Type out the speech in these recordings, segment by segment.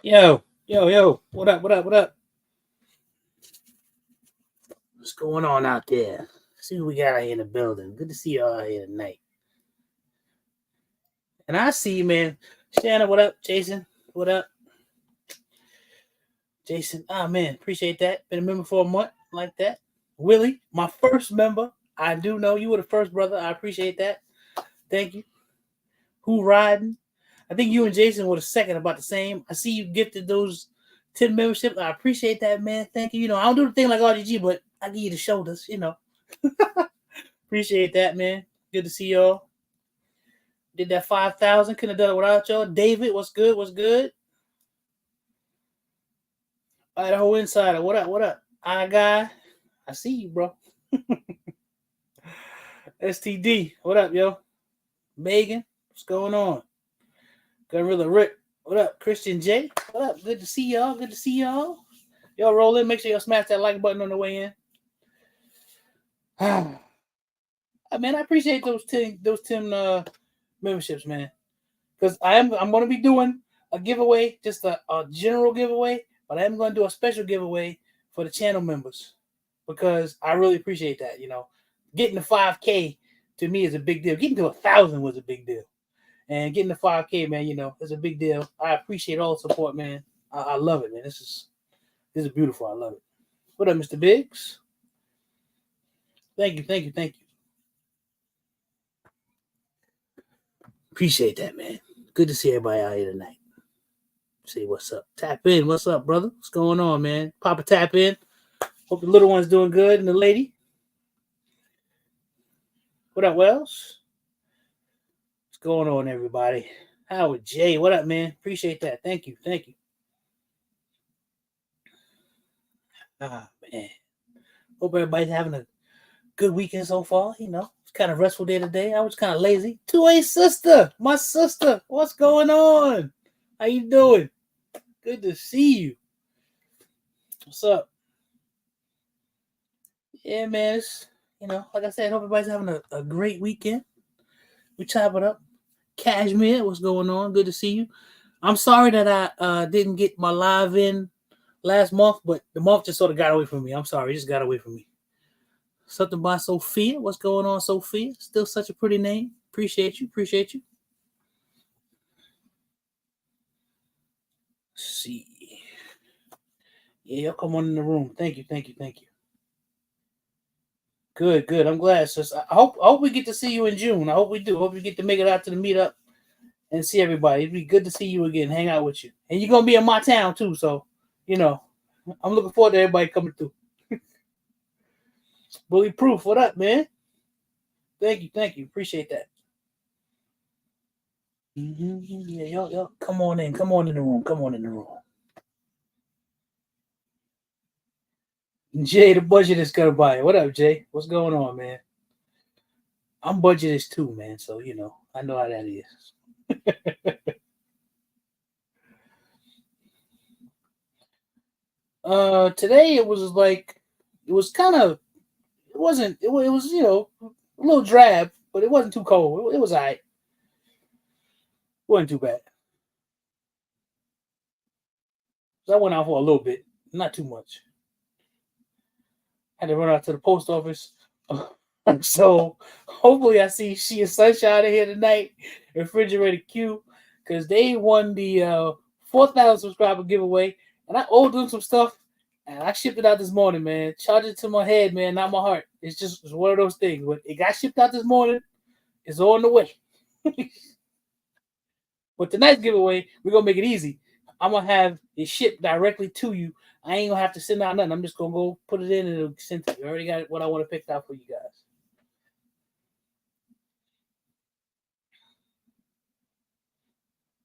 Yo, yo. What up? What up? What up? What's going on out there? See what we got out here in the building. Good to see you all here tonight. And I see you, man. Shannon, what up? Jason, what up? Jason, man, appreciate that. Been a member for a month like that. Willie, my first member. I do know you were the first brother. I appreciate that. Thank you. Who riding? I think you and Jason were the second, about the same. I see you gifted those 10 memberships. I appreciate that, man. Thank you. I don't do the thing like RGG, but I give you the shoulders. Appreciate that, man. Good to see y'all. Did that 5,000. Couldn't have done it without y'all. David, what's good? What's good? Idaho Insider, what up? What up? I guy, I see you, bro. STD, what up, yo? Megan, what's going on? Gorilla Rick, what up? Christian J, what up? Good to see y'all. Good to see y'all. Y'all roll in. Make sure y'all smash that like button on the way in. Man, I appreciate those 10 memberships, man. Because I'm going to be doing a giveaway, just a general giveaway, but I am going to do a special giveaway for the channel members because I really appreciate that. Getting to 5K to me is a big deal. Getting to 1,000 was a big deal, and getting to 5K, man, is a big deal. I appreciate all the support, man. I love it, man. This is beautiful. I love it. What up, Mr. Biggs? Thank you, thank you, thank you. Appreciate that, man. Good to see everybody out here tonight. See what's up. Tap in. What's up, brother? What's going on, man? Papa, tap in. Hope the little one's doing good and the lady. What up, Wells? What's going on, everybody? Howard J. What up, man? Appreciate that. Thank you. Thank you. Man. Hope everybody's having a good weekend so far. It's kind of restful day today. I was kind of lazy. 2A sister. My sister. What's going on? How you doing? Good to see you. What's up? Yeah, man. Like I said, hope everybody's having a great weekend. We chop it up. Cashmere, what's going on? Good to see you. I'm sorry that I didn't get my live in last month, but the month just sort of got away from me. I'm sorry, it just got away from me. Something by Sophia. What's going on, Sophia? Still such a pretty name. Appreciate you. Appreciate you. Let's see. Yeah, come on in the room. Thank you. Thank you. Thank you. Good, good. I'm glad, sis. I hope we get to see you in June. I hope we do. Hope we get to make it out to the meetup and see everybody. It'd be good to see you again, hang out with you. And you're gonna be in my town too, so I'm looking forward to everybody coming through. Bully Proof, what up, man? Thank you. Appreciate that. Yeah, y'all, come on in the room. Come on in the room. Jay, the budget is gonna buy. What up, Jay? What's going on, man? I'm budgeted too, man. So I know how that is. Today it was like it was kind of it wasn't it was a little drab, but it wasn't too cold. It was alright. It wasn't too bad. So I went out for a little bit, not too much. Had to run out to the post office. So hopefully I see she and Sunshine in here tonight. Refrigerator Q, because they won the 4,000 subscriber giveaway, and I owed them some stuff, and I shipped it out this morning, man. Charged it to my head, man, not my heart. It's one of those things. But it got shipped out this morning. It's on the way. But tonight's giveaway, we're gonna make it easy. I'm gonna have it shipped directly to you. I ain't gonna have to send out nothing. I'm just gonna go put it in and it'll send to you. I already got what I want to pick out for you guys.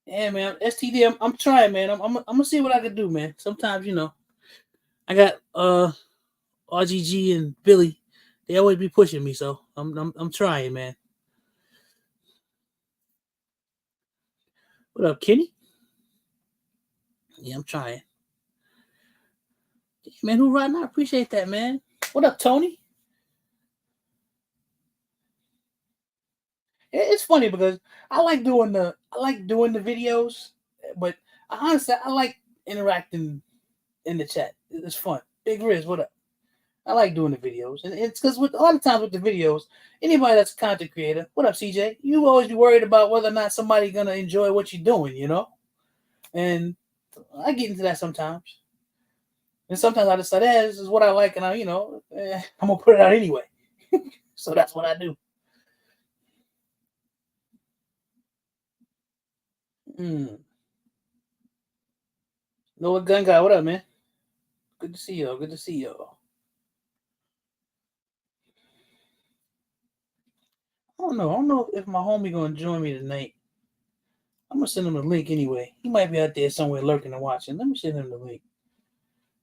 Yeah, man. STD, I'm trying, man. I'm gonna see what I can do, man. Sometimes, I got RGG and Billy. They always be pushing me, so I'm trying, man. What up, Kenny? Yeah, I'm trying. Yeah, man, who riding? I appreciate that, man. What up, Tony? It's funny because I like doing the videos, but Honestly, I like interacting in the chat. It's fun. Big Riz, what up? I like doing the videos, and it's because with a lot of times with the videos, anybody that's a content creator, what up, CJ? You always be worried about whether or not somebody gonna enjoy what you're doing, And I get into that sometimes, and sometimes I decide, this is what I like, and I'm gonna put it out anyway. So that's what I do. Mm. Noah Gun Guy, what up, man? Good to see y'all. Good to see y'all. I don't know. I don't know if my homie gonna join me tonight. I'm gonna send him the link anyway. He might be out there somewhere lurking and watching. Let me send him the link.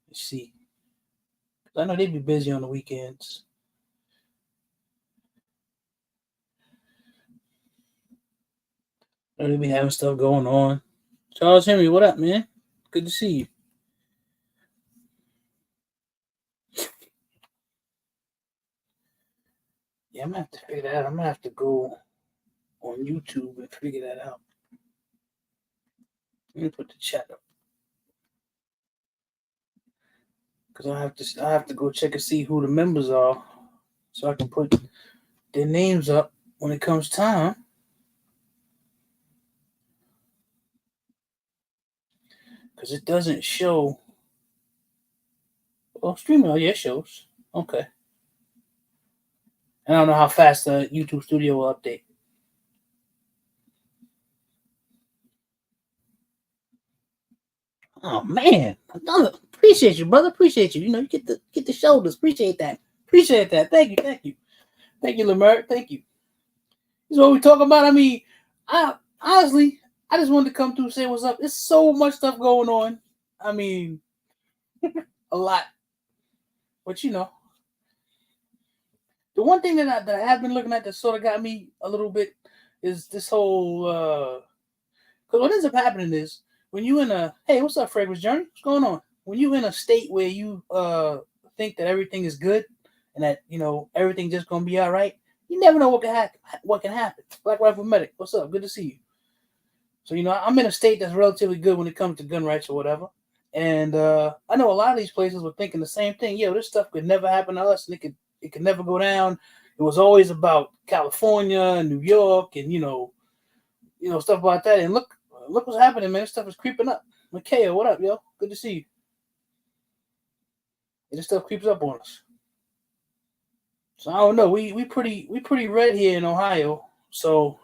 Let's see. I know they'd be busy on the weekends. I know they be having stuff going on. Charles Henry, what up, man? Good to see you. Yeah, I'm gonna have to figure that out. I'm gonna have to go on YouTube and figure that out. Let me put the chat up because I have to go check and see who the members are, so I can put their names up when it comes time. Because it doesn't show. Oh, streaming. Oh, yeah, it shows. Okay. I don't know how fast the YouTube Studio will update. Oh man, appreciate you, brother. Appreciate you. You get the shoulders. Appreciate that. Appreciate that. Thank you, Lemert. Thank you. This is what we talking about. I mean, I honestly, I just wanted to come through and say what's up. There's so much stuff going on. I mean, a lot. But the one thing that I have been looking at that sort of got me a little bit is this whole. Because what ends up happening is when you in a hey, what's up, Fragrance Journey? What's going on? When you in a state where you think that everything is good and that everything just gonna be all right, you never know what can happen. What can happen? Black Rifle Medic, what's up? Good to see you. So I'm in a state that's relatively good when it comes to gun rights or whatever. And I know a lot of these places were thinking the same thing. Yo, this stuff could never happen to us, and it could never go down. It was always about California and New York, and stuff like that. And look what's happening, man. This stuff is creeping up. Mikhail, what up, yo? Good to see you. And this stuff creeps up on us. So I don't know. We pretty red here in Ohio. So,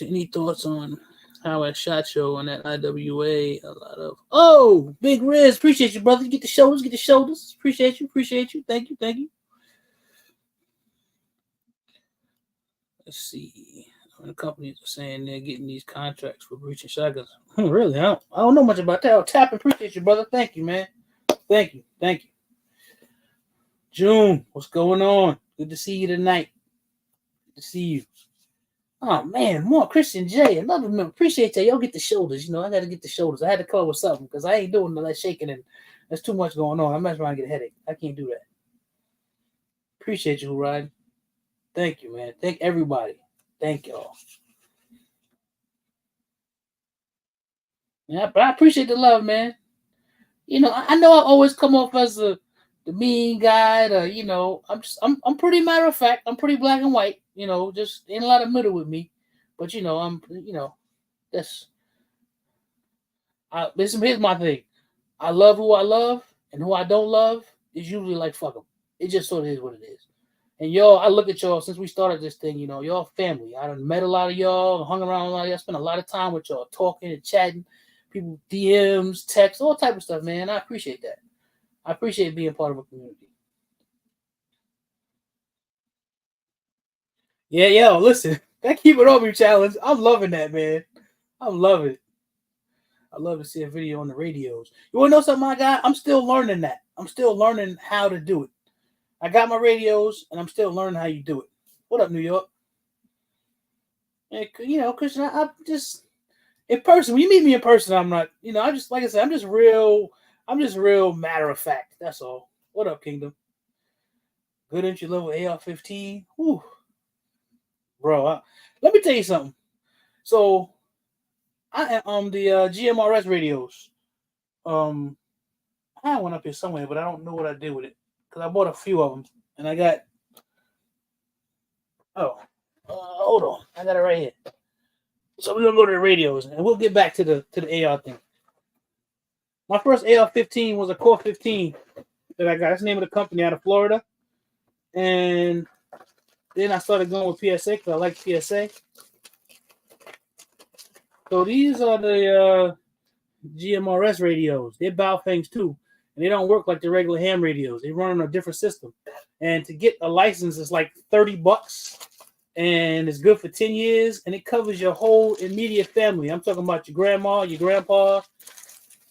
any thoughts on how I shot show on that IWA? A lot of Big Riz, appreciate you, brother. Get the shoulders. Appreciate you. Thank you. Let's see. The companies are saying they're getting these contracts for breaching shotguns. Really? I don't know much about that. I'll tap and appreciate you, brother. Thank you, man. Thank you. June, what's going on? Good to see you tonight. Good to see you. Oh man, more Christian J. Another member. Appreciate that. Y'all get the shoulders. I gotta get the shoulders. I had to come up with something because I ain't doing all that shaking and there's too much going on. I'm not trying to get a headache. I can't do that. Appreciate you, Ryan. Thank you, man. Thank everybody. Thank y'all. Yeah, but I appreciate the love, man. I know I always come off as the mean guy. I'm pretty matter of fact. I'm pretty black and white. Just ain't a lot of middle with me. But that's. Listen, here's my thing. I love who I love, and who I don't love is usually like fuck them. It just sort of is what it is. And y'all, I look at y'all since we started this thing. Y'all family. I done met a lot of y'all, hung around a lot of y'all, spent a lot of time with y'all, talking and chatting. People DMs, texts, all type of stuff, man. I appreciate that. I appreciate being part of a community. Yeah, yo, listen, that keep it on me challenge. I'm loving that, man. I'm loving it. I love to see a video on the radios. You want to know something, my guy? I'm still learning that. I'm still learning how to do it. I got my radios, and I'm still learning how you do it. What up, New York? And, Christian, I just in person. When you meet me in person, I'm not. I just like I said, I'm just real. I'm just real matter of fact. That's all. What up, Kingdom? Good entry level AR-15. Whew. Bro, let me tell you something. So The GMRS radios. I had one up here somewhere, but I don't know what I did with it because I bought a few of them, and I got. Hold on, I got it right here. So we're gonna go to the radios, and we'll get back to the AR thing. My first AR-15 was a Core 15 that I got. That's the name of the company out of Florida, and then I started going with PSA because I like PSA. So these are the GMRS radios. They're Baofeng's too, and they don't work like the regular ham radios. They run on a different system, and to get a license is like $30, and it's good for 10 years, and it covers your whole immediate family. I'm talking about your grandma, your grandpa,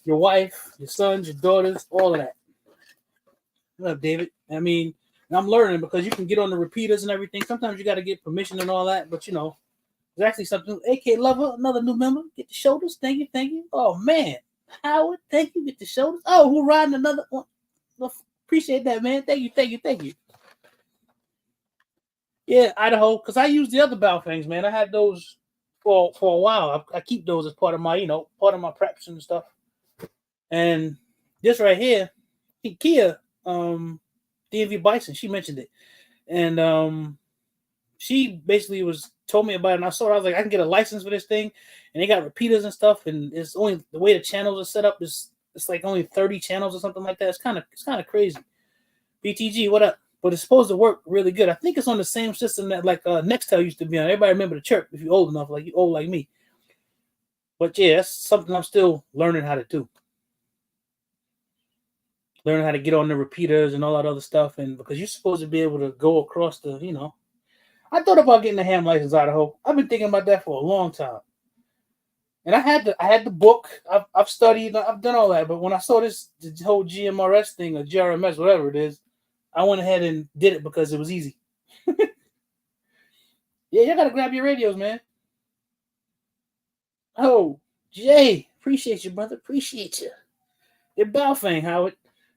your wife, your sons, your daughters, all of that. What up, David? I mean, I'm learning because you can get on the repeaters and everything. Sometimes you got to get permission and all that, but you know, there's actually something. AK Lover, another new member. Get the shoulders. Thank you, thank you. Oh man, Howard, thank you. Get the shoulders. Oh, who riding another one? Appreciate that, man. Thank you, thank you, thank you. Yeah, Idaho, because I use the other Baofangs, man. I had those for a while. I keep those as part of my, part of my preps and stuff. And this right here, Kia, DMV Bison, she mentioned it, and she basically told me about it, and I saw it. I was like, I can get a license for this thing, and they got repeaters and stuff, and it's only the way the channels are set up is it's like only 30 channels or something like that. It's kind of crazy. BTG, what up? But it's supposed to work really good. I think it's on the same system that like Nextel used to be on. Everybody remember the chirp if you're old enough, like you old like me. But yeah, that's something I'm still learning how to do. Learning how to get on the repeaters and all that other stuff, and because you're supposed to be able to go across the, I thought about getting a ham license, Idaho. I've been thinking about that for a long time. And I had the book. I've studied. I've done all that. But when I saw the whole GMRS thing or GRMS, whatever it is, I went ahead and did it because it was easy. Yeah, you gotta grab your radios, man. Oh, Jay, appreciate you, brother. Appreciate you. They're Baofeng, Howard.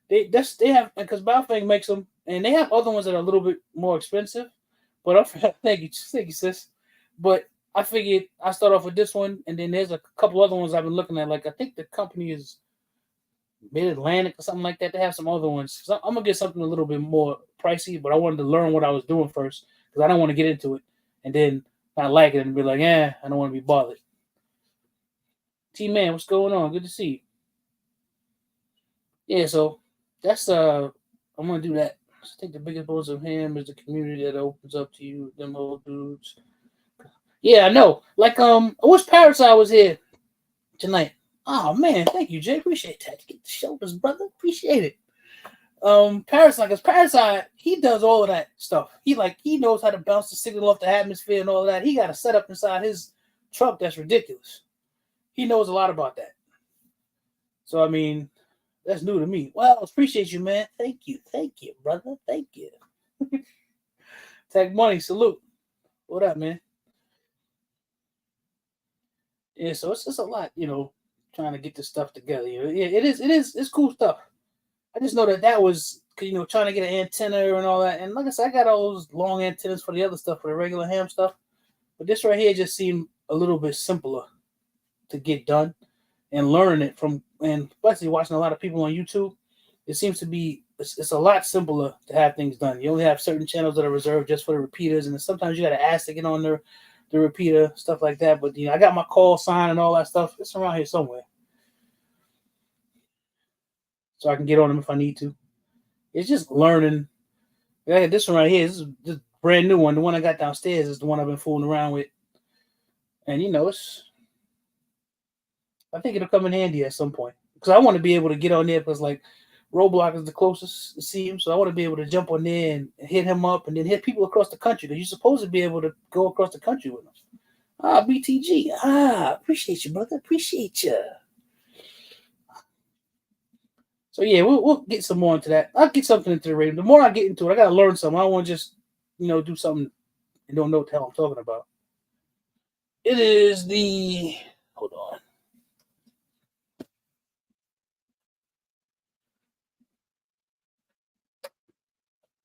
They have because Baofeng makes them, and they have other ones that are a little bit more expensive. But thank you, sis. But I figured I start off with this one, and then there's a couple other ones I've been looking at. Like I think the company is Mid Atlantic or something like that. They have some other ones. So I'm gonna get something a little bit more pricey, but I wanted to learn what I was doing first because I don't want to get into it and then not like it and be like, I don't want to be bothered. T-Man, what's going on? Good to see you. Yeah, so that's I'm gonna do that. I think the biggest bonus of him is the community that opens up to you, them old dudes. Yeah, I know. Like I wish Parasite was here tonight. Oh man, thank you, Jay. Appreciate that. Get the shoulders, brother. Appreciate it. Parasite, because Parasite, he does all of that stuff. He knows how to bounce the signal off the atmosphere and all of that. He got a setup inside his truck that's ridiculous. He knows a lot about that. So I mean, that's new to me. Well, appreciate you, man. Thank you, brother. Thank you. Tech Money, salute. What up, man? Yeah, so it's just a lot, trying to get this stuff together. Yeah, it's cool stuff. I just know that was, trying to get an antenna and all that. And like I said, I got all those long antennas for the other stuff, for the regular ham stuff. But this right here just seemed a little bit simpler to get done and learning it from, and especially watching a lot of people on YouTube. It seems to be, it's a lot simpler to have things done. You only have certain channels that are reserved just for the repeaters. And sometimes you got to ask to get on the repeater, stuff like that. But, I got my call sign and all that stuff. It's around here somewhere. So I can get on them if I need to. It's just learning. Yeah, this one right here, this is this brand new one. The one I got downstairs is the one I've been fooling around with. And, I think it'll come in handy at some point. Because I want to be able to get on there because, like, Roblox is the closest it seems. So I want to be able to jump on there and hit him up and then hit people across the country. Because you're supposed to be able to go across the country with them. BTG. Appreciate you, brother. Appreciate you. So yeah, we'll get some more into that. I'll get something into the radio. The more I get into it, I gotta learn something. I don't want to just, do something and don't know what the hell I'm talking about. It is the hold on.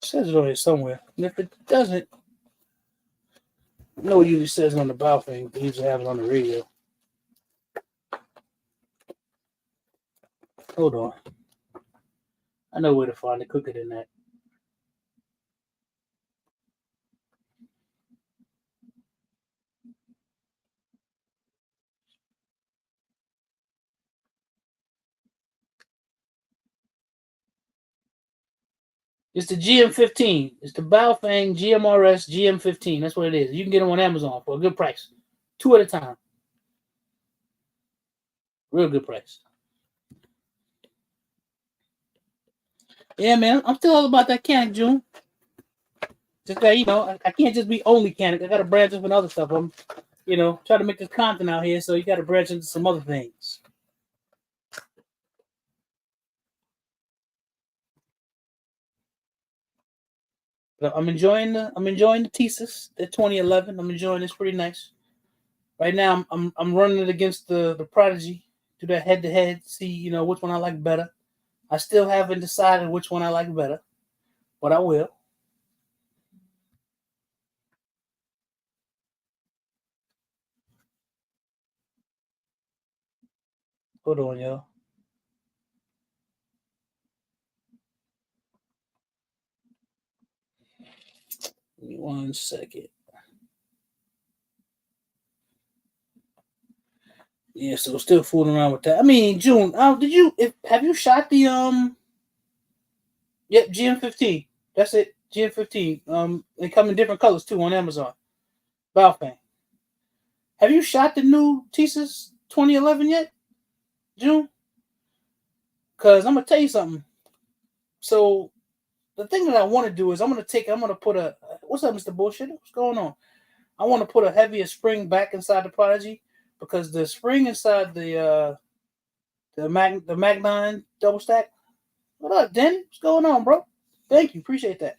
It says it on here somewhere. And if it doesn't, no, it usually says it on the bow thing. They usually have it on the radio. Hold on. I know where to find it quicker than that. It's the GM15. It's the Baofeng GMRS GM15. That's what it is. You can get them on Amazon for a good price. 2 at a time. Real good price. Yeah, man. I'm still all about that Canik, June. Just that, I can't just be only Canik. I got to branch into other stuff. I'm, trying to make this content out here, so you got to branch into some other things. But I'm enjoying the thesis, the 2011. I'm enjoying this, pretty nice. Right now, I'm running it against the Prodigy, do that head to head, see which one I like better. I still haven't decided which one I like better, but I will. Hold on, y'all. Give me 1 second. Yeah, so still fooling around with that. I mean, June, have you shot the Yep, GM15. That's it. GM15. They come in different colors too on Amazon. Baofeng. Have you shot the new Thesis 2011 yet, June? Because I'm gonna tell you something. So the thing that I want to do is I'm gonna put a what's up, Mr. Bullshit? What's going on? I want to put a heavier spring back inside the Prodigy because the spring inside the Mag 9 double stack. What up, Den? What's going on, bro? Thank you, appreciate that.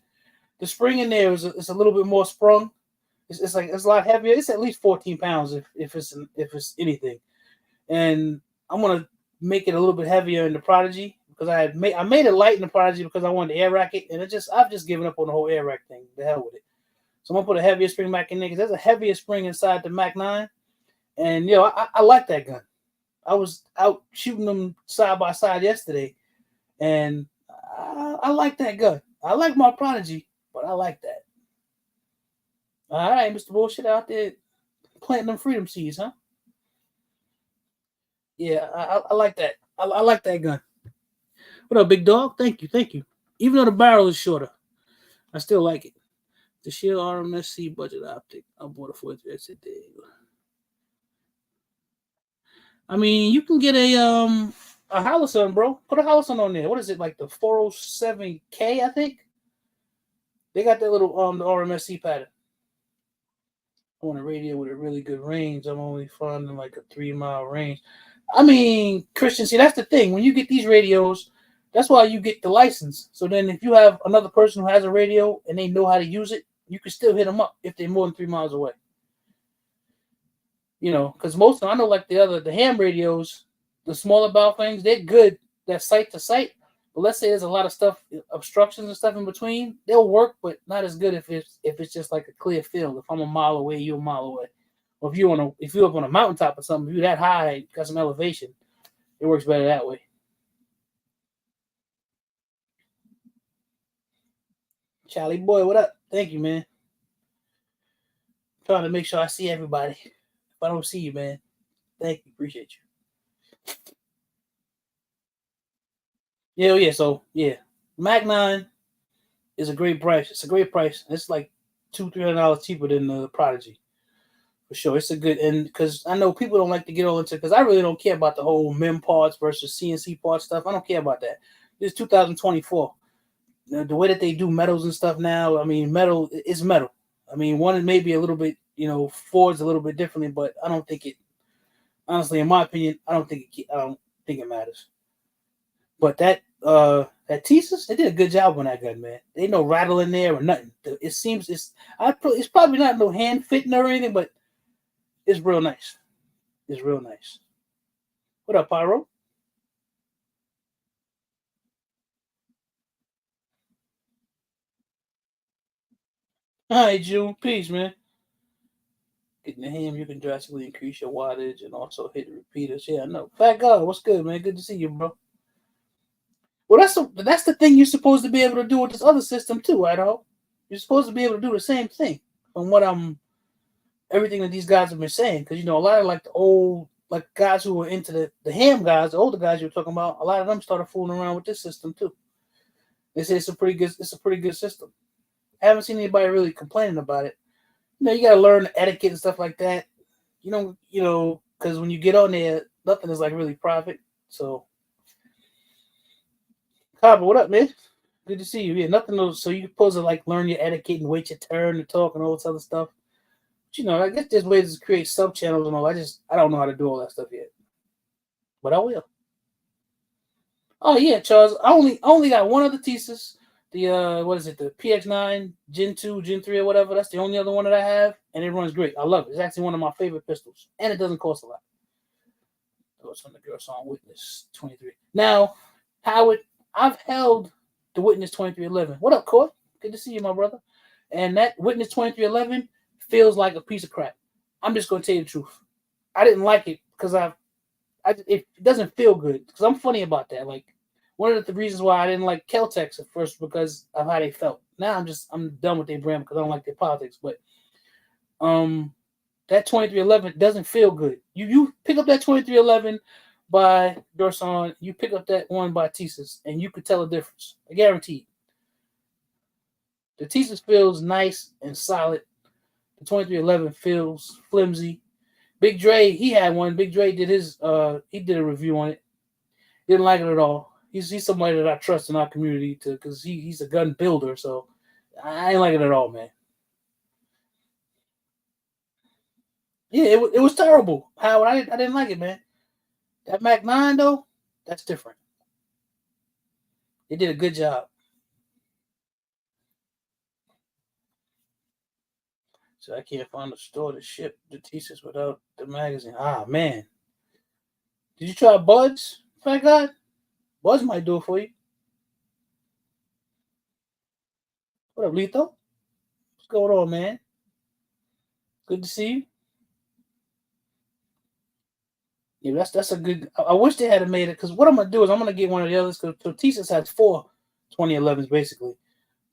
The spring in there is a little bit more sprung. It's a lot heavier. It's at least 14 pounds if it's anything. And I'm gonna make it a little bit heavier in the Prodigy because I made it light in the Prodigy because I wanted to air rack it, and I've just given up on the whole air rack thing. The hell with it. So I'm gonna put a heavier spring back in there because there's a heavier spring inside the Mac 9, and I like that gun. I was out shooting them side by side yesterday, and I like that gun. I like my Prodigy, but I like that. All right, Mr. Bullshit out there planting them freedom seeds, huh? Yeah, I like that. I like that gun. What up, big dog? Thank you, thank you. Even though the barrel is shorter, I still like it. The Shield RMSC budget optic. I bought it for it today. I mean, you can get a Holosun, bro. Put a Holosun on there. What is it, like the 407K? I think they got that little the RMSC pattern. I want a radio with a really good range. I'm only finding like a 3-mile range. I mean, Christian, see, that's the thing. When you get these radios, that's why you get the license. So then if you have another person who has a radio and they know how to use it, you can still hit them up if they're more than 3 miles away. Because most of them, I know, like the ham radios, the smaller bow things, they're good. That site to site. But let's say there's a lot of stuff, obstructions and stuff in between. They'll work, but not as good if it's just like a clear field. If I'm a mile away, you're a mile away. Or if you're up on a mountaintop or something, if you're that high, got some elevation, it works better that way. Charlie boy, what up? Thank you, man. Trying to make sure I see everybody. If I don't see you, man, thank you, appreciate you. Yeah. So yeah, Mac 9 is a great price. It's a great price. It's like $200-$300 cheaper than the Prodigy. For sure, it's a good, and because I know people don't like to get all into, because I really don't care about the whole MEM parts versus CNC parts stuff. I don't care about that. It's 2024. The way that they do metals and stuff now, I mean, metal is metal. I mean, one is maybe a little bit, forged a little bit differently, but I don't think it. Honestly, in my opinion, I don't think it matters. But that Thesis, they did a good job on that gun, man. They ain't no rattle in there or nothing. It seems it's probably not no hand fitting or anything, but it's real nice. It's real nice. What up, Pyro? All right, June. Peace, man. Getting the ham, you can drastically increase your wattage and also hit the repeaters. Yeah, I know. Fat God, what's good, man? Good to see you, bro. Well, that's the thing you're supposed to be able to do with this other system too, Idaho. You're supposed to be able to do the same thing from what I'm everything that these guys have been saying. Because a lot of like the old like guys who were into the ham guys, the older guys you were talking about, a lot of them started fooling around with this system too. They say it's a pretty good system. I haven't seen anybody really complaining about it. You got to learn etiquette and stuff like that. Because when you get on there, nothing is like really private. So, Kaba, what up, man? Good to see you. Yeah, nothing. So you're supposed to like learn your etiquette and wait your turn to talk and all this other stuff. But, I guess there's ways to create sub channels and all. I don't know how to do all that stuff yet, but I will. Oh yeah, Charles. I only got one other thesis. The what is it? The PX9 Gen 2, Gen 3, or whatever. That's the only other one that I have, and it runs great. I love it. It's actually one of my favorite pistols, and it doesn't cost a lot. So it's from the girl song Witness 23. Now, Howard, I've held the Witness 2311. What up, Coy? Good to see you, my brother. And that Witness 2311 feels like a piece of crap. I'm just gonna tell you the truth. I didn't like it because it doesn't feel good because I'm funny about that. Like one of the reasons why I didn't like Keltex at first because of how they felt. Now I'm done with their brand because I don't like their politics. But that 2311 doesn't feel good. You pick up that 2311 by Dorson, you pick up that one by Thesis, and you could tell a difference. I guarantee. The Thesis feels nice and solid. The 2311 feels flimsy. Big Dre, he had one. Big Dre did he did a review on it. Didn't like it at all. He's somebody that I trust in our community because he's a gun builder, so I ain't like it at all, man. Yeah, it was terrible. Howard, I didn't like it, man. That Mac 9 though, that's different. They did a good job. So I can't find a store to ship the thesis without the magazine. Ah man. Did you try Buds? Fat guy? Buds might do it for you. What up, Lethal? What's going on, man? Good to see you. Yeah, that's a good. I wish they had made it because what I'm gonna do is I'm gonna get one of the others because Thesis has 4 2011s basically.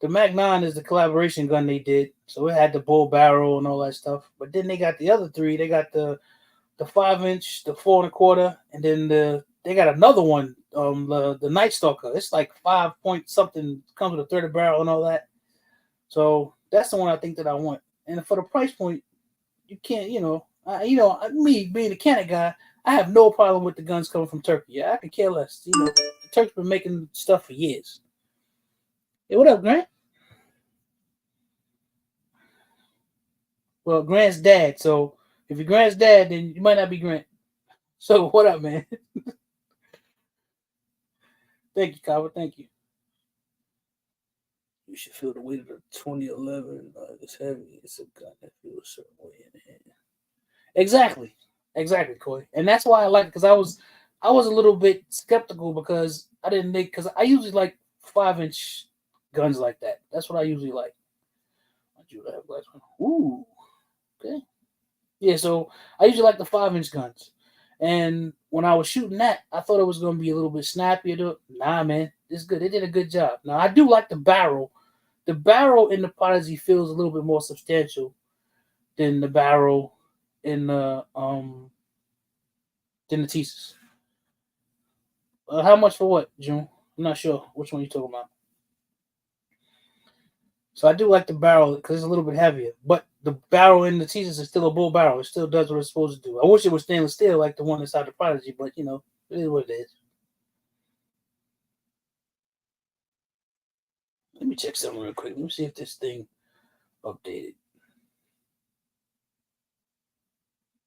The Mac 9 is the collaboration gun they did, so it had the bull barrel and all that stuff. But then they got the other three. They got the 5-inch, the 4 1/4, and then they got another one, the Night Stalker. It's like 5 point something, comes with a 30 barrel and all that. So that's the one I think that I want. And for the price point, you can't, me being a Canik guy, I have no problem with the guns coming from Turkey. Yeah, I could care less. The Turks been making stuff for years. Hey, what up, Grant? Well, Grant's dad. So if you're Grant's dad, then you might not be Grant. So what up, man? Thank you, Kava. Thank you. You should feel the weight of the 2011. It's heavy. It's a gun that feels a certain way in the hand. Exactly, Coy. And that's why I like it because I was a little bit skeptical because I didn't think because I usually like 5-inch guns like that. That's what I usually like. Ooh, okay. Yeah, so I usually like the 5-inch guns. And when I was shooting that, I thought it was going to be a little bit snappier. Nah, man, it's good. They did a good job. Now I do like the barrel. The barrel in the Prodigy feels a little bit more substantial than the barrel in the than the Thesis. How much for what, June? I'm not sure which one you're talking about. So I do like the barrel because it's a little bit heavier. But the barrel in the Thesis is still a bull barrel. It still does what it's supposed to do. I wish it was stainless steel like the one inside the Prodigy, but it is what it is. Let me check something real quick. Let me see if this thing updated.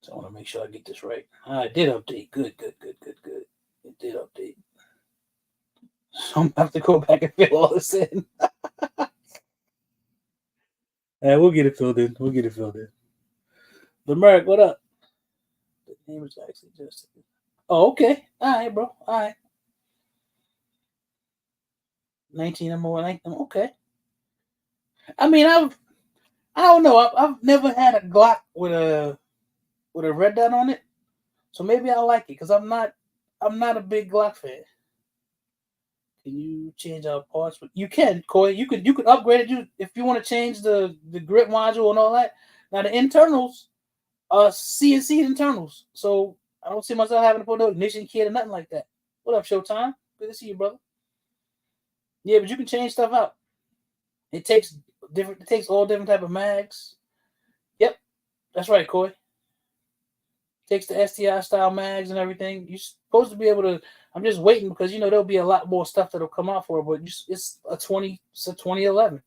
So I want to make sure I get this right. It did update. Good. It did update. So I'm gonna have to go back and fill all this in. We'll get it filled in. Lemeric, what up? The name is actually just. Oh, okay. All right, bro. All right. 19 or more. 19. Okay. I mean, I don't know. I've never had a Glock with a red dot on it, so maybe I like it because I'm not a big Glock fan. Can you change our parts? You can, Corey. You could upgrade it. If you want to change the grip module and all that. Now the internals are CNC internals, so I don't see myself having to put no ignition kit or nothing like that. What up, Showtime? Good to see you, brother. Yeah, but you can change stuff out. It takes all different type of mags. Yep, that's right, Corey. Takes the STI style mags and everything. You're supposed to be able to. I'm just waiting because there'll be a lot more stuff that'll come out for it. But it's a 2011.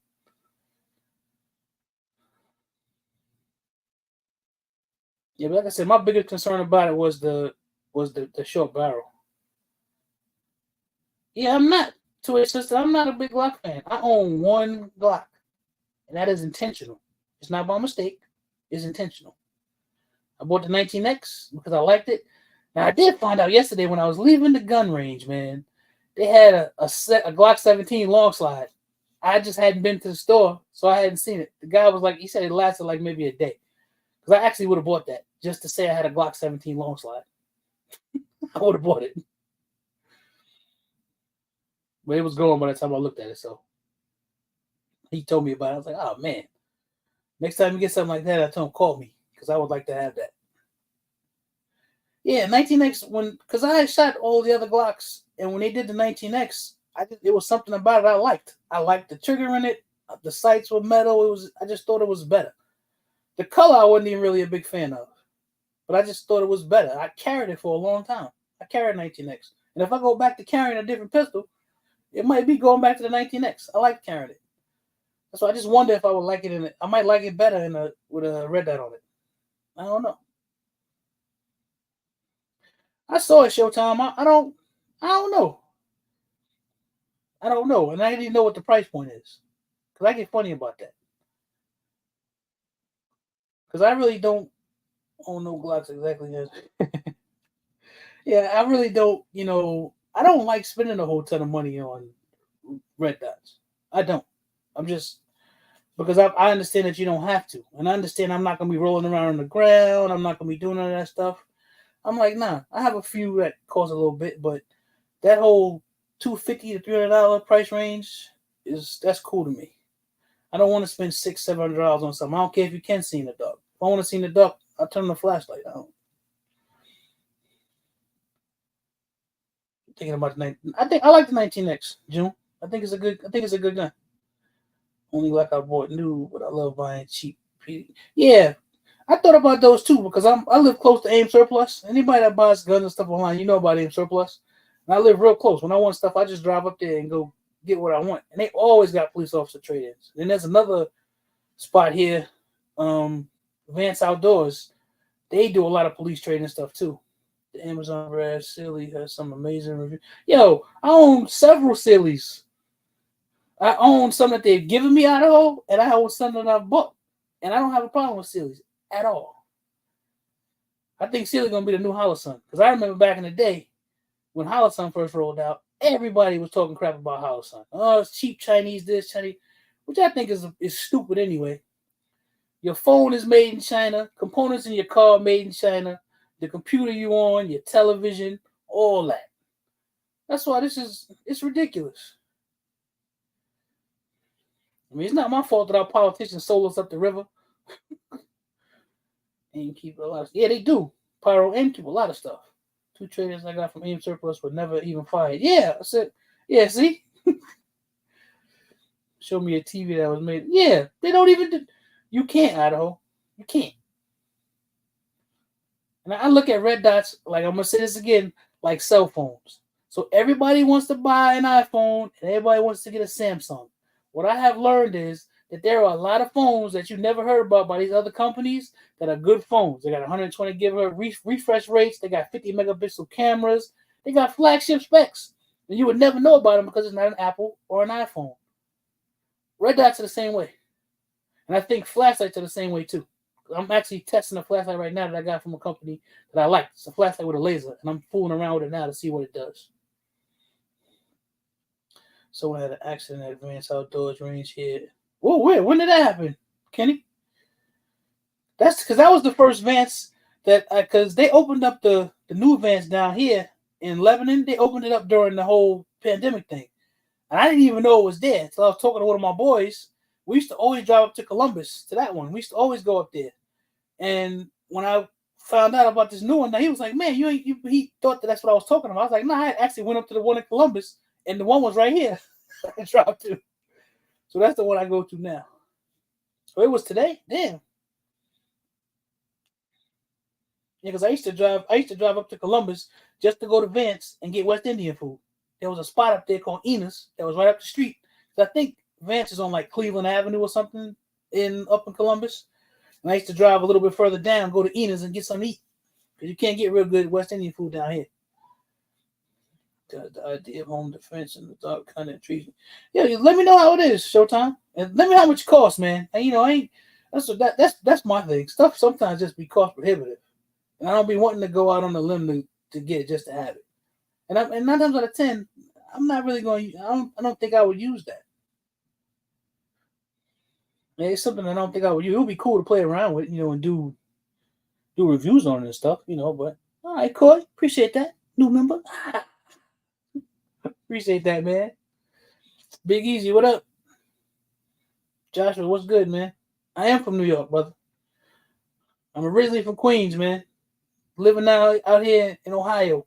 Yeah, but like I said, my biggest concern about it was the short barrel. Yeah, I'm not to a sister. I'm not a big Glock fan. I own one Glock, and that is intentional. It's not by mistake. It's intentional. I bought the 19X because I liked it. Now I did find out yesterday when I was leaving the gun range, man, they had a Glock 17 long slide. I just hadn't been to the store, so I hadn't seen it. The guy was like, he said it lasted like maybe a day. Because I actually would have bought that just to say I had a Glock 17 long slide. I would have bought it. But it was gone by the time I looked at it, so he told me about it. I was like, oh man. Next time you get something like that, I tell him call me because I would like to have that. Yeah, 19X because I had shot all the other Glocks, and when they did the 19X, it was something about it I liked. I liked the trigger in it. The sights were metal. I just thought it was better. The color I wasn't even really a big fan of, but I just thought it was better. I carried it for a long time. I carried 19X, and if I go back to carrying a different pistol, it might be going back to the 19X. I like carrying it. So I just wonder if I would like it in it. I might like it better with a red dot on it. I don't know. I saw it Showtime. I don't know. I don't know, and I didn't even know what the price point is because I get funny about that. Because I really don't own no Glocks exactly. Yeah, I really don't. I don't like spending a whole ton of money on red dots. I don't. I'm just because I understand that you don't have to, and I understand I'm not gonna be rolling around on the ground. I'm not gonna be doing none of that stuff. I'm like, nah. I have a few that cost a little bit, but that whole $250 to $300 price range that's cool to me. I don't want to spend $600-$700 on something. I don't care if you can see in the dark. If I want to see in the dark, I'll turn the flashlight on. Thinking about the 19. I like the 19X, June. I think it's a good gun. Only like I bought new, but I love buying cheap. Yeah, I thought about those too because I live close to AIM Surplus. Anybody that buys guns and stuff online, you know about AIM Surplus. And I live real close. When I want stuff, I just drive up there and go get what I want. And they always got police officer trade-ins. And there's another spot here, Vance Outdoors. They do a lot of police trade-in stuff too. The Amazon Red Silly has some amazing reviews. Yo, I own several Sillies. I own some that they've given me Idaho, and I own some that I've bought. And I don't have a problem with Sillies at all. I think Silly's going to be the new Holosun. Because I remember back in the day, when Holosun first rolled out, everybody was talking crap about Holosun. Oh, it's cheap Chinese this, Chinese, which I think is stupid anyway. Your phone is made in China. Components in your car made in China. The computer you on, your television, all that. That's why it's ridiculous. I mean, it's not my fault that our politicians sold us up the river. And keep a lot of, yeah, they do. Pyro and keep a lot of stuff. 2 traders I got from AIM Surplus were never even fired. Yeah, I said, yeah, see? Show me a TV that was made. Yeah, they don't even do. You can't, Idaho. You can't. And I look at red dots, like I'm going to say this again, like cell phones. So everybody wants to buy an iPhone and everybody wants to get a Samsung. What I have learned is that there are a lot of phones that you never heard about by these other companies that are good phones. They got 120 gigahertz refresh rates. They got 50 megapixel cameras. They got flagship specs. And you would never know about them because it's not an Apple or an iPhone. Red dots are the same way. And I think flashlights are the same way too. I'm actually testing a flashlight right now that I got from a company that I like. It's a flashlight with a laser, and I'm fooling around with it now to see what it does. Someone had an accident at Advanced Outdoors range here. Whoa, wait, when did that happen, Kenny? That's because that was the first Vance that, because they opened up the new Vance down here in Lebanon. They opened it up during the whole pandemic thing. And I didn't even know it was there. So I was talking to one of my boys. We used to always drive up to Columbus to that one. We used to always go up there. And when I found out about this new one, he was like, "Man, you ain't." He thought that's what I was talking about. I was like, "Nah, I actually went up to the one in Columbus, and the one was right here." I drive to. So that's the one I go to now. So it was today. Damn. Yeah, because I used to drive. I used to drive up to Columbus just to go to Vance and get West Indian food. There was a spot up there called Enos that was right up the street. So I think Vance is on like Cleveland Avenue or something up in Columbus. And I used to drive a little bit further down, go to Enos and get something to eat. Because you can't get real good West Indian food down here. The idea of home defense and the dark kind of treatment. Yeah, let me know how it is, Showtime. And let me know how much it costs, man. And I ain't that's my thing. Stuff sometimes just be cost prohibitive. And I don't be wanting to go out on a limb to get it just to have it. And 9 times out of 10, I'm not really going. I don't think I would use that. And it's something I don't think I would use. It would be cool to play around with, and do reviews on it and stuff, But all right, Coy, appreciate that. New member, appreciate that, man. Big Easy, what up? Joshua, what's good, man? I am from New York, brother. I'm originally from Queens, man. Living now out here in Ohio.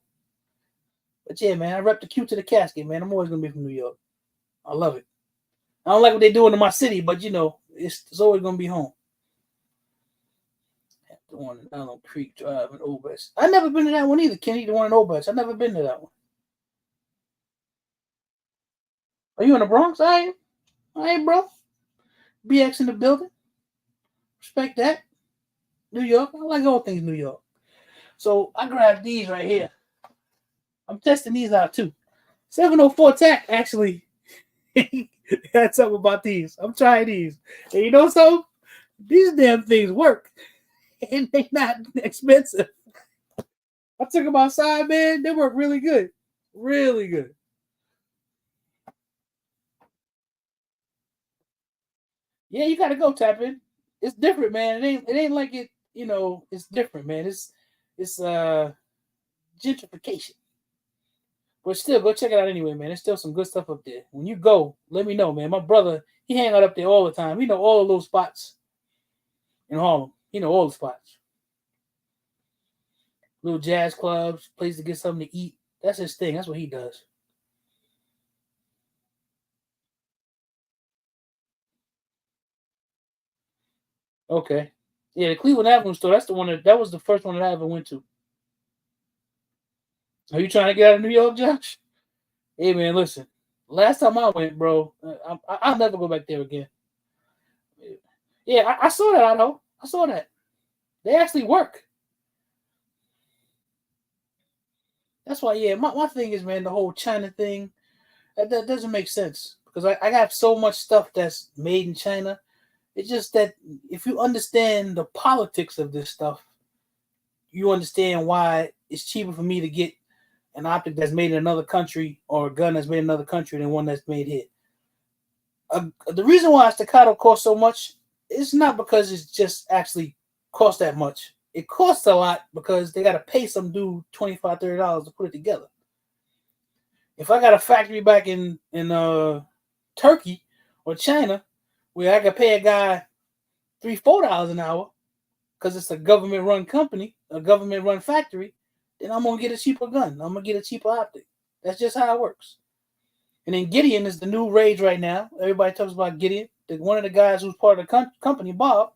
But yeah, man, I rep the Q to the casket, man. I'm always gonna be from New York. I love it. I don't like what they're doing to my city, but it's always gonna be home. The one in Allen Creek Drive in Obetz. I never been to that one either, Kenny. The one in Obetz. I never been to that one. Are you in the Bronx? All right, bro. BX in the building. Respect that. New York. I like all things New York. So I grabbed these right here. I'm testing these out too. 704 TAC actually had something about these. I'm trying these. And you know something? These damn things work. And they not expensive. I took them outside, man. They work really good. Really good. Yeah, you gotta go tap in. It's different, man. It ain't like it, it's different, man. It's gentrification. But still, go check it out anyway, man. There's still some good stuff up there. When you go, let me know, man. My brother, he hang out up there all the time. He know all of those spots in Harlem. He know all the spots. Little jazz clubs, place to get something to eat. That's his thing. That's what he does. Okay. Yeah, the Cleveland Avenue store. That's the one that was the first one that I ever went to. Are you trying to get out of New York, Josh? Hey, man, listen. Last time I went, bro, I'll never go back there again. Yeah, I saw that, Idaho. I saw that. They actually work. That's why, yeah, my thing is, man, the whole China thing, that doesn't make sense. Because I got so much stuff that's made in China. It's just that if you understand the politics of this stuff, you understand why it's cheaper for me to get an optic that's made in another country or a gun that's made in another country than one that's made here. The reason why a staccato costs so much is not because it's just actually cost that much. It costs a lot because they got to pay some dude $25, $30 to put it together. If I got a factory back in Turkey or China where I could pay a guy $3, $4 an hour because it's a government run company, a government run factory, then I'm gonna get a cheaper gun. I'm gonna get a cheaper optic. That's just how it works. And then Gideon is the new rage right now. Everybody talks about Gideon. One of the guys who's part of the company, Bob,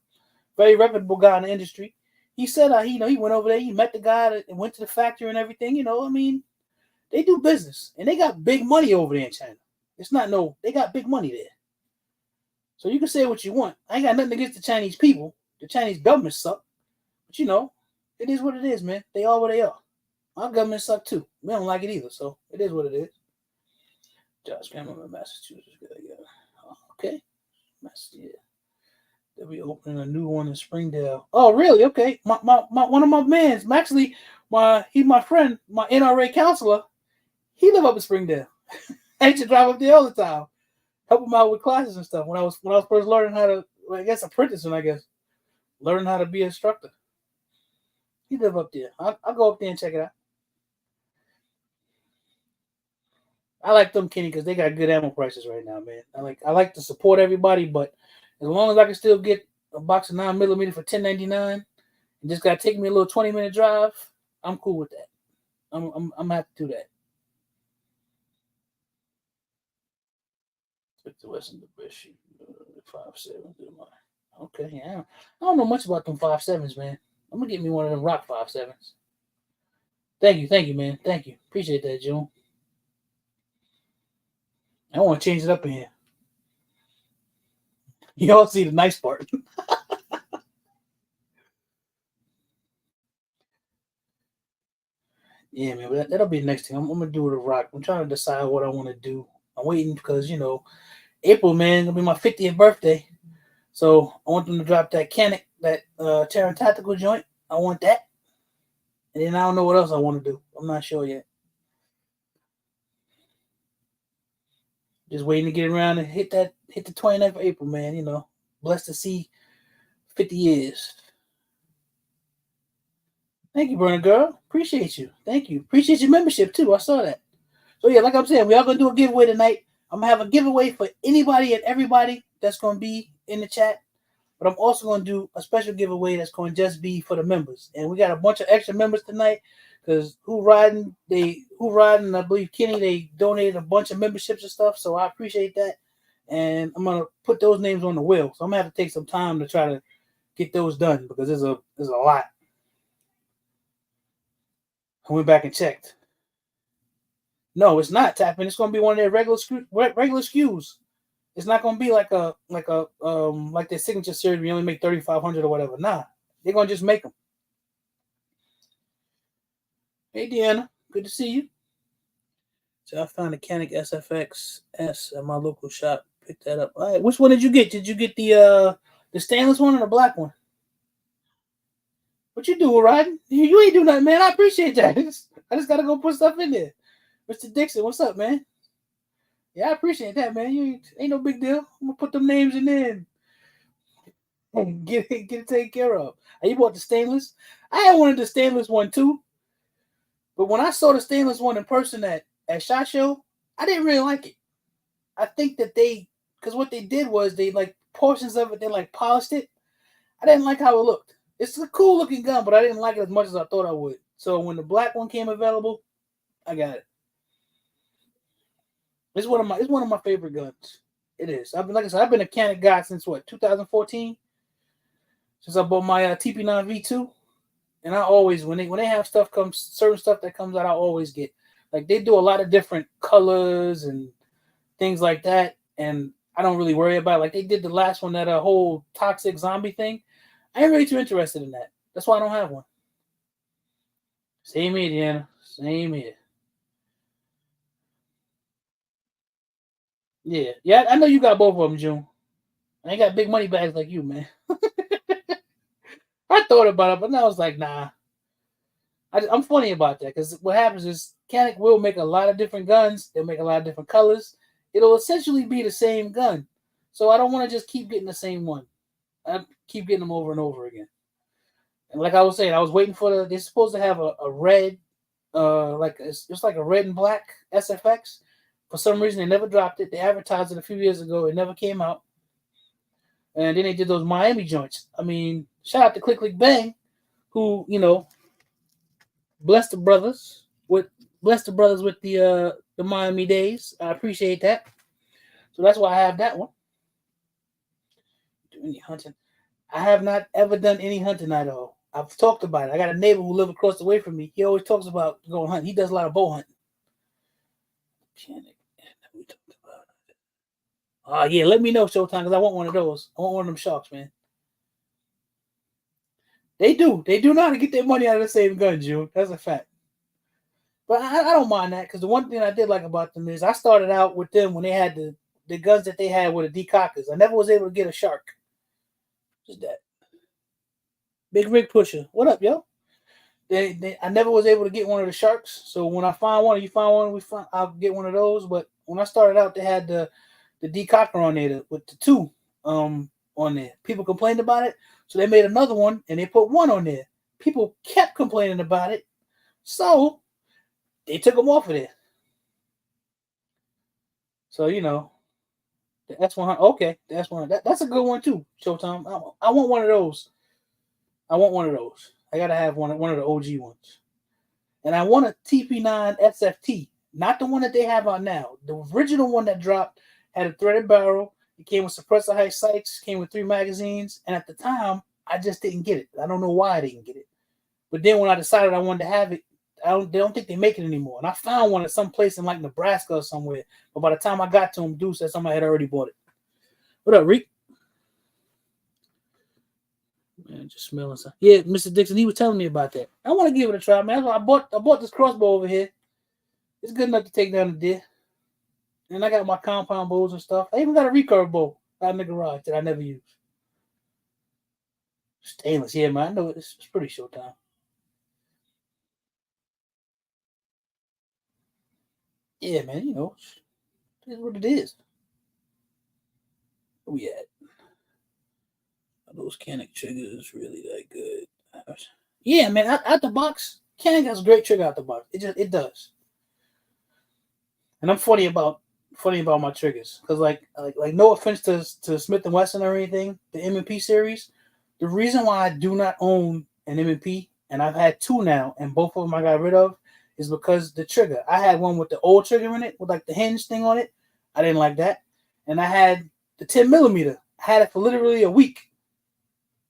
very reputable guy in the industry. He said, he went over there. He met the guy that went to the factory and everything. They do business and they got big money over there in China. It's not they got big money there. So you can say what you want. I ain't got nothing against the Chinese people. The Chinese government suck. But it is what it is, man. They are what they are. Our government suck too. We don't like it either. So it is what it is. Josh Cameron, Massachusetts. Okay. Yeah. They'll be opening a new one in Springdale. Oh, really? Okay. My one of my mans, actually, he's my friend, my NRA counselor. He live up in Springdale. I used to drive up there all the time, help him out with classes and stuff. When I was first learning how to, apprenticing, learning how to be an instructor. He live up there. I'll go up there and check it out. I like them Kenny because they got good ammo prices right now, man. I like to support everybody, but as long as I can still get a box of 9mm for $10.99 and just gotta take me a little 20-minute drive, I'm cool with that. I'm happy to do that. The Western the best shoot. 5.7. Okay, yeah. I don't know much about them 5.7s, man. I'm gonna get me one of them rock 5.7s. Thank you, man. Thank you. Appreciate that, June. I want to change it up in here. Y'all see the nice part. Yeah, man, but that'll be the next thing. I'm gonna do with a rock. I'm trying to decide what I want to do. I'm waiting because April, man, it'll be my 50th birthday. So I want them to drop that Canik, that Terran Tactical joint. I want that. And then I don't know what else I want to do. I'm not sure yet. Just waiting to get around and hit the 29th of April, man. Blessed to see 50 years. Thank you, Burner Girl. Appreciate you. Thank you. Appreciate your membership too. I saw that. So yeah, like I'm saying, we are gonna do a giveaway tonight. I'm gonna have a giveaway for anybody and everybody that's gonna be in the chat. But I'm also gonna do a special giveaway that's gonna just be for the members. And we got a bunch of extra members tonight because Who Riding, I believe Kenny, they donated a bunch of memberships and stuff. So I appreciate that. And I'm gonna put those names on the wheel. So I'm gonna have to take some time to try to get those done because there's a lot. I went back and checked. No, it's not tapping. It's gonna be one of their regular SKUs. It's not gonna be like their signature series. We only make 3,500 or whatever. Nah, they're gonna just make them. Hey, Deanna, good to see you. So I found a Canik SFX S at my local shop. Pick that up. All right, which one did you get? Did you get the stainless one or the black one? What you doing, Rodden? You ain't doing nothing, man. I appreciate that. I just gotta go put stuff in there. Mr. Dixon, what's up, man? Yeah, I appreciate that, man. You ain't no big deal. I'm gonna put them names in there and get it taken care of. You bought the stainless? I had one of the stainless one too, but when I saw the stainless one in person at SHOT Show, I didn't really like it. I think that because what they did was they like portions of it, they like polished it. I didn't like how it looked. It's a cool looking gun, but I didn't like it as much as I thought I would. So when the black one came available, I got it. It's one of my favorite guns. It is. I've been a Canik guy since 2014. Since I bought my TP9 V2, and I always when they have certain stuff that comes out, I always get. Like they do a lot of different colors and things like that, and I don't really worry about it. Like they did the last one, that whole toxic zombie thing. I ain't really too interested in that. That's why I don't have one. Same here, Deanna. Same here. Yeah. I know you got both of them, June. I ain't got big money bags like you, man. I thought about it, but now I was like, nah. I'm funny about that because what happens is Canik will make a lot of different guns. They'll make a lot of different colors. It'll essentially be the same gun. So I don't want to just keep getting the same one. I keep getting them over and over again. And like I was saying, I was waiting for they're supposed to have a red, it's like a red and black SFX. For some reason, they never dropped it. They advertised it a few years ago. It never came out. And then they did those Miami joints. I mean, shout out to Click Click Bang, who bless the brothers with the Miami days. I appreciate that. So that's why I have that one. Do any hunting? I have not ever done any hunting at all. I've talked about it. I got a neighbor who lives across the way from me. He always talks about going hunting. He does a lot of bow hunting. We talked about it. Oh yeah, let me know, Showtime, because I want one of those. I want one of them sharks, man. They do. They do know how to get their money out of the same gun, June. That's a fact. But I don't mind that because the one thing I did like about them is I started out with them when they had the guns that they had with the decockers. I never was able to get a shark. Just that. Big Rig Pusher. What up, yo? I never was able to get one of the sharks. So when I find one, you find one, I'll get one of those. But when I started out, they had the decocker on there with the two on there. People complained about it, so they made another one and they put one on there. People kept complaining about it, so they took them off of there. So the S100. Okay, the S100. That's a good one too. Showtime. I want one of those. I want one of those. I gotta have one of the OG ones. And I want a TP9 SFT, not the one that they have on now. The original one that dropped had a threaded barrel. It came with suppressor height sights. Came with 3 magazines. And at the time, I just didn't get it. I don't know why I didn't get it. But then when I decided I wanted to have it, they don't think they make it anymore. And I found one at some place in like Nebraska or somewhere. But by the time I got to them, dude said somebody had already bought it. What up, Reek? Man, just smelling something. Yeah, Mr. Dixon, he was telling me about that. I want to give it a try, man. I bought this crossbow over here. It's good enough to take down a deer. And I got my compound bows and stuff. I even got a recurve bow out in the garage that I never use. Stainless, yeah, man. I know it's pretty showtime. Yeah, man, it is what it is. Where we at? Are those Canik triggers really that good? Yeah, man, out the box, Canik has a great trigger out the box. It does. And I'm funny about my triggers because like no offense to Smith and Wesson or anything, the M&P series. The reason why I do not own an M&P, and I've had 2 now, and both of them I got rid of, is because the trigger. I had one with the old trigger in it with like the hinge thing on it. I didn't like that, and I had the 10 millimeter. I had it for literally a week,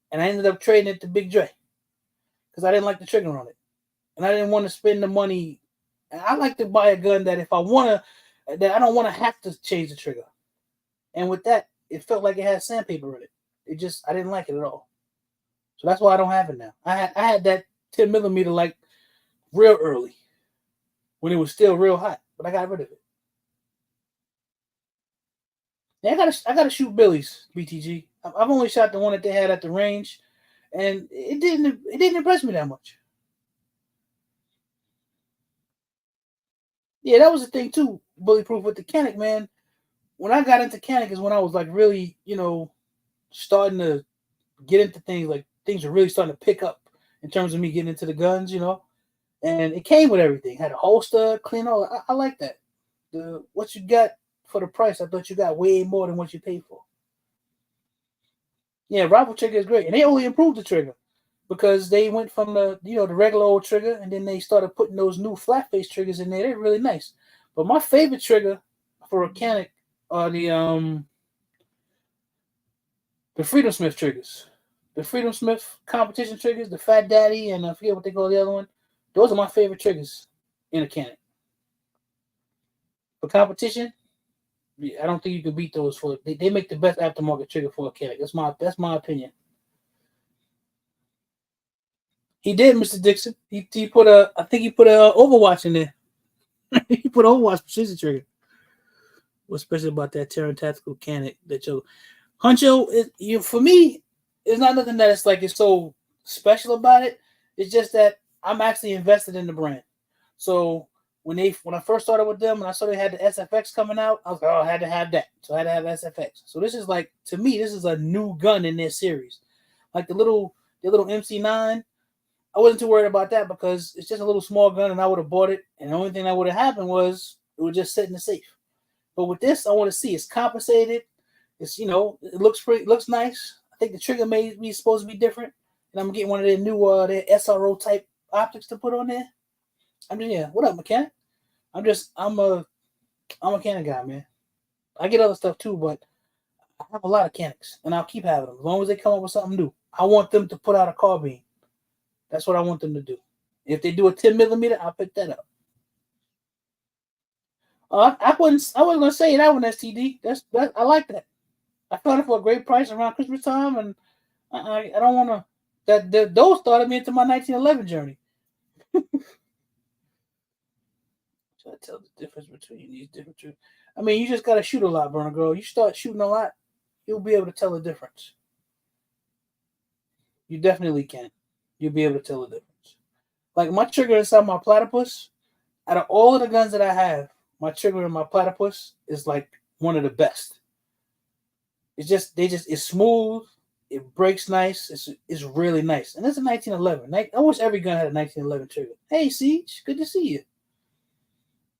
and I ended up trading it to Big Dre because I didn't like the trigger on it, and I didn't want to spend the money. And I like to buy a gun that if I want to, that I don't want to have to change the trigger. And with that, it felt like it had sandpaper in it. I didn't like it at all. So that's why I don't have it now. I had that 10 millimeter like real early when it was still real hot, but I got rid of it. Yeah, I gotta shoot Billy's BTG. I've only shot the one that they had at the range, and it didn't impress me that much. Yeah, that was the thing too. Bulletproof with the Canik, man. When I got into Canik is when I was like really, starting to get into things. Like things are really starting to pick up in terms of me getting into the guns, And it came with everything. Had a holster, clean all. I like that. What you got for the price, I thought you got way more than what you paid for. Yeah, rifle trigger is great, and they only improved the trigger because they went from the regular old trigger, and then they started putting those new flat face triggers in there. They're really nice. But my favorite trigger for a Canik are the Freedom Smith triggers. The Freedom Smith competition triggers, the Fat Daddy, and I forget what they call the other one. Those are my favorite triggers in a Canik. For competition, I don't think you can beat those for. They make the best aftermarket trigger for a Canik. That's my opinion. He did, Mr. Dixon. He put I think he put a Overwatch in there. He put Overwatch precision trigger. What's special about that Terran Tactical Canik that you Huncho, for me, it's not nothing that it's so special about it. It's just that I'm actually invested in the brand. So when I first started with them and I saw they had the SFX coming out, I was like, oh, I had to have that. So I had to have SFX. So this is like, to me, this is a new gun in their series. Like the little MC9, I wasn't too worried about that because it's just a little small gun and I would have bought it. And the only thing that would have happened was it would just sit in the safe. But with this, I want to see it's compensated. It's it looks nice. I think the trigger may be supposed to be different, and I'm getting one of their new their SRO type optics to put on there. What up, mechanic? I'm a Canik guy, man. I get other stuff too, but I have a lot of Caniks, and I'll keep having them as long as they come up with something new. I want them to put out a carbine. That's what I want them to do. If they do a 10 millimeter, I'll pick that up. I wasn't gonna say that one STD. I like that. I found it for a great price around Christmas time, and I don't want to. Those started me into my 1911 journey. So I tell the difference between these different. I mean, you just gotta shoot a lot, Burner Girl. You start shooting a lot, you'll be able to tell the difference. You definitely can. You'll be able to tell the difference. Like my trigger inside my platypus, out of all of the guns that I have, my trigger in my platypus is like one of the best. It's smooth. It breaks nice. It's really nice. And it's a 1911. I wish every gun had a 1911 trigger. Hey, Siege, good to see you.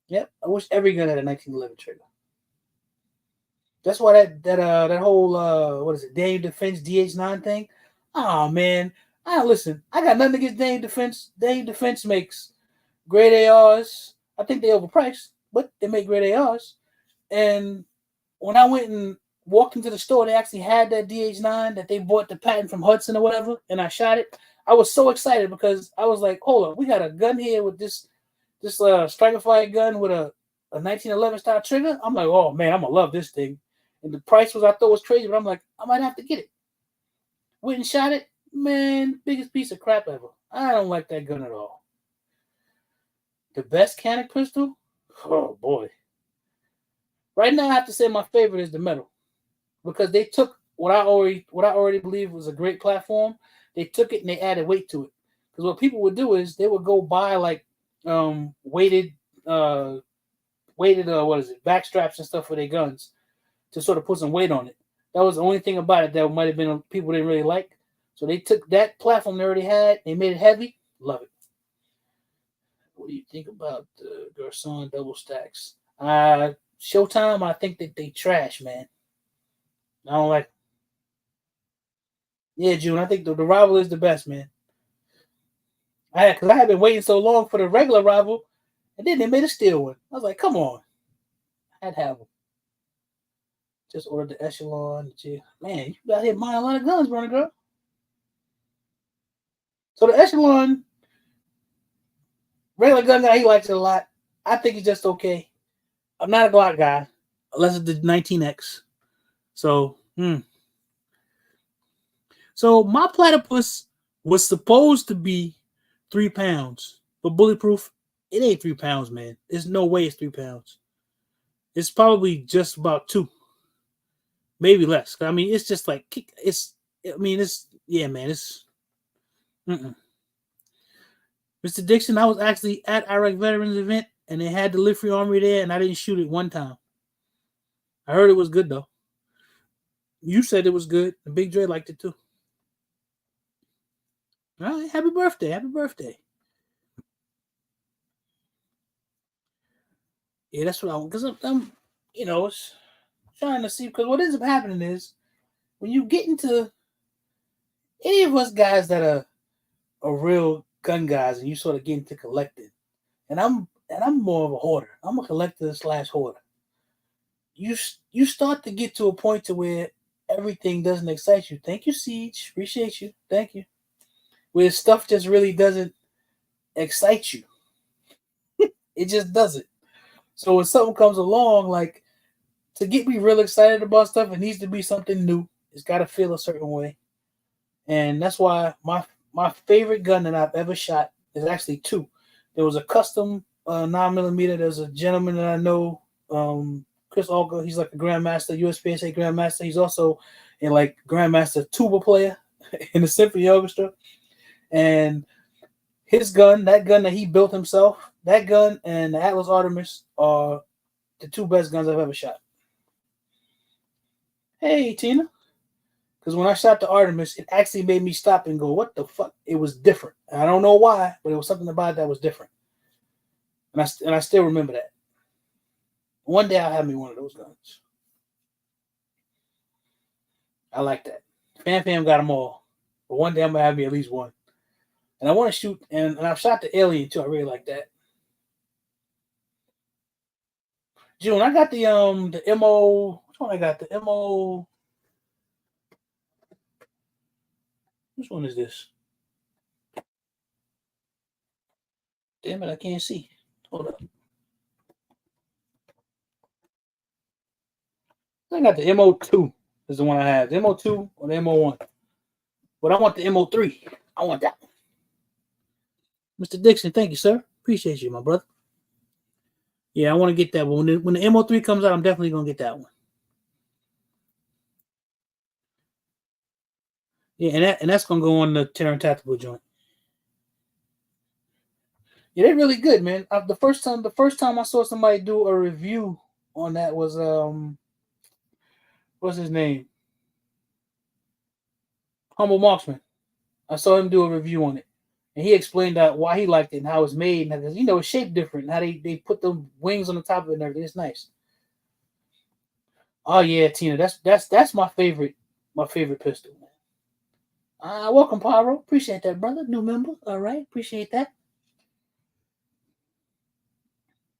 Yep, I wish every gun had a 1911 trigger. That's why that whole what is it, Daniel Defense DH9 thing. Oh man, listen. I got nothing against Daniel Defense. Daniel Defense makes great ARs. I think they overpriced, but they make great ARs. And when I went and walked into the store, they actually had that DH9 that they bought the patent from Hudson or whatever, and I shot it. I was so excited because I was like, hold on, we got a gun here with this striker fire gun with a 1911 style trigger. I'm like, oh man, I'm gonna love this thing. And the price was, I thought was crazy, but I'm like, I might have to get it. Went and shot it. Man, biggest piece of crap ever. I don't like that gun at all. The best Canik pistol? Oh boy. Right now I have to say my favorite is the metal. Because they took what I already believe was a great platform, they took it and they added weight to it. Because what people would do is they would go buy like weighted what is it, back straps and stuff for their guns to sort of put some weight on it. That was the only thing about it that might have been people didn't really like. So they took that platform they already had, they made it heavy. Love it. What do you think about the Garcon double stacks? Showtime, I think that they trash, man. I don't like. Yeah, June. I think the rival is the best, man. Because I had been waiting so long for the regular rival, and then they made a steel one. I was like, come on, I'd have them. Just ordered the echelon. Man, you got here buying a lot of guns, brother girl. So the echelon, regular gun guy, he likes it a lot. I think it's just okay. I'm not a Glock guy, unless it's the 19X. So, So my platypus was supposed to be 3 pounds, but bulletproof, it ain't 3 pounds, man. There's no way it's 3 pounds. It's probably just about 2, maybe less. I mean, it's just like it's. I mean, it's yeah, man. It's. Mr. Dixon, I was actually at Iraq Veterans event, and they had the Live Free Armory there, and I didn't shoot it one time. I heard it was good though. You said it was good, and Big Dre liked it too. All right, happy birthday! Happy birthday! Yeah, that's what I want because I'm it's trying to see because what ends up happening is when you get into any of us guys that are real gun guys and you sort of get into collecting, and I'm more of a hoarder. I'm a collector / hoarder. You start to get to a point to where everything doesn't excite you. Thank you, Siege. Appreciate you. Thank you. Where stuff just really doesn't excite you. It just doesn't. So when something comes along, like to get me real excited about stuff, it needs to be something new. It's got to feel a certain way, and that's why my favorite gun that I've ever shot is actually 2. There was a custom 9mm. There's a gentleman that I know, Chris Olga. He's like a grandmaster, USPSA grandmaster. He's also a like grandmaster tuba player in the symphony orchestra, and his gun, that gun that he built himself, that gun and the Atlas Artemis are the 2 best guns I've ever shot. Hey, Tina. Because when I shot the Artemis, it actually made me stop and go, what the fuck? It was different. I don't know why, but it was something about it that was different. And I still remember that. One day I'll have me one of those guns. I like that. Fam got them all. But one day I'm going to have me at least one. And I want to shoot, and I've shot the Alien too. I really like that. June, I got the MO. Which one I got? The MO. Which one is this? Damn it, I can't see. Hold up. I got the MO2 is the one I have. The MO2 or the MO1. But I want the MO3. I want that one. Mr. Dixon, thank you, sir. Appreciate you, my brother. Yeah, I want to get that one. When the MO3 comes out, I'm definitely going to get that one. Yeah, and that's going to go on the Terran Tactical joint. Yeah, they're really good, man. The first time I saw somebody do a review on that was what's his name? Humble Marksman. I saw him do a review on it, and he explained that why he liked it and how it's made, and it's shaped different, and how they put the wings on the top of it and everything. It's nice. Oh yeah, Tina, that's my favorite pistol. Welcome, Pyro. Appreciate that, brother. New member. All right, appreciate that.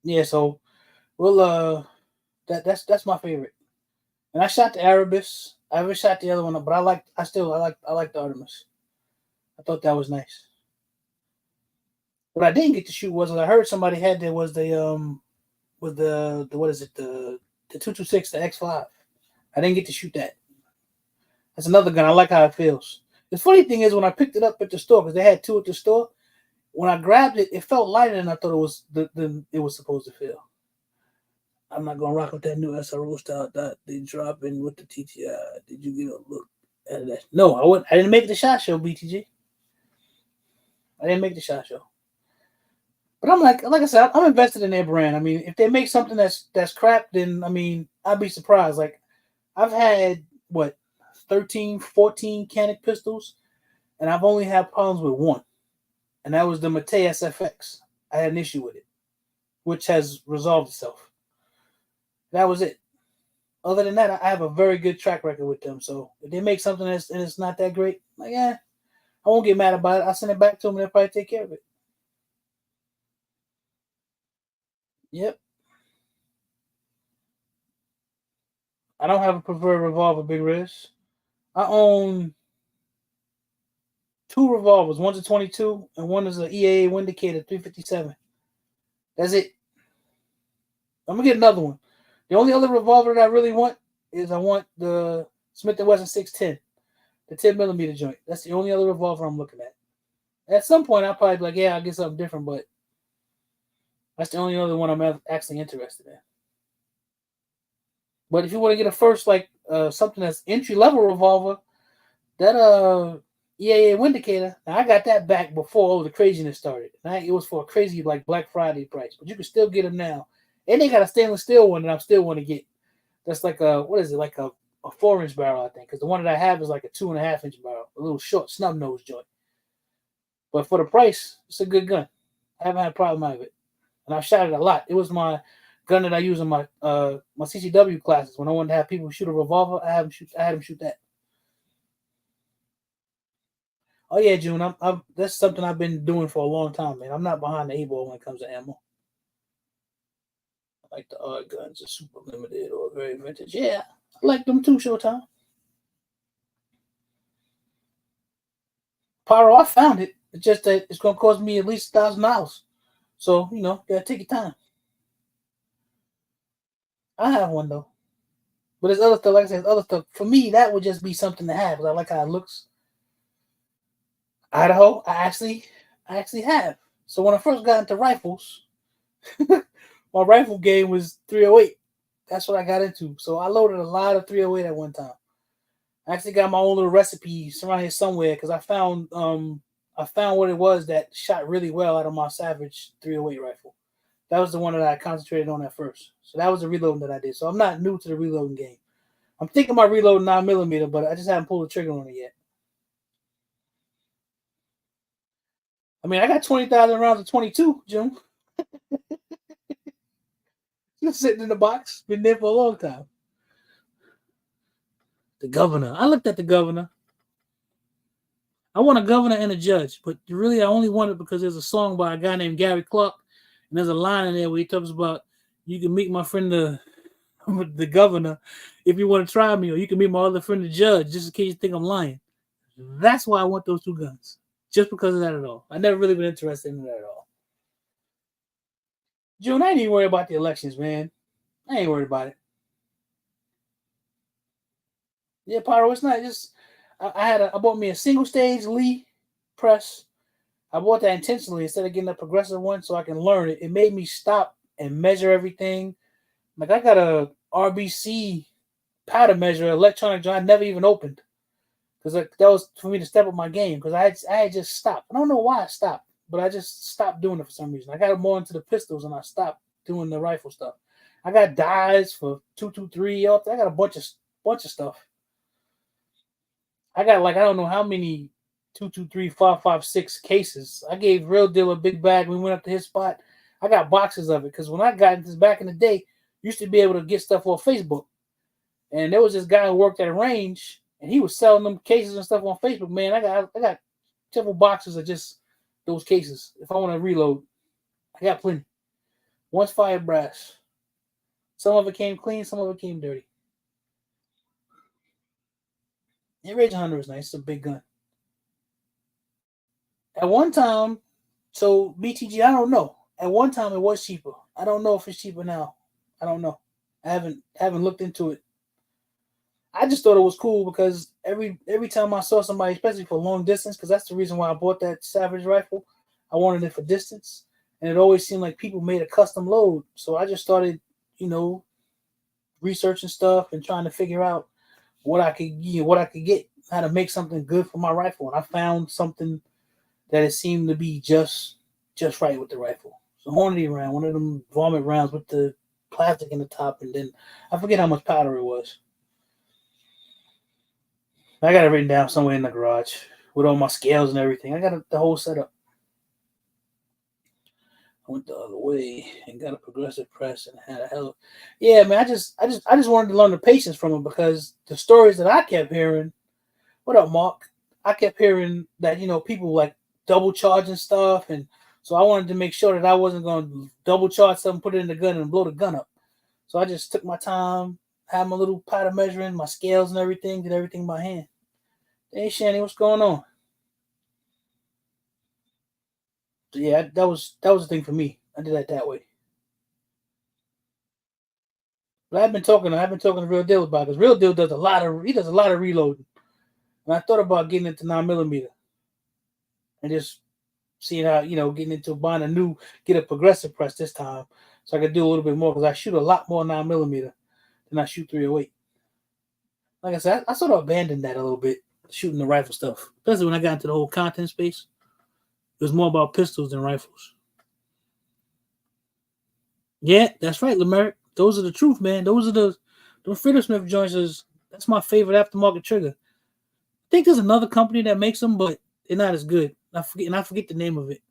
Yeah, so we'll that's my favorite. And I shot the Arabis. I haven't shot the other one, but I like the Artemis. I thought that was nice. What I didn't get to shoot was I heard somebody had there was the what is it the 226 the X5. I didn't get to shoot that. That's another gun. I like how it feels. The funny thing is when I picked it up at the store because they had two at the store. When I grabbed it, it felt lighter than I thought it was supposed to feel. I'm not gonna rock with that new SRO style that they drop in with the TTI. Did you get a look at that? No, I wouldn't. I didn't make the shot show, BTG. I didn't make the shot show. But I'm like I said, I'm invested in their brand. I mean, if they make something that's crap, then I mean, I'd be surprised. Like I've had what 13, 14 Canik pistols, and I've only had problems with one, and that was the Mate SFX. I had an issue with it, which has resolved itself. That was it. Other than that, I have a very good track record with them. So if they make something and it's not that great, like I won't get mad about it. I'll send it back to them and they'll probably take care of it. Yep. I don't have a preferred revolver, Big Riz. I own two revolvers. One's a 22 and one is an EAA Windicator 357. That's it. I'm gonna get another one. The only other revolver that I really want is I want the Smith & Wesson 610, the 10 millimeter joint. That's the only other revolver I'm looking at. At some point, I'll probably be like, yeah, I'll get something different, but that's the only other one I'm actually interested in. But if you want to get a first, like something that's entry level revolver, that EAA Windicator, now I got that back before all the craziness started. It was for a crazy like Black Friday price, but you can still get them now. And they got a stainless steel one that I still want to get. That's like what is it, like a 4-inch barrel, I think, because the one that I have is like a 2.5-inch barrel, a little short snub nose joint. But for the price, it's a good gun. I haven't had a problem out of it, and I've shot it a lot. It was my gun that I use in my my CCW classes when I wanted to have people shoot a revolver. I had them shoot that. Oh yeah, June. That's something I've been doing for a long time, man. I'm not behind the 8 ball when it comes to ammo. I like the odd guns, are super limited or very vintage. Yeah, I like them too, Showtime. Pyro, I found it. It's just that it's gonna cost me at least $1,000. So gotta take your time. I have one though, but there's other stuff. Like I said, other stuff. For me, that would just be something to have. I like how it looks. Idaho, I actually have. So when I first got into rifles, my rifle game was 308. That's what I got into. So I loaded a lot of 308 at one time. I actually got my own little recipes around here somewhere because I found what it was that shot really well out of my Savage 308 rifle. That was the one that I concentrated on at first. So that was the reloading that I did. So I'm not new to the reloading game. I'm thinking about reloading 9mm, but I just haven't pulled the trigger on it yet. I mean, I got 20,000 rounds of 22, Jim. Just sitting in the box. Been there for a long time. The governor. I looked at the governor. I want a governor and a judge, but really I only want it because there's a song by a guy named Gary Clark, and there's a line in there where he talks about you can meet my friend the governor if you want to try me, or you can meet my other friend the judge just in case you think I'm lying. That's why I want those two guns. Just because of that at all. I never really been interested in that at all. June, I ain't even worried about the elections, man. I ain't worried about it. Yeah, Pyro, it's not just I bought me a single stage Lee press. I bought that intentionally instead of getting a progressive one so I can learn it. It made me stop and measure everything. Like I got a RBC powder measure, electronic joint I never even opened. Because that was for me to step up my game. Because I had just stopped. I don't know why I stopped, but I just stopped doing it for some reason. I got more into the pistols and I stopped doing the rifle stuff. I got dies for 223. I got a bunch of stuff. I got like I don't know how many 223 556 cases. I gave Real Deal a big bag. We went up to his spot. I got boxes of it because when I got this back in the day, used to be able to get stuff off Facebook. And there was this guy who worked at a range, and he was selling them cases and stuff on Facebook. Man, I got several boxes of just those cases. If I want to reload, I got plenty. One's fire brass. Some of it came clean, some of it came dirty. The Rage 100 is nice. It's a big gun. At one time, so BTG, I don't know. At one time, it was cheaper. I don't know if it's cheaper now. I don't know. I haven't looked into it. I just thought it was cool because every time I saw somebody, especially for long distance, because that's the reason why I bought that Savage rifle. I wanted it for distance, and it always seemed like people made a custom load. So I just started, you know, researching stuff and trying to figure out what I could get, how to make something good for my rifle. And I found something that it seemed to be just right with the rifle. It's a Hornady round, one of them vomit rounds with the plastic in the top, and then I forget how much powder it was. I got it written down somewhere in the garage with all my scales and everything. I got the whole setup. I went the other way and got a progressive press and had a hell of, yeah, man. I just wanted to learn the patience from him because the stories that I kept hearing. What up, Mark? I kept hearing that people like double charging stuff, and so I wanted to make sure that I wasn't going to double charge something, put it in the gun, and blow the gun up. So I just took my time, had my little powder measuring, my scales and everything, did everything by hand. Hey, Shanny, what's going on? So yeah, that was the thing for me. I did that way. But I've been talking to Real Deal about it, because Real Deal does a lot of reloading. And I thought about getting into 9mm and just seeing how getting into buying get a progressive press this time, so I could do a little bit more because I shoot a lot more 9mm than I shoot 308. Like I said, I sort of abandoned that a little bit, shooting the rifle stuff, especially when I got into the whole content space. It was more about pistols than rifles. Yeah, that's right, Lemerick. Those are the truth, man. Those are the Freedom Smith joints. That's my favorite aftermarket trigger. I think there's another company that makes them, but they're not as good. I forget the name of it.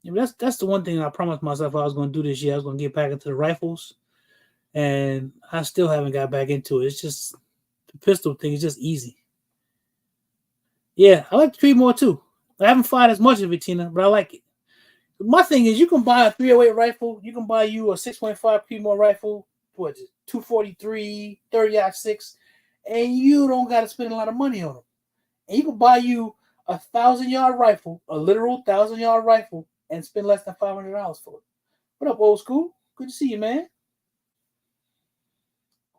Yeah, that's the one thing I promised myself I was going to do this year. I was going to get back into the rifles, and I still haven't got back into it. It's just the pistol thing is just easy. Yeah, I like the Creedmoor too. I haven't fired as much of it, Tina, but I like it. My thing is, you can buy a 308 rifle. You can buy you a 6.5 Creedmoor rifle. What is it? 243, 30-6, and you don't got to spend a lot of money on them. And you can buy you a 1,000-yard rifle, a literal 1,000-yard rifle, and spend less than $500 for it. What up, old school? Good to see you, man.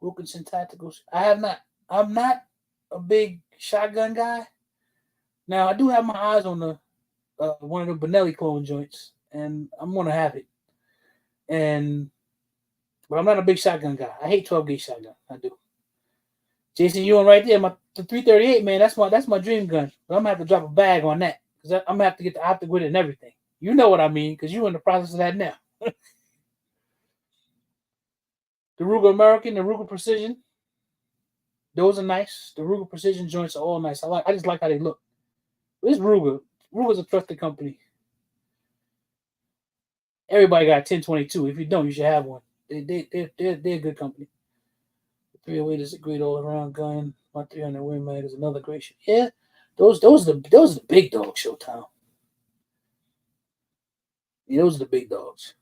Wilkinson Tacticals. I have not. I'm not a big shotgun guy. Now I do have my eyes on the one of the Benelli clone joints, and I'm gonna have it. And but I'm not a big shotgun guy. I hate 12 gauge shotgun. I do. Jason Ewan right there, the 338, man. That's my dream gun. But I'm gonna have to drop a bag on that because I'm gonna have to get the optic with it and everything. You know what I mean? Because you're in the process of that now. The Ruger American, the Ruger Precision, those are nice. The Ruger Precision joints are all nice. I just like how they look. It's Ruger. Ruger's a trusted company. Everybody got a 1022. If you don't, you should have one. They're a good company. The 308 is a great all around gun. My 300 Win Mag is another great shit. Yeah, those are the big dogs, Showtime. Yeah, those are the big dogs.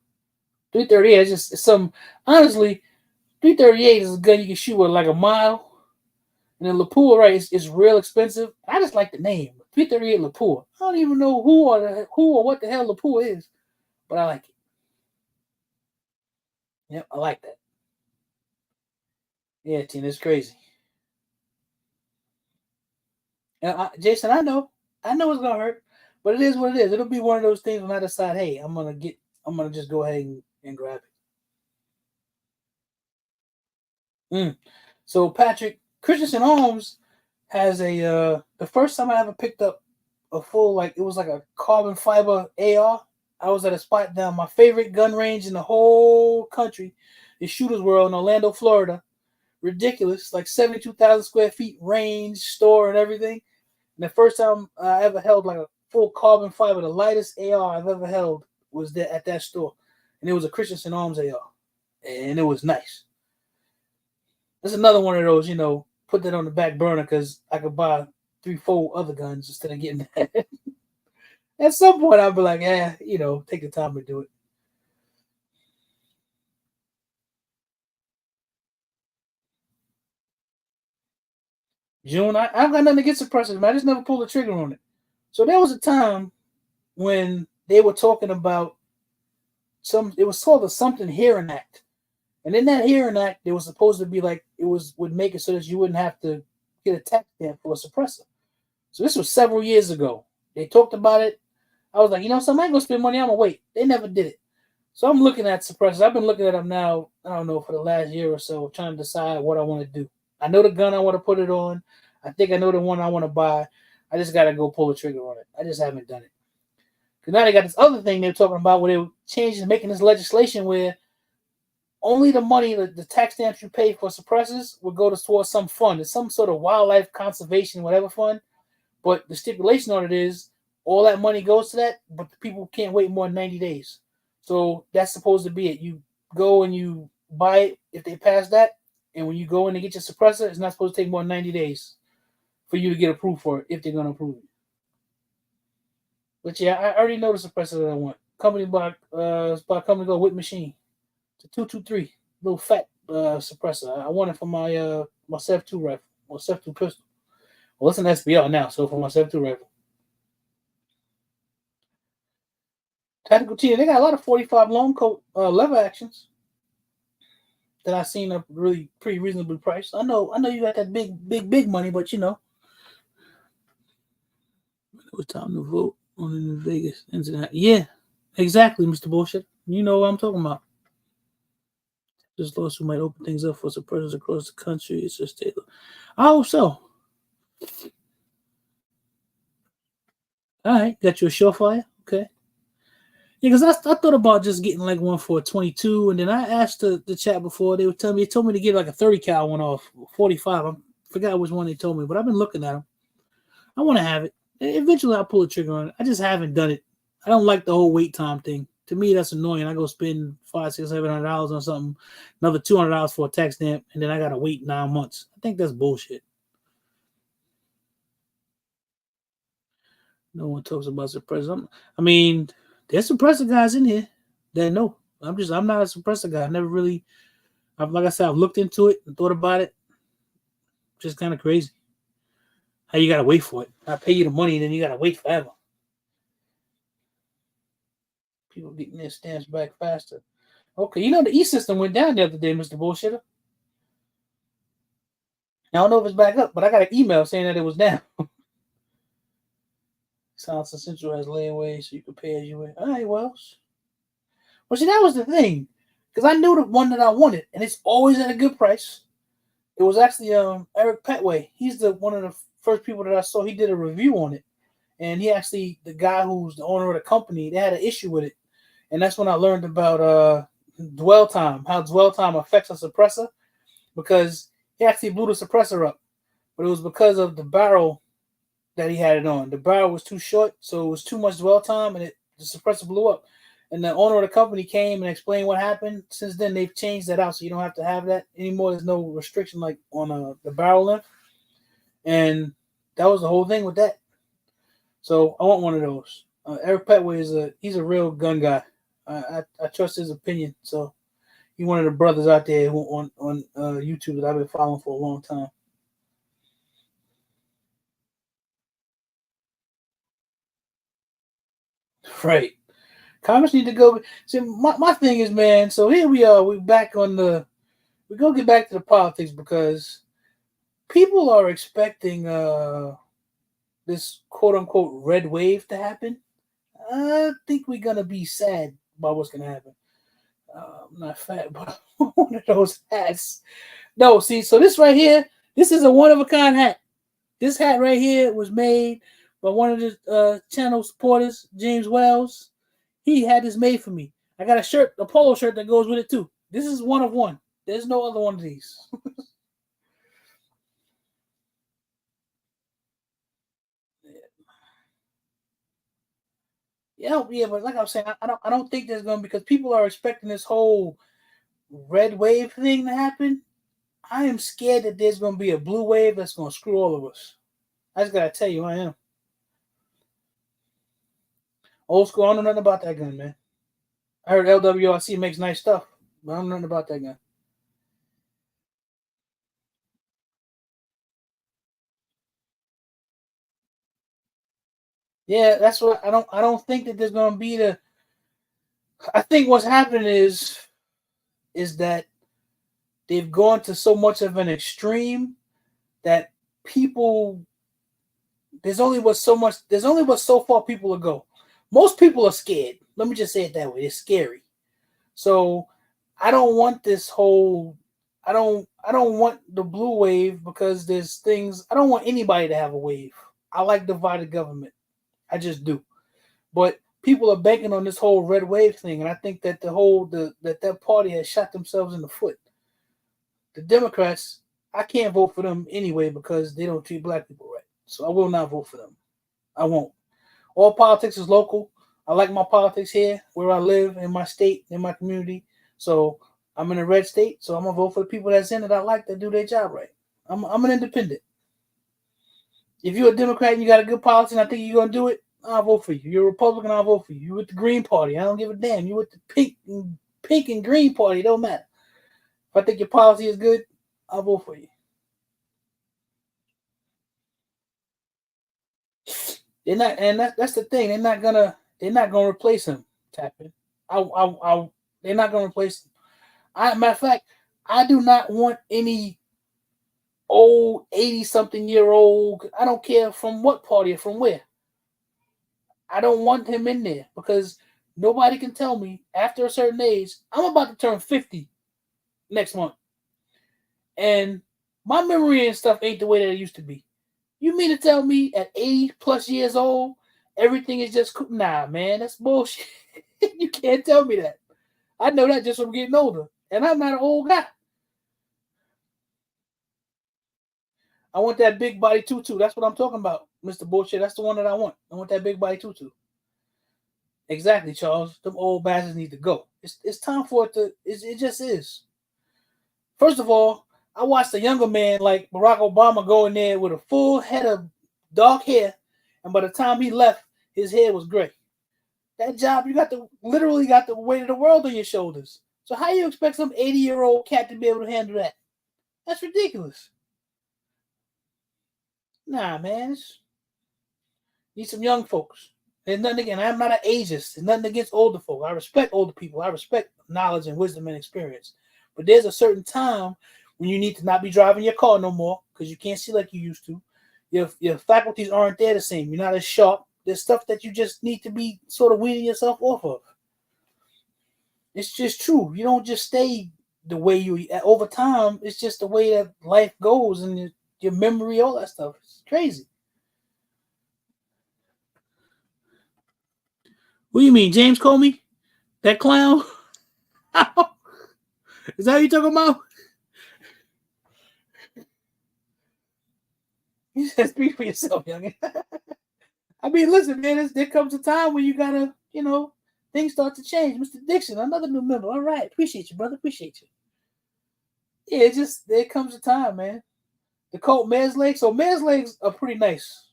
338 is just some. Honestly, 338 is a gun you can shoot with like a mile. And then Lapua, right, is real expensive. I just like the name. 338 Lapua. I don't even know who or what the hell Lapua is, but I like it. Yep, I like that. Yeah, Tina, it's crazy. Jason, I know it's gonna hurt, but it is what it is. It'll be one of those things when I decide, hey, I'm gonna just go ahead and grab it. So Patrick Christensen Holmes has the first time I ever picked up a full, like, it was like a carbon fiber AR. I was at a spot down my favorite gun range in the whole country, the Shooters World in Orlando, Florida. Ridiculous, like 72,000 square feet range, store, and everything. And the first time I ever held like a full carbon fiber, the lightest AR I've ever held was there at that store. and it was a Christensen Arms AR, and it was nice. That's another one of those, put that on the back burner because I could buy 3-4 other guns instead of getting that. At some point, I'll be like, take the time to do it. June, I've got nothing against suppressors, man. I just never pulled the trigger on it. So there was a time when they were talking about it was called the Something Hearing Act. And in that Hearing Act, it was supposed to be like, would make it so that you wouldn't have to get a tax stamp for a suppressor. So this was several years ago. They talked about it. I was like, something, I ain't gonna spend money, I'm gonna wait. They never did it. So I'm looking at suppressors. I've been looking at them now, I don't know, for the last year or so, trying to decide what I want to do. I know the gun I want to put it on. I think I know the one I want to buy. I just got to go pull the trigger on it. I just haven't done it. Because now they got this other thing they're talking about where they're changing, making this legislation where only the money, the tax stamps you pay for suppressors will go towards some fund. It's some sort of wildlife conservation, whatever fund. But the stipulation on it is all that money goes to that, but the people can't wait more than 90 days. So that's supposed to be it. You go and you buy it if they pass that. And when you go in and get your suppressor, it's not supposed to take more than 90 days for you to get approved for it if they're going to approve it. But yeah, I already know the suppressor that I want. It's by a company called Whip Machine. It's a 223, little fat suppressor. I want it for my my Sev 2 rifle or Sev 2 pistol. Well, it's an SBL now, so for my Sev 2 rifle. Tactical T, they got a lot of 45 long coat lever actions that I've seen are really pretty reasonably priced. I know you got that big money, but it was time to vote on the Vegas incident. Yeah, exactly, Mr. Bullshit. You know what I'm talking about. This lawsuit might open things up for suppressors across the country. It's just state. I hope so. All right, got you a Surefire? Okay. Yeah, because I thought about just getting like one for a 22, and then I asked the chat before. They told me to get like a 30 cal one off 45. I forgot which one they told me, but I've been looking at them. I want to have it. Eventually, I'll pull the trigger on it. I just haven't done it. I don't like the whole wait time thing. To me, that's annoying. I go spend $500, $600, $700 on something, another $200 for a tax stamp, and then I gotta wait 9 months. I think that's bullshit. No one talks about suppressors. I mean, there's suppressor guys in here that know. I'm not a suppressor guy. I never really, like I said, I've looked into it and thought about it. Just kind of crazy. How you gotta wait for it. I pay you the money, and then you gotta wait forever. People getting their stamps back faster. Okay, the E-system went down the other day, Mr. Bullshitter. I don't know if it's back up, but I got an email saying that it was down. Silence Central has layaway, so you can pay as you wish. All right, well, see, that was the thing, because I knew the one that I wanted, and it's always at a good price. It was actually Eric Petway. He's one of the first people that I saw. He did a review on it, and the guy who's the owner of the company, they had an issue with it, and that's when I learned about dwell time, how dwell time affects a suppressor, because he actually blew the suppressor up, but it was because of the barrel that he had it on. The barrel was too short, so it was too much dwell time, and the suppressor blew up. And the owner of the company came and explained what happened. Since then, they've changed that out, so you don't have to have that anymore. There's no restriction like on the barrel length, and that was the whole thing with that. So I want one of those. Eric Petway he's a real gun guy. I trust his opinion. So he's one of the brothers out there on YouTube that I've been following for a long time. Right. Comments need to go. See, my thing is, man, so here we are. We're back on we're going to get back to the politics because people are expecting this quote-unquote red wave to happen. I think we're going to be sad about what's going to happen. I'm not fat, but one of those hats. No, see, so this right here, this is a one-of-a-kind hat. This hat right here was made by one of the channel supporters, James Wells. He had this made for me. I got a polo shirt that goes with it too. This is one of one. There's no other one of these. Yeah, but like I was saying, I don't think there's gonna because people are expecting this whole red wave thing to happen. I am scared that there's gonna be a blue wave that's gonna screw all of us. I just gotta tell you, I am. Old school, I don't know nothing about that gun, man. I heard LWRC makes nice stuff, but I don't know nothing about that gun. Yeah, that's what I don't think that there's gonna be the. I think what's happening is that they've gone to so much of an extreme that people there's only but so far people will go. Most people are scared. Let me just say it that way. It's scary. So I don't want this whole I don't want the blue wave because there's things I don't want anybody to have a wave. I like divided government. I just do. But people are banking on this whole red wave thing, and I think that that party has shot themselves in the foot. The Democrats, I can't vote for them anyway because they don't treat black people right. So I will not vote for them. I won't. All politics is local. I like my politics here, where I live, in my state, in my community. So I'm in a red state, so I'm gonna vote for the people that's in it I like that do their job right. I'm an independent. If you're a Democrat and you got a good policy and I think you're gonna do it, I'll vote for you. You're a Republican, I'll vote for you. You with the Green Party, I don't give a damn. You with the pink and green party, it don't matter. If I think your policy is good, I'll vote for you. They're not, and that's the thing. They're not gonna replace him. Tapping. They're not gonna replace him. Matter of fact, I do not want any old 80-something-year-old. I don't care from what party or from where. I don't want him in there because nobody can tell me after a certain age. I'm about to turn 50 next month, and my memory and stuff ain't the way that it used to be. You mean to tell me at 80 plus years old, everything is just cool? Nah, man, that's bullshit. You can't tell me that. I know that just from getting older, and I'm not an old guy. I want that big body tutu. That's what I'm talking about, Mr. Bullshit. That's the one that I want. I want that big body tutu. Exactly, Charles. Them old bastards need to go. It's time for it to. It just is. First of all, I watched a younger man like Barack Obama go in there with a full head of dark hair, and by the time he left, his hair was gray. That job, you got the literally got the weight of the world on your shoulders. So how you expect some 80-year-old cat to be able to handle that? That's ridiculous. Nah, man. Need some young folks. There's nothing again. I'm not an ageist. There's nothing against older folk. I respect older people. I respect knowledge and wisdom and experience. But there's a certain time when you need to not be driving your car no more because you can't see like you used to. Your faculties aren't there the same. You're not as sharp. There's stuff that you just need to be sort of weaning yourself off of. It's just true. You don't just stay the way you over time. It's just the way that life goes and your memory, all that stuff. It's crazy. What do you mean, James Comey? That clown? Is that what you talking about? You said speak for yourself, youngin. I mean, listen, man. There comes a time when you gotta, things start to change. Mr. Dixon, another new member. All right, appreciate you, brother. Appreciate you. Yeah, it just there comes a time, man. The Colt Mare's legs. So Mare's legs are pretty nice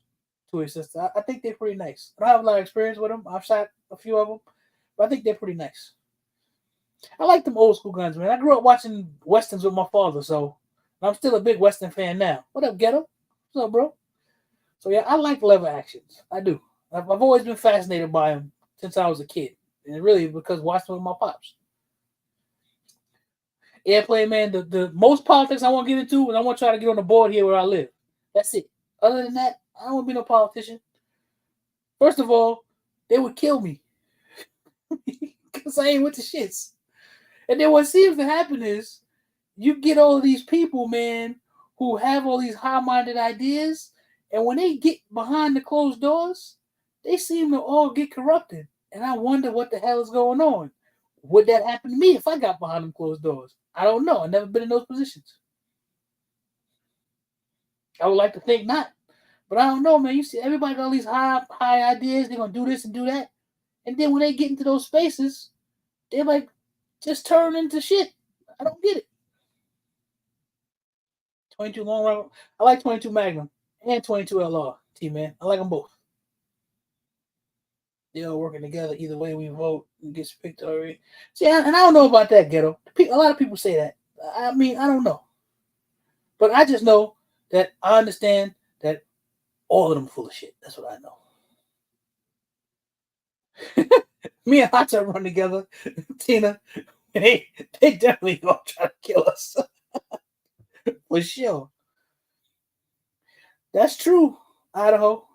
to his sister. I think they're pretty nice. I don't have a lot of experience with them. I've shot a few of them, but I think they're pretty nice. I like them old school guns, man. I grew up watching westerns with my father, so I'm still a big western fan now. What up, Ghetto? What's up, bro? So yeah, I like lever actions. I do. I've always been fascinated by them since I was a kid, and really because watching with my pops. Airplane, man. The most politics I want to get into is I want to try to get on the board here where I live. That's it. Other than that, I don't want to be no politician. First of all, they would kill me because I ain't with the shits. And then what seems to happen is you get all of these people, man, who have all these high-minded ideas, and when they get behind the closed doors, they seem to all get corrupted. And I wonder what the hell is going on. Would that happen to me if I got behind them closed doors? I don't know. I've never been in those positions. I would like to think not. But I don't know, man. You see everybody got all these high ideas, they're gonna do this and do that. And then when they get into those spaces, they're like, just turn into shit. I don't get it. 22 long rifle. I like 22 Magnum and 22 LR. Man, I like them both. They all working together. Either way we vote, it gets picked already. See, and I don't know about that, ghetto. A lot of people say that. I mean, I don't know, but I just know that I understand that all of them full of shit. That's what I know. Me and Hotshot run together, Tina. They definitely gonna try to kill us for sure. That's true, Idaho.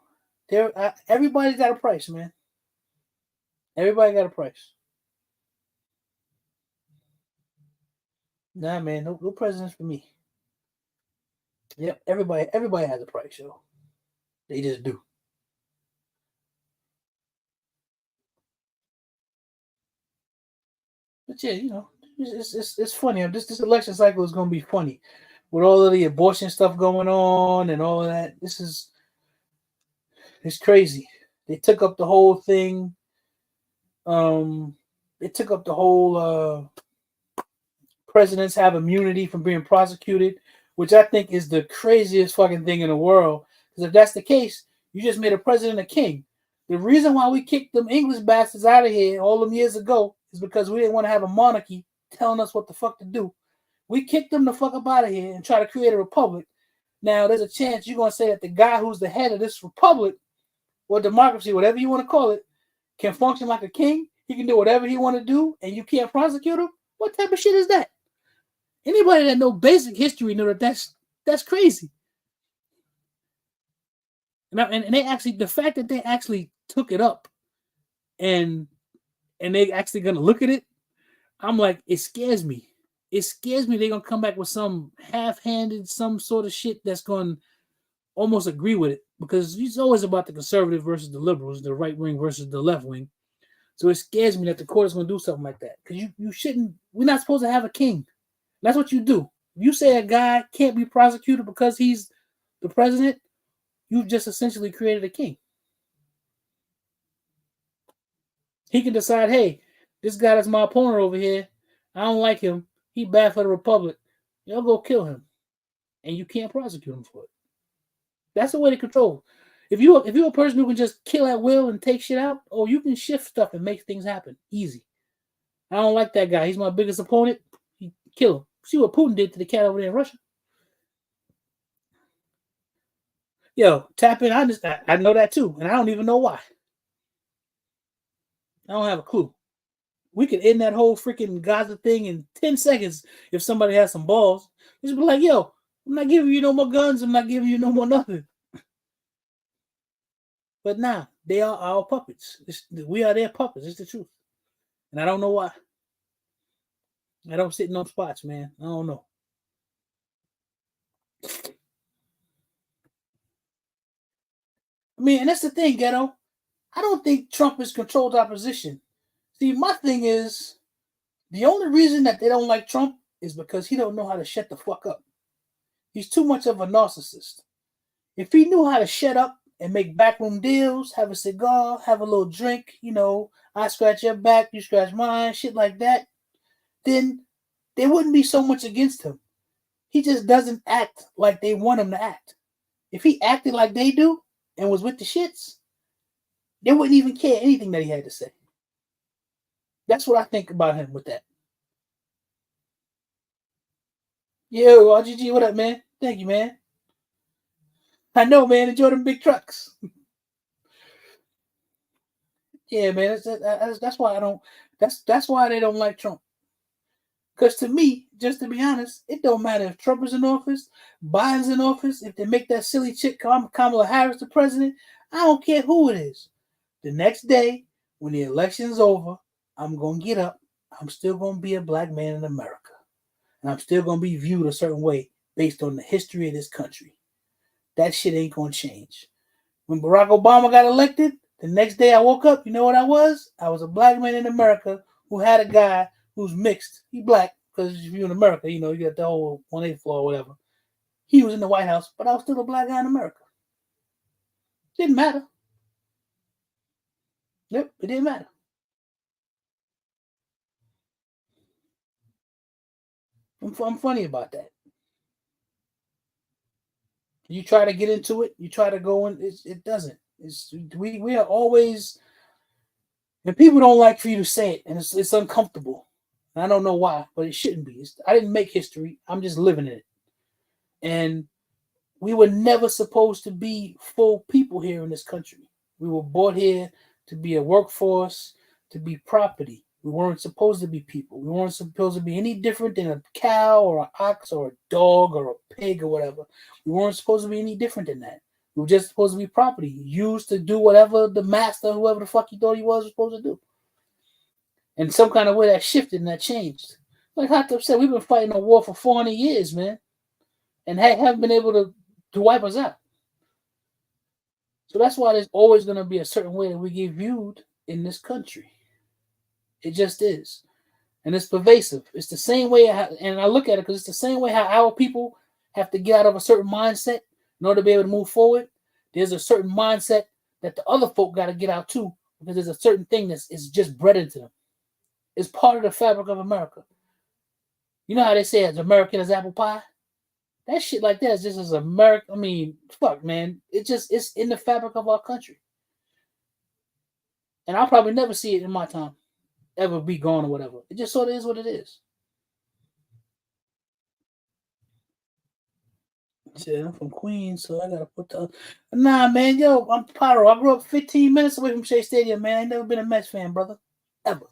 Everybody's got a price, man. Everybody got a price. Nah, man, no presidents for me. Yep, everybody has a price, yo. They just do. But yeah, it's funny. This election cycle is gonna be funny with all of the abortion stuff going on and all of that. It's crazy. They took up the whole thing. They took up the whole presidents have immunity from being prosecuted, which I think is the craziest fucking thing in the world. Because if that's the case, you just made a president a king. The reason why we kicked them English bastards out of here all them years ago is because we didn't want to have a monarchy telling us what the fuck to do. We kicked them the fuck up out of here and try to create a republic. Now there's a chance you're gonna say that the guy who's the head of this republic or democracy, whatever you want to call it, can function like a king. He can do whatever he want to do, and you can't prosecute him. What type of shit is that? Anybody that know basic history know that that's crazy. And they actually, the fact that they actually took it up and they actually gonna look at it, I'm like, it scares me. It scares me they're gonna come back with some half-handed, some sort of shit that's gonna almost agree with it, because it's always about the conservative versus the liberals, the right wing versus the left wing. So it scares me that the court is gonna do something like that. Because you shouldn't, we're not supposed to have a king. That's what you do. If you say a guy can't be prosecuted because he's the president, you've just essentially created a king. He can decide, hey, this guy that's my opponent over here, I don't like him. He bad for the republic. Y'all go kill him, and you can't prosecute him for it. That's the way to control. If you're a person who can just kill at will and take shit out, oh, you can shift stuff and make things happen easy. I don't like that guy. He's my biggest opponent. He kill him. See what Putin did to the cat over there in Russia. Yo, tap in. I know that too, and I don't even know why. I don't have a clue. We could end that whole freaking Gaza thing in 10 seconds if somebody has some balls. Just be like, yo, I'm not giving you no more guns. I'm not giving you no more nothing. But nah, they are our puppets. We are their puppets. It's the truth. And I don't know why. I don't sit in those spots, man. I don't know. I mean, and that's the thing, ghetto. I don't think Trump is controlled opposition. See, my thing is, the only reason that they don't like Trump is because he don't know how to shut the fuck up. He's too much of a narcissist. If he knew how to shut up and make backroom deals, have a cigar, have a little drink, I scratch your back, you scratch mine, shit like that, then there wouldn't be so much against him. He just doesn't act like they want him to act. If he acted like they do and was with the shits, they wouldn't even care anything that he had to say. That's what I think about him with that. Yo, RGG, what up, man? Thank you, man. I know, man. Enjoy them big trucks. Yeah, man. That's why I don't. That's why they don't like Trump. Because to me, just to be honest, it don't matter if Trump is in office, Biden's in office. If they make that silly chick Kamala Harris the president, I don't care who it is. The next day, when the election's over, I'm gonna get up. I'm still gonna be a black man in America, and I'm still gonna be viewed a certain way based on the history of this country. That shit ain't gonna change. When Barack Obama got elected, the next day I woke up, you know what I was? I was a black man in America who had a guy who's mixed. He black, because if you're in America, you got the whole 1/8 floor or whatever. He was in the White House, but I was still a black guy in America. Didn't matter. Yep, it didn't matter. I'm funny about that. You try to get into it, you try to go in, it doesn't. We are always, and people don't like for you to say it, and it's uncomfortable. And I don't know why, but it shouldn't be. I didn't make history. I'm just living in it. And we were never supposed to be full people here in this country. We were brought here to be a workforce, to be property. We weren't supposed to be people. We weren't supposed to be any different than a cow or an ox or a dog or a pig or whatever. We weren't supposed to be any different than that. We were just supposed to be property, used to do whatever the master, whoever the fuck he thought he was supposed to do. And some kind of way that shifted and that changed. Like Hotep said, we've been fighting a war for 400 years, man, and haven't been able to wipe us out. So that's why there's always going to be a certain way that we get viewed in this country. It just is. And it's pervasive. It's the same way, and I look at it because it's the same way how our people have to get out of a certain mindset in order to be able to move forward. There's a certain mindset that the other folk got to get out too, because there's a certain thing that's is just bred into them. It's part of the fabric of America. You know how they say as American as apple pie? That shit like that is just as American. I mean, fuck, man. It's in the fabric of our country. And I'll probably never see it in my time, ever be gone or whatever. It just sort of is what it is. Shit, I'm from Queens, so I gotta put the. Nah, man, yo, I'm Pyro. I grew up 15 minutes away from Shea Stadium, man. I ain't never been a Mets fan, brother. Ever.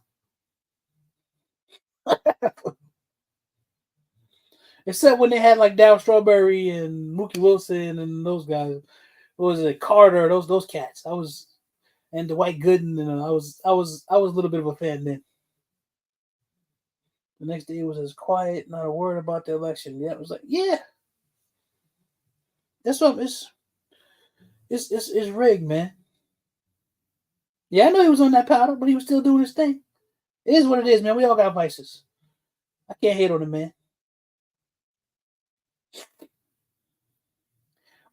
Except when they had like Dow Strawberry and Mookie Wilson and those guys. What was it, Carter? Those cats. I was and Dwight Gooden, and I was a little bit of a fan then. The next day it was as quiet, not a word about the election. Yeah, it was like, yeah, that's what it's rigged, man. Yeah, I know he was on that powder, but he was still doing his thing. It is what it is, man. We all got vices. I can't hate on him, man.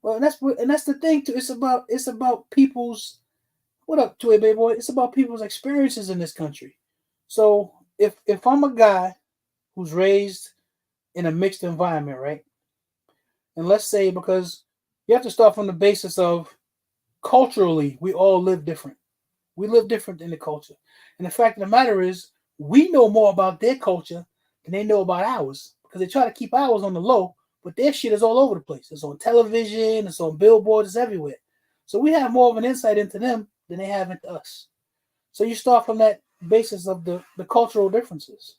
Well, and that's the thing too. It's about people's what up to it, baby boy. It's about people's experiences in this country. So if I'm a guy who's raised in a mixed environment, right? And let's say because you have to start from the basis of culturally, we all live different. We live different in the culture. And the fact of the matter is, we know more about their culture than they know about ours because they try to keep ours on the low, but their shit is all over the place. It's on television, it's on billboards, it's everywhere. So we have more of an insight into them than they have into us. So you start from that basis of the cultural differences.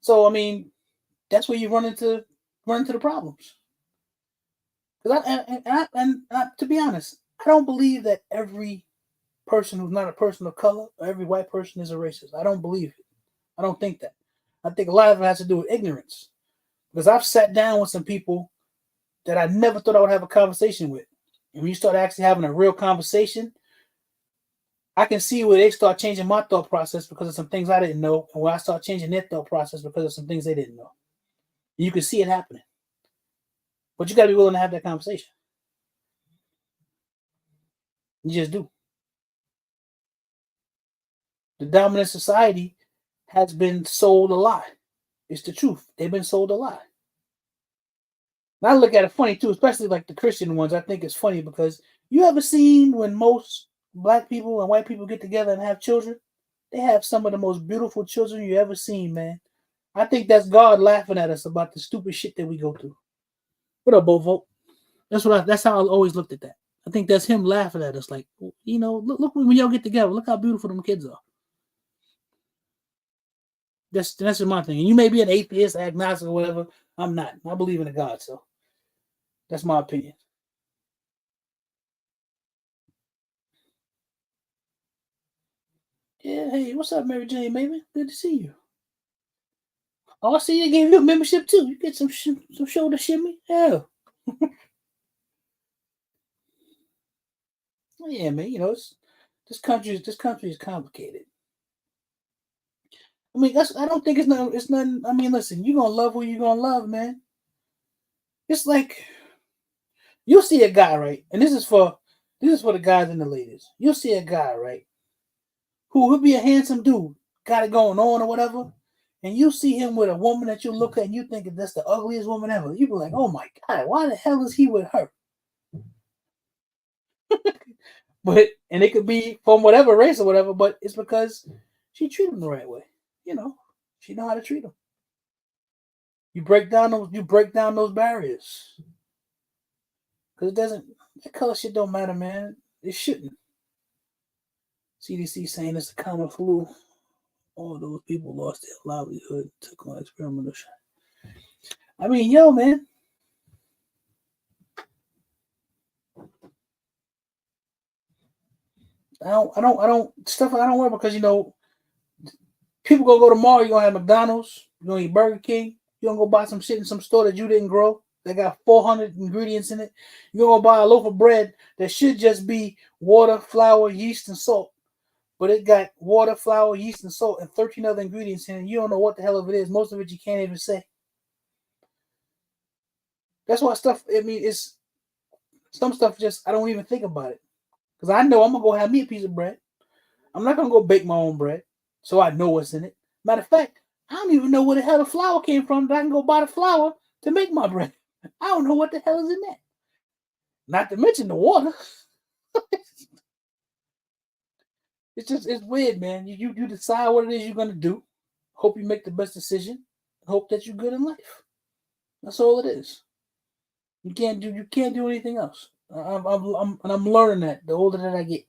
So I mean, that's where you run into the problems. Because to be honest, I don't believe that every person who's not a person of color or every white person is a racist. I don't believe it. I don't think that. I think a lot of it has to do with ignorance. Because I've sat down with some people that I never thought I would have a conversation with. And when you start actually having a real conversation, I can see where they start changing my thought process because of some things I didn't know, and where I start changing their thought process because of some things they didn't know. And you can see it happening. But you got to be willing to have that conversation. You just do. The dominant society has been sold a lie. It's the truth. They've been sold a lie. And I look at it funny too, especially like the Christian ones. I think it's funny because you ever seen when most black people and white people get together and have children? They have some of the most beautiful children you ever seen, man. I think that's God laughing at us about the stupid shit that we go through. What up, Bovo? That's how I always looked at that. I think that's him laughing at us, like, look when y'all get together, look how beautiful them kids are. That's just my thing. And you may be an atheist, agnostic, or whatever. I'm not. I believe in a God, so that's my opinion. Yeah, hey, what's up, Mary Jane, baby? Good to see you. Oh, I see they gave you a membership too. You get some shoulder shimmy. Yeah. Yeah, man. This country is complicated. I mean, I don't think it's nothing. I mean, listen, you're gonna love who you're gonna love, man. It's like you'll see a guy, right? And this is for the guys and the ladies. You'll see a guy, right? Who'll be a handsome dude, got it going on or whatever. and you see him with a woman that you look at and you think that's the ugliest woman ever, you be like, oh my God, why the hell is he with her? But and it could be from whatever race or whatever, but it's because she treated him the right way. You know, she know how to treat him. You break down those barriers. Because it doesn't, that color shit don't matter, man. It shouldn't. CDC saying it's a common flu. All those people lost their livelihood, took on experimental shot. I mean, yo, man. I don't worry because people gonna go tomorrow. You gonna have McDonald's. You gonna eat Burger King. You gonna go buy some shit in some store that you didn't grow. That got 400 ingredients in it. You gonna go buy a loaf of bread that should just be water, flour, yeast, and salt, but it got water, flour, yeast, and salt, and 13 other ingredients in it. You don't know what the hell of it is. Most of it you can't even say. That's why stuff. I mean, it's some stuff. Just I don't even think about it because I know I'm gonna go have me a piece of bread. I'm not gonna go bake my own bread, so I know what's in it. Matter of fact, I don't even know where the hell the flour came from. That I can go buy the flour to make my bread. I don't know what the hell is in that. Not to mention the water. It's weird, man. You decide what it is you're gonna do. Hope you make the best decision. Hope that you're good in life. That's all it is. You can't do anything else. I'm learning that the older that I get.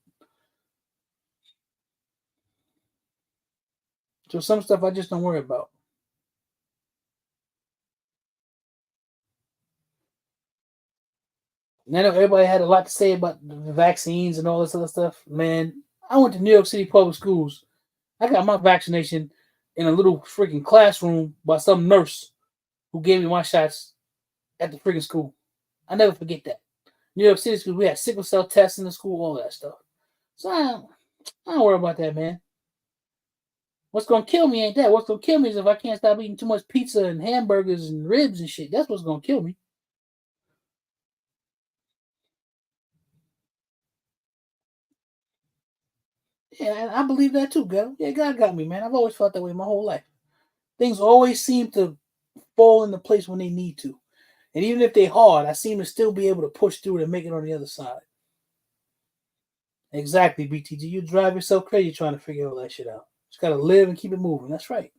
So some stuff I just don't worry about. And I know everybody had a lot to say about the vaccines and all this other stuff. Man, I went to New York City public schools. I got my vaccination in a little freaking classroom by some nurse who gave me my shots at the freaking school. I never forget that. New York City school, we had sickle cell tests in the school, all that stuff. So I don't worry about that, man. What's gonna kill me ain't that. What's gonna kill me is if I can't stop eating too much pizza and hamburgers and ribs and shit. That's what's gonna kill me. Yeah, and I believe that too, girl. Yeah, God got me, man. I've always felt that way my whole life. Things always seem to fall into place when they need to. And even if they're hard, I seem to still be able to push through it and make it on the other side. Exactly, BTG. You drive yourself crazy trying to figure all that shit out. Just gotta live and keep it moving. That's right.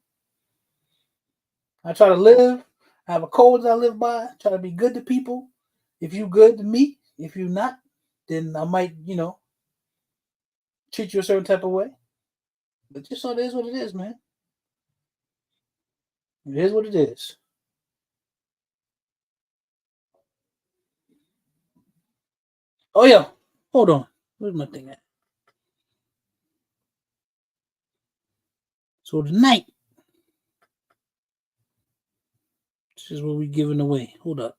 I try to live. I have a code that I live by. Try to be good to people. If you good to me, if you not, then I might, treat you a certain type of way. But just so it is what it is, man. It is what it is. Oh yeah. Hold on. Where's my thing at? So tonight, this is what we giving away. Hold up.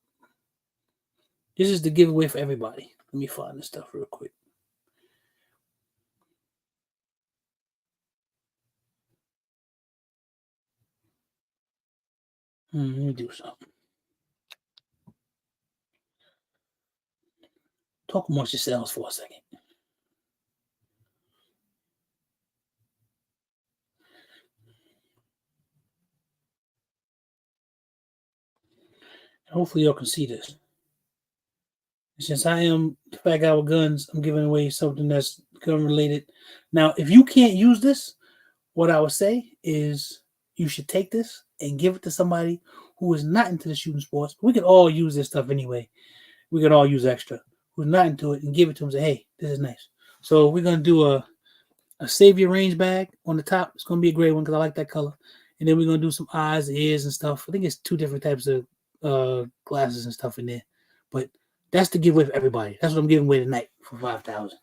This is the giveaway for everybody. Let me find this stuff real quick. Let me do something. Talk amongst yourselves for a second. Hopefully y'all can see this. Since I am the fat guy with guns, I'm giving away something that's gun related. Now, if you can't use this, what I would say is you should take this and give it to somebody who is not into the shooting sports. We can all use this stuff anyway. We can all use extra. Who's not into it and give it to them and say, hey, this is nice. So we're gonna do a save your range bag on the top. It's gonna be a great one because I like that color. And then we're gonna do some eyes, ears, and stuff. I think it's two different types of glasses and stuff in there. But that's the giveaway for everybody. That's what I'm giving away tonight for 5,000.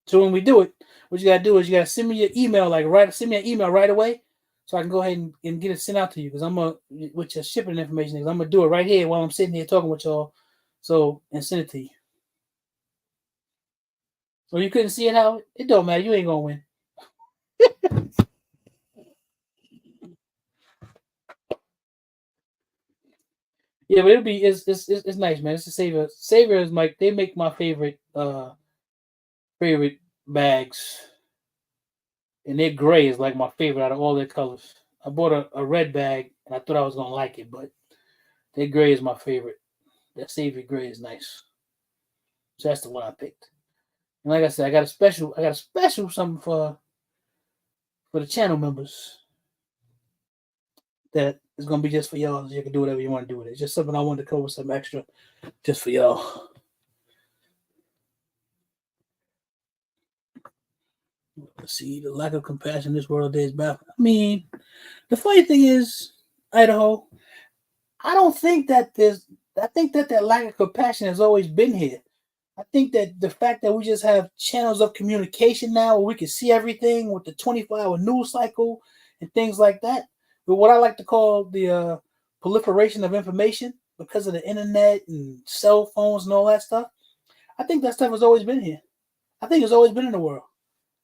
So when we do it, what you gotta do is you gotta send me your email, send me an email right away, so I can go ahead and get it sent out to you. Because I'm gonna with your shipping information, I'm gonna do it right here while I'm sitting here talking with y'all. So and send it to you. So you couldn't see it, how it don't matter. You ain't gonna win. Yeah, but it's nice, man. It's a savior. Savior is they make my favorite bags. and their gray is like my favorite out of all their colors. I bought a red bag, and I thought I was gonna like it, but their gray is my favorite. That Savory gray is nice, so that's the one I picked. And like I said, I got a special something for the channel members that is gonna be just for y'all. So you can do whatever you want to do with it. It's just something I wanted to cover some extra, just for y'all. Let's see, the lack of compassion in this world today is baffling. I mean, the funny thing is, Idaho, I don't think that there's. I think that lack of compassion has always been here. I think that the fact that we just have channels of communication now where we can see everything with the 24-hour news cycle and things like that, but what I like to call the proliferation of information because of the internet and cell phones and all that stuff, I think that stuff has always been here. I think it's always been in the world.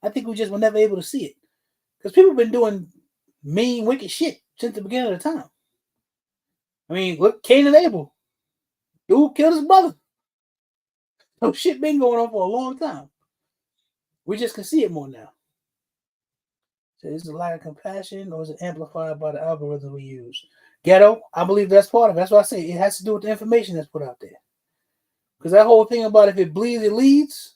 I think we just were never able to see it because people have been doing mean, wicked shit since the beginning of the time. I mean, look, Cain and Abel. Dude killed his brother. So shit been going on for a long time. We just can see it more now. So is it a lack of compassion or is it amplified by the algorithm we use? Ghetto, I believe that's part of it. That's why I say it has to do with the information that's put out there. Because that whole thing about if it bleeds, it leads,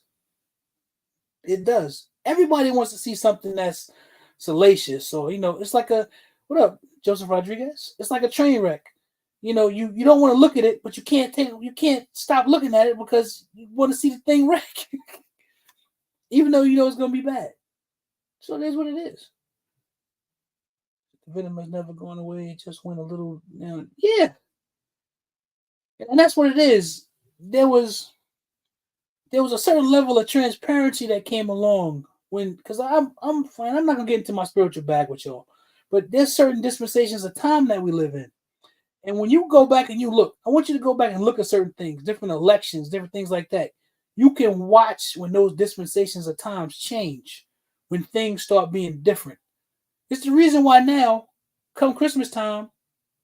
it does. Everybody wants to see something that's salacious. Or, it's like what up, Joseph Rodriguez? It's like a train wreck. You don't want to look at it, but you can't stop looking at it because you want to see the thing wreck. Even though you know it's going to be bad. So it is what it is. The venom has never gone away. It just went a little down. Yeah. And that's what it is. There was a certain level of transparency that came along because I'm fine. I'm not gonna get into my spiritual bag with y'all. But there's certain dispensations of time that we live in. And when you go back and you look, I want you to go back and look at certain things, different elections, different things like that. You can watch when those dispensations of times change, when things start being different. It's the reason why now, come Christmas time,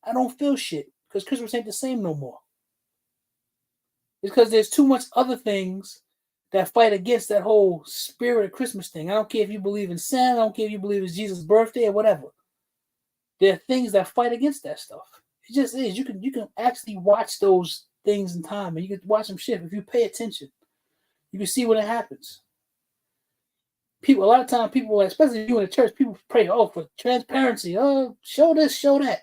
I don't feel shit because Christmas ain't the same no more. It's because there's too much other things that fight against that whole spirit of Christmas thing. I don't care if you believe in Santa, I don't care if you believe it's Jesus' birthday or whatever. There are things that fight against that stuff. It just is. You can actually watch those things in time, and you can watch them shift if you pay attention. You can see when it happens. People, a lot of times, people, especially you in the church, people pray, for transparency. Oh, show this, show that.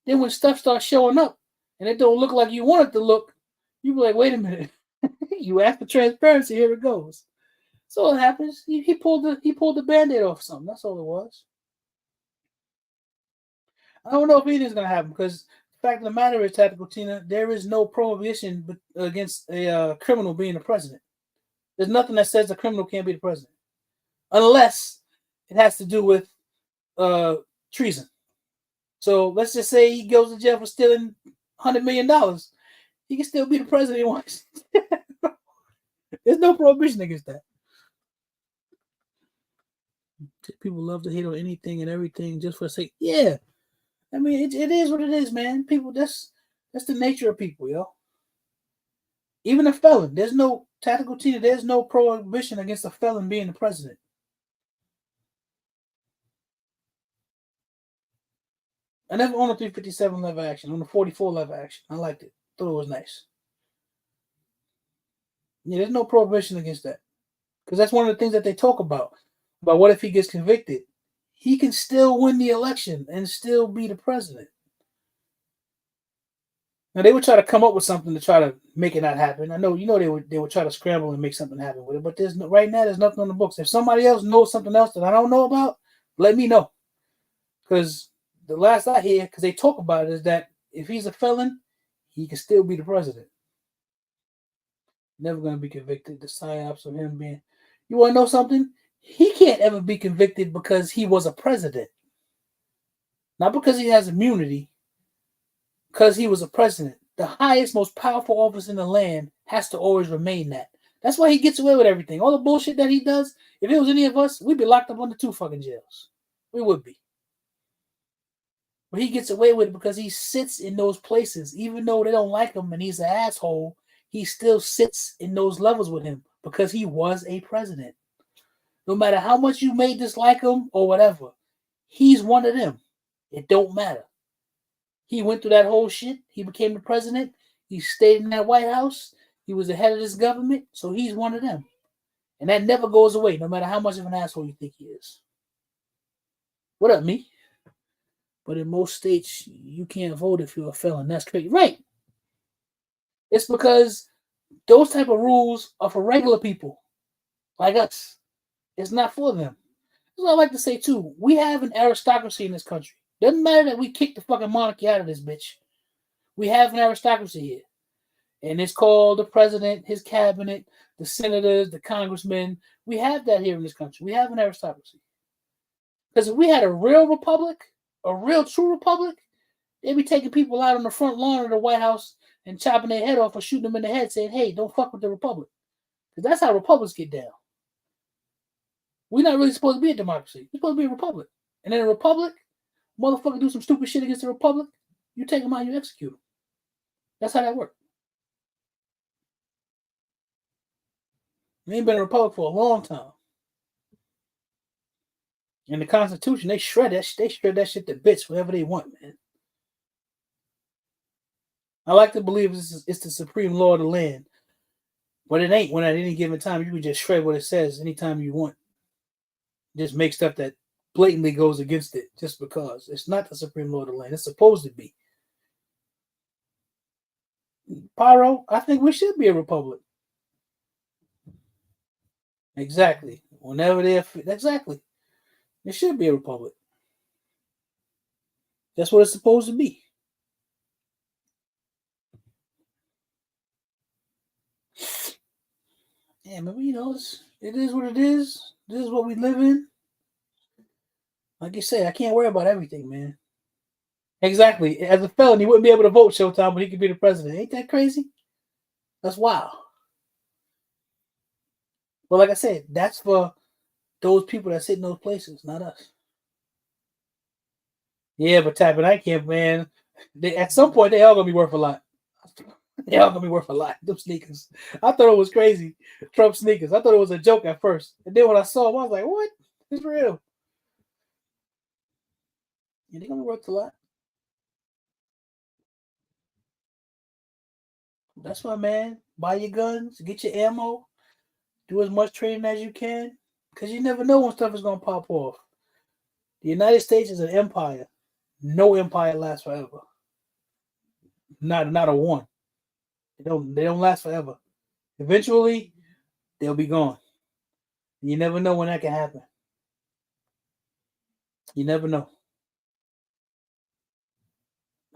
Then when stuff starts showing up, and it don't look like you want it to look, you be like, wait a minute. You asked for transparency, here it goes. So it happens. He pulled the Band-Aid off something. That's all it was. I don't know if anything's gonna happen because the fact of the matter is, Tactical Tina, there is no prohibition against a criminal being the president. There's nothing that says a criminal can't be the president, unless it has to do with treason. So let's just say he goes to jail for stealing $100 million. He can still be the president he wants. There's no prohibition against that. People love to hate on anything and everything just for the sake. Yeah, I mean it is what it is, man. People, that's the nature of people, yo. Even a felon, there's no Tactical Tina. There's no prohibition against a felon being the president. I never owned a 357 lever action. On the 44 lever action, I liked it. Thought it was nice. Yeah, there's no prohibition against that because that's one of the things that they talk about. But what if he gets convicted? He can still win the election and still be the president. Now they would try to come up with something to try to make it not happen. I know, they would try to scramble and make something happen with it. But right now there's nothing on the books. If somebody else knows something else that I don't know about, let me know. Because the last I hear, because they talk about it, is that if he's a felon, he can still be the president. Never going to be convicted. The psyops of him being. You want to know something? He can't ever be convicted because he was a president. Not because he has immunity, because he was a president. The highest, most powerful office in the land has to always remain that. That's why he gets away with everything. All the bullshit that he does, if it was any of us, we'd be locked up under 2 fucking jails. We would be. But he gets away with it because he sits in those places. Even though they don't like him and he's an asshole, he still sits in those levels with him because he was a president. No matter how much you may dislike him or whatever, he's one of them. It don't matter. He went through that whole shit. He became the president. He stayed in that White House. He was the head of this government. So he's one of them. And that never goes away, no matter how much of an asshole you think he is. What up, me? But in most states, you can't vote if you're a felon. That's crazy. Right. It's because those type of rules are for regular people like us. It's not for them. That's what I like to say, too. We have an aristocracy in this country. Doesn't matter that we kicked the fucking monarchy out of this bitch. We have an aristocracy here. And it's called the president, his cabinet, the senators, the congressmen. We have that here in this country. We have an aristocracy. Because if we had a real republic, a real true republic, they'd be taking people out on the front lawn of the White House and chopping their head off or shooting them in the head saying, hey, don't fuck with the republic. Because that's how republics get down. We're not really supposed to be a democracy. We're supposed to be a republic. And in a republic, motherfucker do some stupid shit against the republic, you take them out, you execute them. That's how that works. We ain't been in a republic for a long time. In the Constitution, they shred that shit to bits whenever they want, man. I like to believe it's the supreme law of the land, but it ain't. When at any given time, you can just shred what it says anytime you want. Just make stuff that blatantly goes against it just because. It's not the supreme law of the land. It's supposed to be. Pyro, I think we should be a republic. Exactly. Whenever exactly. It should be a republic. That's what it's supposed to be. Yeah, man, you know, it is what it is. This is what we live in. Like you said, I can't worry about everything, man. Exactly. As a felon, he wouldn't be able to vote Showtime, but he could be the president. Ain't that crazy? That's wild. But like I said, that's for those people that sit in those places, not us. Yeah, but tapping I can't, man. At some point, they all gonna be worth a lot. They all gonna be worth a lot. Them sneakers. I thought it was crazy. Trump sneakers. I thought it was a joke at first, and then when I saw them, I was like, "What? It's real." Yeah, they're gonna be worth a lot. That's why, man. Buy your guns, get your ammo, do as much training as you can, because you never know when stuff is gonna pop off. The United States is an empire. No empire lasts forever. Not a one. They don't last forever. Eventually, they'll be gone. You never know when that can happen. You never know.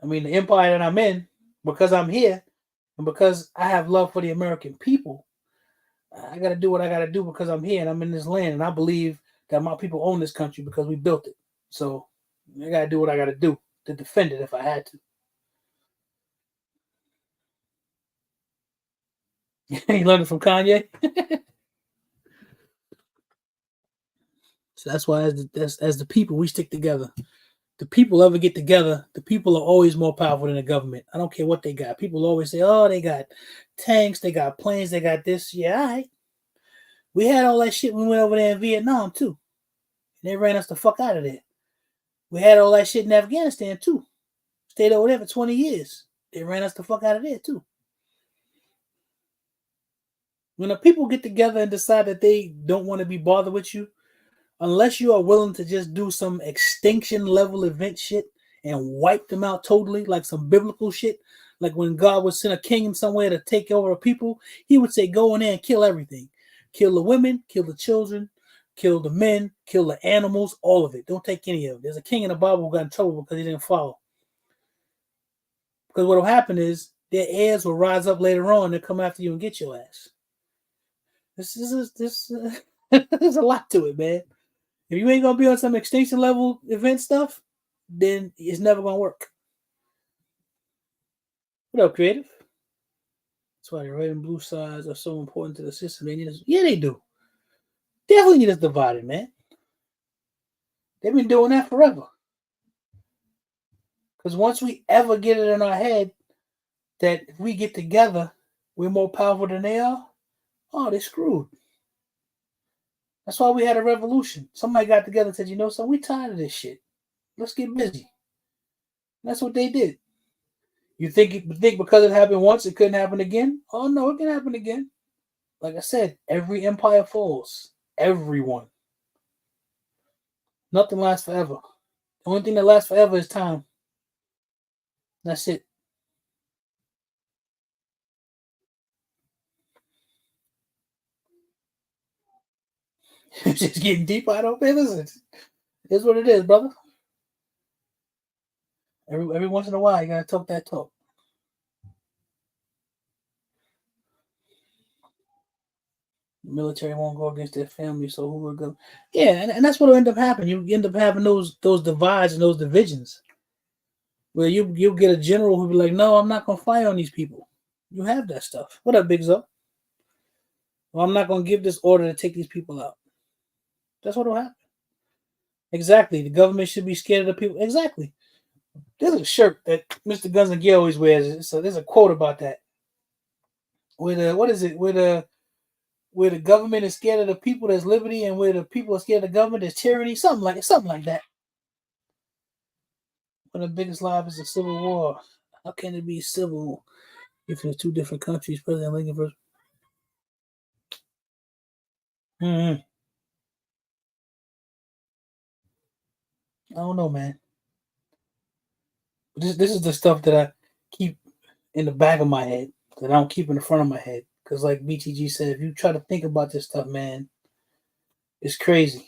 I mean, the empire that I'm in, because I'm here, and because I have love for the American people, I got to do what I got to do because I'm here and I'm in this land, and I believe that my people own this country because we built it. So I got to do what I got to do to defend it if I had to. You learned it from Kanye. So that's why, as the people, we stick together. The people ever get together, the people are always more powerful than the government. I don't care what they got. People always say, "Oh, they got tanks, they got planes, they got this." Yeah, all right. We had all that shit when we went over there in Vietnam too. And they ran us the fuck out of there. We had all that shit in Afghanistan too. Stayed over there for 20 years. They ran us the fuck out of there too. When the people get together and decide that they don't want to be bothered with you, unless you are willing to just do some extinction level event shit and wipe them out totally, like some biblical shit, like when God would send a king somewhere to take over a people, he would say, go in there and kill everything. Kill the women, kill the children, kill the men, kill the animals, all of it. Don't take any of it. There's a king in the Bible who got in trouble because he didn't follow. Because what will happen is their heirs will rise up later on and come after you and get your ass. There's a lot to it, man. If you ain't gonna be on some extinction level event stuff, then it's never gonna work. What up, creative? That's why the red and blue sides are so important to the system. Yeah, they do. Definitely need us divided, man. They've been doing that forever. Because once we ever get it in our head that if we get together, we're more powerful than they are, oh, they're screwed. That's why we had a revolution. Somebody got together and said, you know something, we tired of this shit. Let's get busy. And that's what they did. You think because it happened once, it couldn't happen again? Oh no, it can happen again. Like I said, every empire falls. Everyone. Nothing lasts forever. The only thing that lasts forever is time. That's it. It's just getting deep. I don't pay. Listen, it's what it is, brother. Every once in a while, you gotta talk that talk. The military won't go against their family, so who will go? Yeah, and that's what'll end up happening. You end up having those divides and those divisions where you'll get a general who'll be like, "No, I'm not gonna fire on these people." You have that stuff. What up, Big Zo? Well, I'm not gonna give this order to take these people out. That's what'll happen. Exactly. The government should be scared of the people. Exactly. There's a shirt that Mr. Guns and Gear always wears. So there's a quote about that. What is it? Where the government is scared of the people, there's liberty, and where the people are scared of the government, there's tyranny. Something like that. One of the biggest lies is the Civil War. How can it be civil if there's two different countries? President Lincoln versus. Mm-hmm. I don't know, man. This is the stuff that I keep in the back of my head that I don't keep in the front of my head. Because, like BTG said, if you try to think about this stuff, man, it's crazy.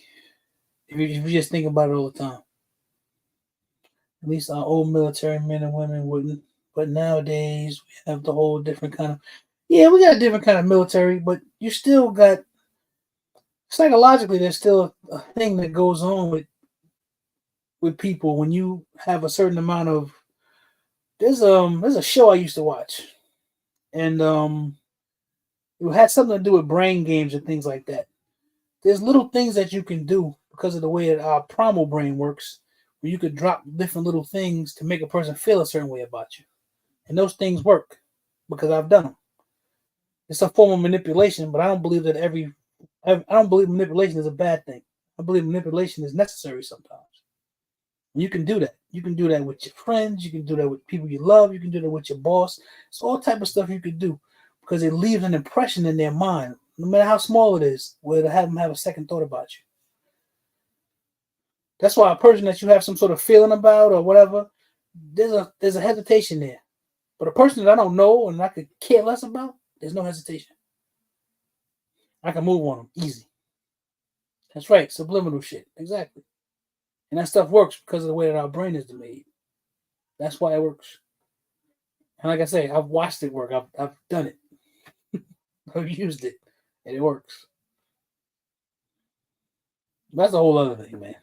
If you just think about it all the time. At least our old military men and women wouldn't. But nowadays, we have the whole different kind of. Yeah, we got a different kind of military, but you still got. Psychologically, there's still a thing that goes on with people when you have a certain amount of. There's a show I used to watch, and it had something to do with brain games and things like that. There's little things that you can do because of the way that our primal brain works, where you could drop different little things to make a person feel a certain way about you. And those things work because I've done them. It's a form of manipulation, but I don't believe that I don't believe manipulation is a bad thing. I believe manipulation is necessary sometimes. You can do that. You can do that with your friends. You can do that with people you love. You can do that with your boss. It's all type of stuff you can do because it leaves an impression in their mind, no matter how small it is, where to have them have a second thought about you. That's why a person that you have some sort of feeling about or whatever, there's a hesitation there. But a person that I don't know and I could care less about, there's no hesitation. I can move on them easy. That's right, subliminal shit. Exactly. And that stuff works because of the way that our brain is made. That's why it works. And like I say, I've watched it work. I've done it. I've used it, and it works. That's a whole other thing, man.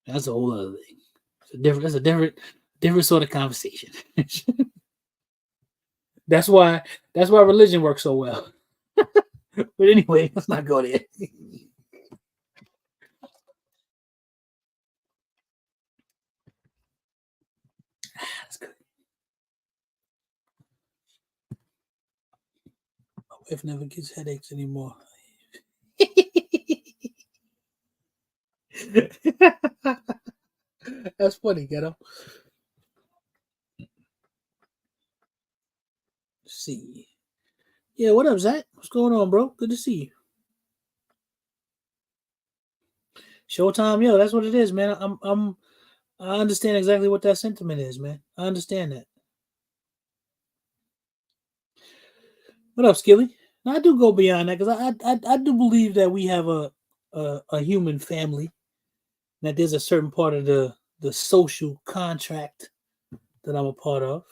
That's a whole other thing. That's a different sort of conversation. that's why religion works so well. But anyway, let's not go there. That's good. My wife never gets headaches anymore. That's funny, ghetto. Let's see. Yeah, what up, Zach? What's going on, bro? Good to see you. Showtime, yo, that's what it is, man. I understand exactly what that sentiment is, man. I understand that. What up, Skilly? Now, I do go beyond that because I do believe that we have a human family. That there's a certain part of the social contract that I'm a part of.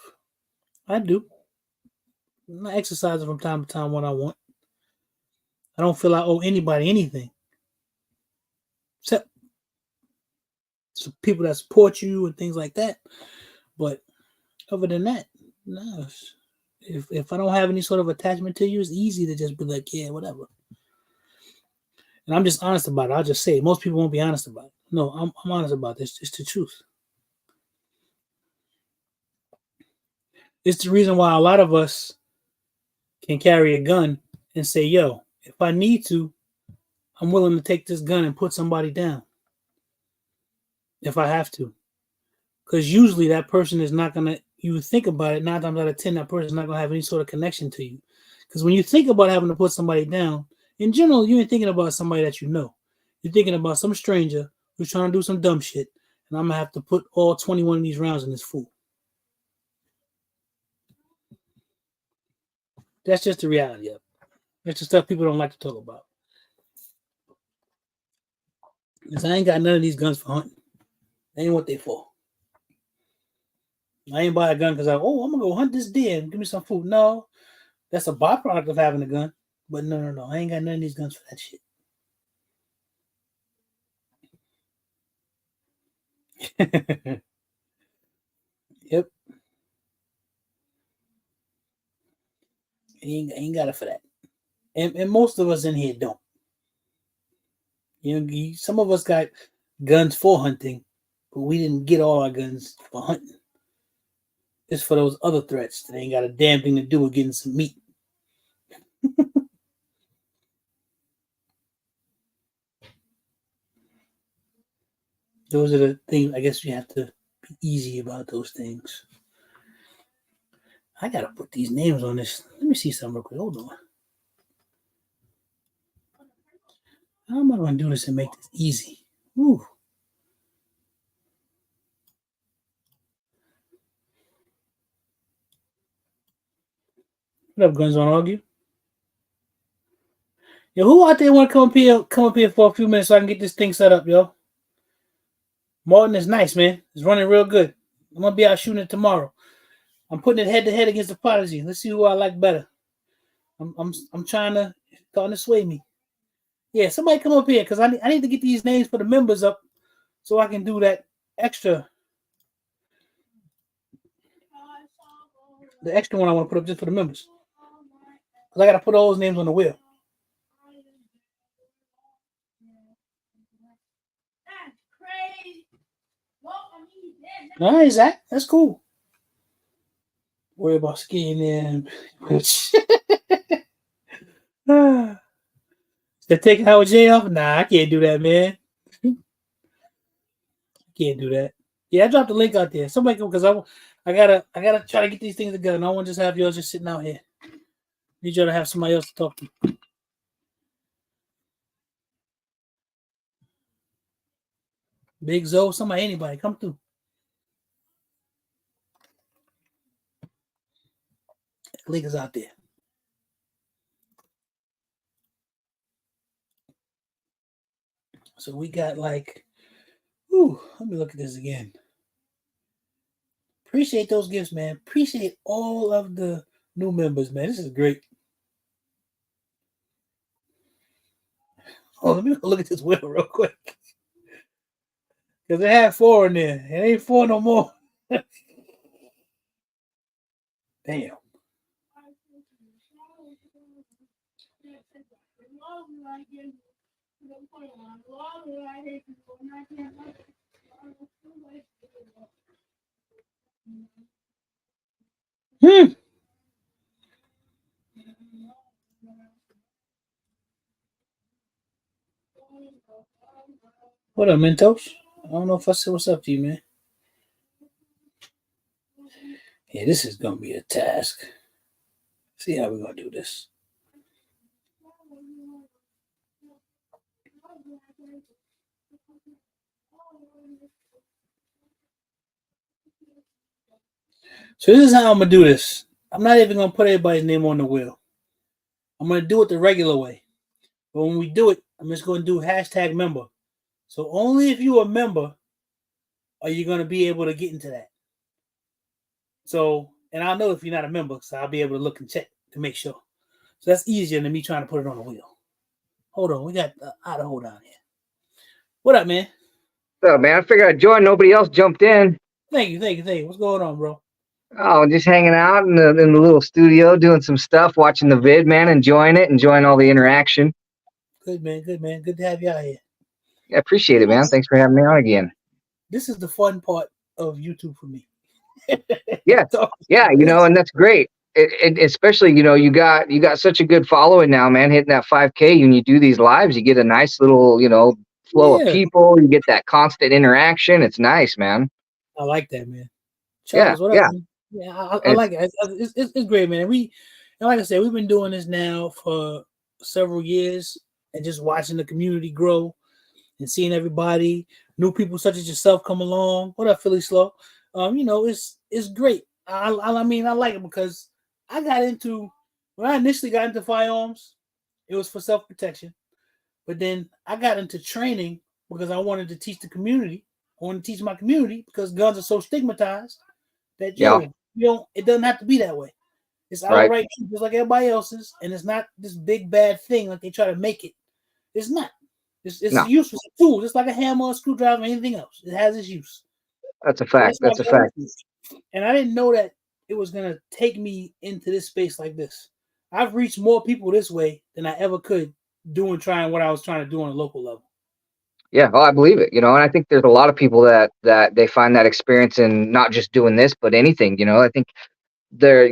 I do. I exercise it from time to time when I want. I don't feel I owe anybody anything except some people that support you and things like that. But other than that, no. If I don't have any sort of attachment to you, it's easy to just be like, yeah, whatever. And I'm just honest about it. I'll just say it. Most people won't be honest about it. No, I'm honest about this. It's the truth. It's the reason why a lot of us can carry a gun and say, yo, if I need to, I'm willing to take this gun and put somebody down if I have to. Because usually that person is not going to, you think about it, 9 times out of 10, that person is not going to have any sort of connection to you. Because when you think about having to put somebody down, in general, you ain't thinking about somebody that you know. You're thinking about some stranger who's trying to do some dumb shit, and I'm going to have to put all 21 of these rounds in this fool. That's just the reality of it. That's the stuff people don't like to talk about. Because I ain't got none of these guns for hunting. That ain't what they for. I ain't buy a gun because I'm going to go hunt this deer and give me some food. No, that's a byproduct of having a gun. But no. I ain't got none of these guns for that shit. Yep. Ain't got it for that. And most of us in here don't. You know, some of us got guns for hunting, but we didn't get all our guns for hunting. It's for those other threats that ain't got a damn thing to do with getting some meat. Those are the things, I guess you have to be easy about those things. I got to put these names on this. Let me see something real quick. Hold on. How am I going to do this and make this easy? Ooh. What up, Guns on Argue? Yo, who out there want to come up here for a few minutes so I can get this thing set up, yo? Martin is nice, man. It's running real good. I'm going to be out shooting it tomorrow. I'm putting it head to head against the Prodigy. Let's see who I like better. I'm trying to sway me. Yeah, somebody come up here because I need to get these names for the members up so I can do that extra. The extra one I want to put up just for the members. Because I got to put all those names on the wheel. All right, Zach. That's cool. Worry about skiing in. They're taking Howard J off? Nah, I can't do that, man. Can't do that. Yeah, I dropped the link out there. Somebody come because I gotta try to get these things together. And I won't just have y'all just sitting out here. Need y'all to have somebody else to talk to. Big Zoe, somebody, anybody, come through. The link is out there. So we got like, let me look at this again. Appreciate those gifts, man. Appreciate all of the new members, man. This is great. Oh, let me look at this wheel real quick. Because it had 4 in there. It ain't 4 no more. Damn. What up, Mentos? I don't know if I said what's up to you, man. Yeah, this is going to be a task. See how we're going to do this. So this is how I'm going to do this. I'm not even going to put everybody's name on the wheel. I'm going to do it the regular way. But when we do it, I'm just going to do hashtag member. So only if you're a member are you going to be able to get into that. So, and I'll know if you're not a member, so I'll be able to look and check to make sure. So that's easier than me trying to put it on the wheel. Hold on, we got Idaho down here. What up, man? So, man, I figured I'd join. Nobody else jumped in. Thank you. What's going on, bro? Oh, just hanging out in the little studio, doing some stuff, watching the vid, man, enjoying all the interaction. Good, man. Good to have you out here. I appreciate it, man. Thanks for having me on again. This is the fun part of YouTube for me. Yeah, and that's great. especially, you got such a good following now, man. Hitting that 5K, when you do these lives, you get a nice little, flow of Yeah, people. You get that constant interaction. It's nice, man. I like that, man. Yeah, Charles, what up, yeah. man? Yeah, I And like it. It's great, man. And like I said, we've been doing this now for several years, and just watching the community grow and seeing everybody, new people such as yourself come along. What up, Philly Slow? It's great. I mean, I like it because I got into when I initially got into firearms, it was for self protection. But then I got into training because I wanted to teach the community. I want to teach my community because guns are so stigmatized that yeah, it doesn't have to be that way. It's our right. right just like everybody else's, and it's not this big bad thing like they try to make it. It's not. It's a No, useful tool, just like a hammer, a screwdriver, anything else. It has its use. that's a So fact. that's why I That's a got fact. into it. And I didn't know that it was gonna take me into this space like this. I've reached more people this way than I ever could doing trying what I was trying to do on a local level. Yeah, oh, I believe it. And I think there's a lot of people that they find that experience in not just doing this, but anything. I think there,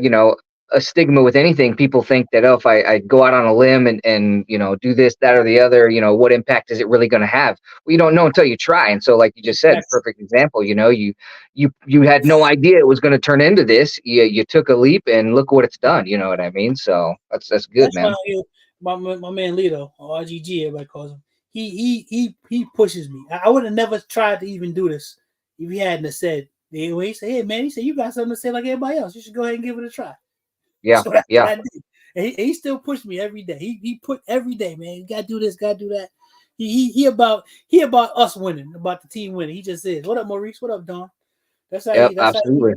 a stigma with anything. People think that, oh, if I go out on a limb and do this, that, or the other, what impact is it really going to have? Well, you don't know until you try. And so, like you just said, Exactly. perfect example. You had no idea it was going to turn into this. You took a leap, and look what it's done. You know what I mean? So that's good, That's why man. my man Lito, or RGG, everybody calls him. He pushes me. I would have never tried to even do this if he hadn't have said. He said, "Hey man," he said, "You got something to say like everybody else. You should go ahead and give it a try." Yeah, So that's what yeah, I did. And he still pushed me every day. He put every day, man. You gotta do this, gotta do that. He about us winning, about the team winning. He just says, "What up, Maurice? What up, Don?" That's how yep, he. That's how absolutely.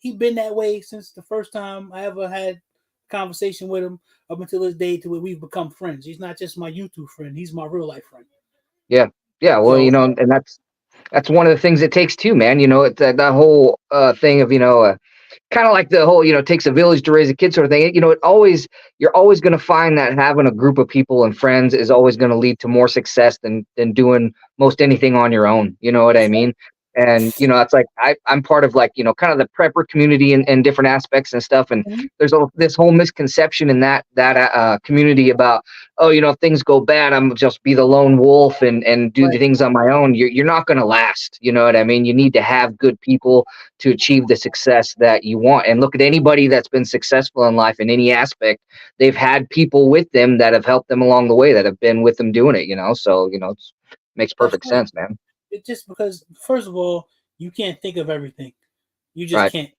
he been that way since the first time I ever had a conversation with him up until this day to where we've become friends. He's not just my YouTube friend; he's my real life friend. Yeah, yeah. Well, So and that's one of the things it takes too, man. It's that whole thing of kind of like the whole takes a village to raise a kid sort of thing. You're always going to find that having a group of people and friends is always going to lead to more success than doing most anything on your own. You know what I that's right. mean? And it's like I'm part of, like, kind of the prepper community and different aspects and stuff. And Mhm. there's this whole misconception in that community about, oh, if things go bad, I'm just be the lone wolf and do the Right. things on my own. You're not going to last. You know what I mean? You need to have good people to achieve the success that you want. And look at anybody that's been successful in life in any aspect. They've had people with them that have helped them along the way, that have been with them doing it. So, it makes That's perfect right. sense, man. It's just because, first of all, you can't think of everything. You just Right. can't.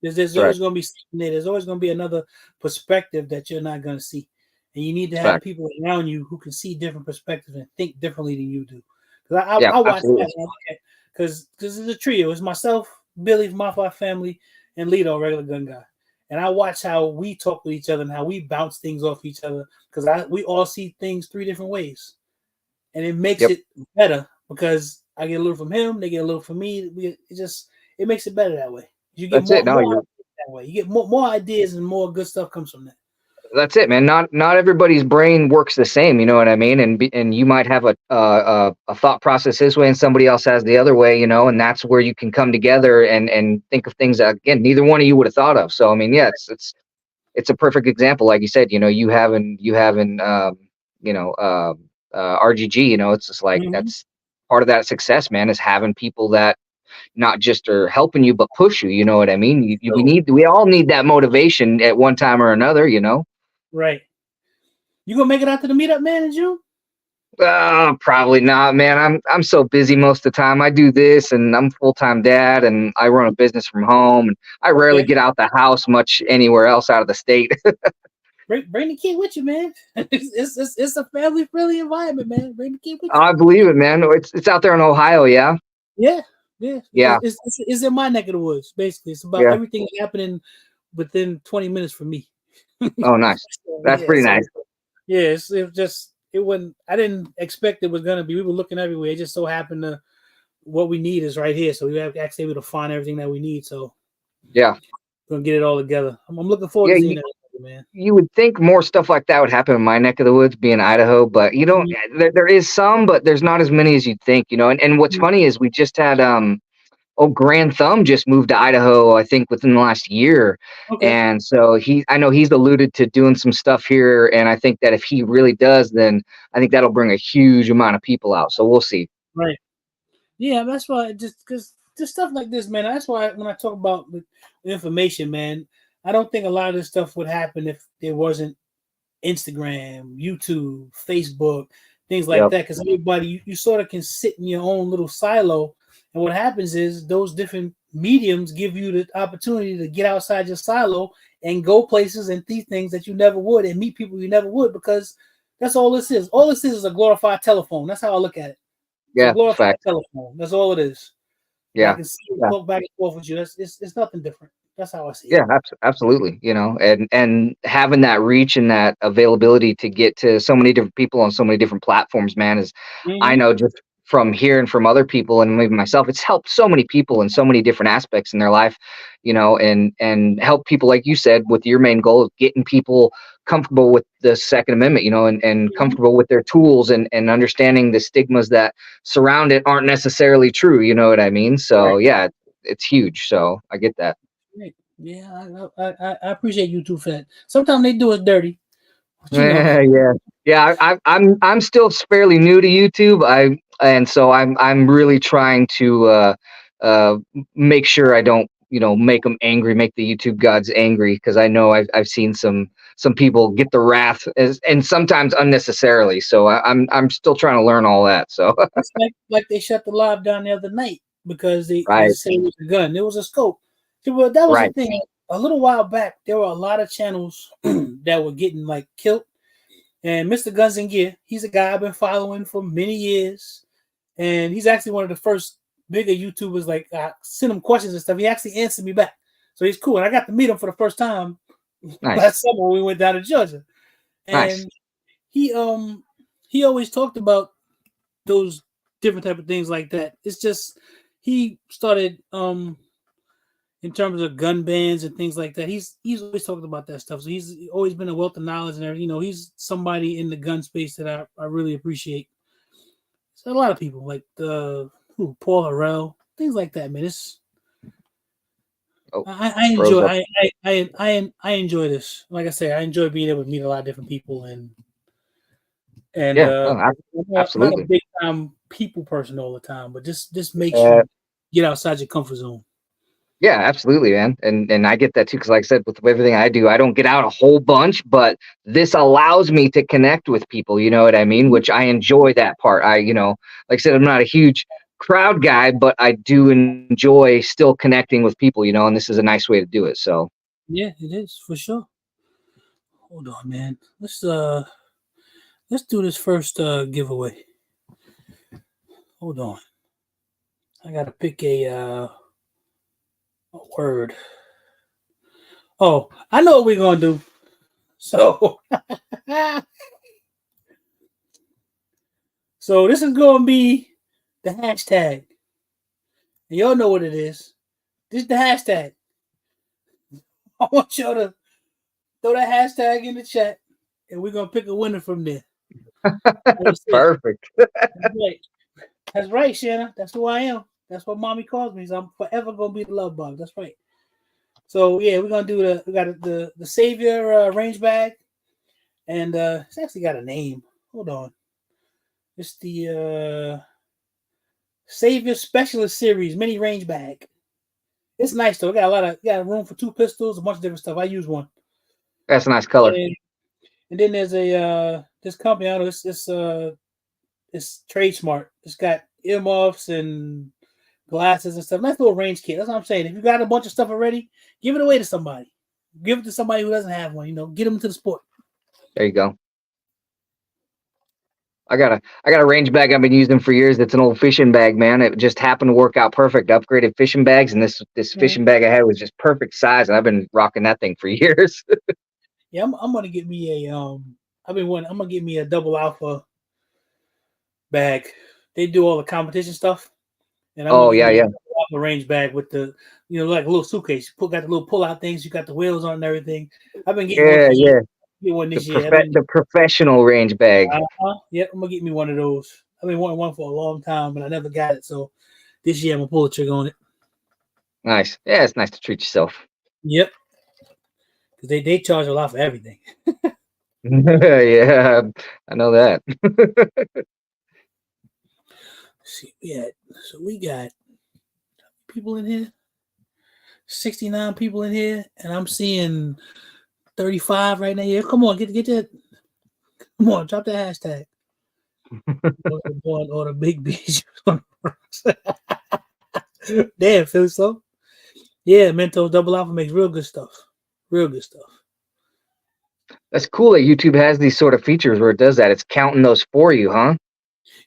There's That's right. always going to be something there. There's always going to be another perspective that you're not going to see, and you need to It's have fact. people around you who can see different perspectives and think differently than you do. Because Yeah, I watch absolutely. that because it's a trio. It's myself, Billy from my family, and Lito, regular gun guy. And I watch how we talk with each other and how we bounce things off each other because we all see things three different ways, and it makes Yep. it better because I get a little from him, they get a little from me. It makes it better that way. You get That's it. No, more you're ideas that way. You get more ideas and more good stuff comes from that. That's it, man. Not everybody's brain works the same. You know what I mean? And you might have a thought process this way, and somebody else has the other way. And that's where you can come together and think of things that, again, neither one of you would have thought of. So I mean, yeah, it's a perfect example, like you said. RGG. It's just like Mm-hmm. that's part of that success, man. Is having people that not just are helping you but push you. You know what I mean? We all need that motivation at one time or another. Right. You gonna make it out to the meetup, man, in June? Probably not, man. I'm so busy most of the time. I do this, and I'm a full-time dad, and I run a business from home, and I rarely Okay. get out the house much anywhere else out of the state. Bring the kid with you, man. It's a family friendly environment, man. Bring the kid with you. I believe it, man. It's out there in Ohio, yeah, Yeah, yeah. yeah, It's in my neck of the woods. Basically, it's about yeah. everything happening within 20 minutes from me. Oh, nice. So, That's yeah, pretty so nice. yeah, it just it wasn't. I didn't expect it was gonna be. We were looking everywhere. It just so happened to what we need is right here. So we have actually able to find everything that we need. So Yeah, we're gonna get it all together. I'm looking forward yeah. to You, seeing everything, man. you would think more stuff like that would happen in my neck of the woods, being Idaho, but you don't. Mhm. There is some, but there's not as many as you'd think. And what's funny is we just had Oh, Grand Thumb just moved to Idaho, I think within the last year. Okay, And so I know he's alluded to doing some stuff here. And I think that if he really does, then I think that'll bring a huge amount of people out. So we'll see. right. Yeah, that's why just because just stuff like this, man. That's why when I talk about the information, man, I don't think a lot of this stuff would happen if there wasn't Instagram, YouTube, Facebook, things like Yep. that. Because everybody, you sort of can sit in your own little silo. And what happens is those different mediums give you the opportunity to get outside your silo and go places and see things that you never would and meet people you never would because that's all this is. All this is a glorified telephone. That's how I look at it. It's a Yeah. glorified Fact. telephone. That's all it is. And I Yeah. can see it Yeah. talk back and forth with you. It's nothing different. That's how I see it. Yeah, absolutely. You know, and having that reach and that availability to get to so many different people on so many different platforms, man, is I Mm-hmm. know just from hearing from other people and maybe myself, it's helped so many people in so many different aspects in their life, you know, and help people like you said with your main goal of getting people comfortable with the Second Amendment, you know, and Mm-hmm. comfortable with their tools and understanding the stigmas that surround it aren't necessarily true, you know what I mean? So Right. yeah, it's huge. So I get that. Right. Yeah, I appreciate you too for that. Sometimes they do us dirty, but you know. Yeah, yeah. I'm still fairly new to YouTube. And so I'm really trying to make sure I don't make them angry, make the YouTube gods angry because I know I've seen some people get the wrath and sometimes unnecessarily. So I'm still trying to learn all that. So It's like they shut the live down the other night because they right, said it was a gun. It was a scope. See, well, that was the right, thing. A little while back, there were a lot of channels that were getting like killed. And Mr. Guns and Gear, he's a guy I've been following for many years, and he's actually one of the first bigger YouTubers. Like I sent him questions and stuff. He actually answered me back, so he's cool. And I got to meet him for the first time nice, last summer when we went down to Georgia. nice. And he he always talked about those different type of things like that. It's just he started in terms of gun bans and things like that. He's always talked about that stuff. So he's always been a wealth of knowledge and everything. You know, he's somebody in the gun space that I really appreciate. So a lot of people like the Paul Harrell, things like that, man. It's Oh, I enjoy froze up. I enjoy this. Like I say, I enjoy being able to meet a lot of different people and Yeah, no, I'm not a absolutely. big time people person all the time, but this makes Uh, you get outside your comfort zone. Yeah, absolutely, man. And I get that too, because like I said, with everything I do, I don't get out a whole bunch, but this allows me to connect with people, you know what I mean? Which I enjoy that part. Like I said, I'm not a huge crowd guy, but I do enjoy still connecting with people, and this is a nice way to do it. So Yeah, it is for sure. Hold on, man. Let's do this first giveaway. Hold on. I gotta pick a word. Oh, I know what we're gonna do. So so this is gonna be the hashtag. And y'all know what it is. This is the hashtag. I want y'all to throw that hashtag in the chat and we're gonna pick a winner from there. That's it. perfect. That's right. That's right, Shanna. That's who I am. That's what mommy calls me. So I'm forever gonna be the love bug. That's right. So yeah, we're gonna do we got the Savior range bag, and it's actually got a name. Hold on, it's the Savior Specialist Series mini range bag. It's nice though. It got got room for two pistols, a bunch of different stuff. I use one, That's a nice color. and, and then there's a this company. I don't know. It's Trade Smart. It's got earmuffs and glasses and stuff. Nice little range kit. That's what I'm saying. If you got a bunch of stuff already, give it away to somebody. Give it to somebody who doesn't have one. Get them into the sport. There you go. I got a range bag I've been using for years. It's an old fishing bag, man. It just happened to work out perfect. Upgraded fishing bags, and this Mhm. fishing bag I had was just perfect size, and I've been rocking that thing for years. Yeah, I'm gonna get me a I'm gonna get me a double alpha bag. They do all the competition stuff, and I'm gonna Oh get yeah, me a yeah, double alpha range bag with the like a little suitcase. Got the little pull out things. You got the wheels on and everything. I've been getting one yeah, for years. yeah. Get one The this year. I've been the professional range bag. yep. I'm gonna get me one of those. I've been wanting one for a long time, but I never got it. So this year I'm gonna pull the trigger on it. Nice. Yeah, it's nice to treat yourself. Yep, because they charge a lot for everything. Yeah, I know that. See, we got people in here, 69 people in here, and I'm seeing 35 right now. Yeah, come on, get that. Come on, drop that hashtag. Or the big beach. Damn, Philly so. Yeah, Mentos Double Alpha makes real good stuff. Real good stuff. That's cool that YouTube has these sort of features where it does that. It's counting those for you, huh?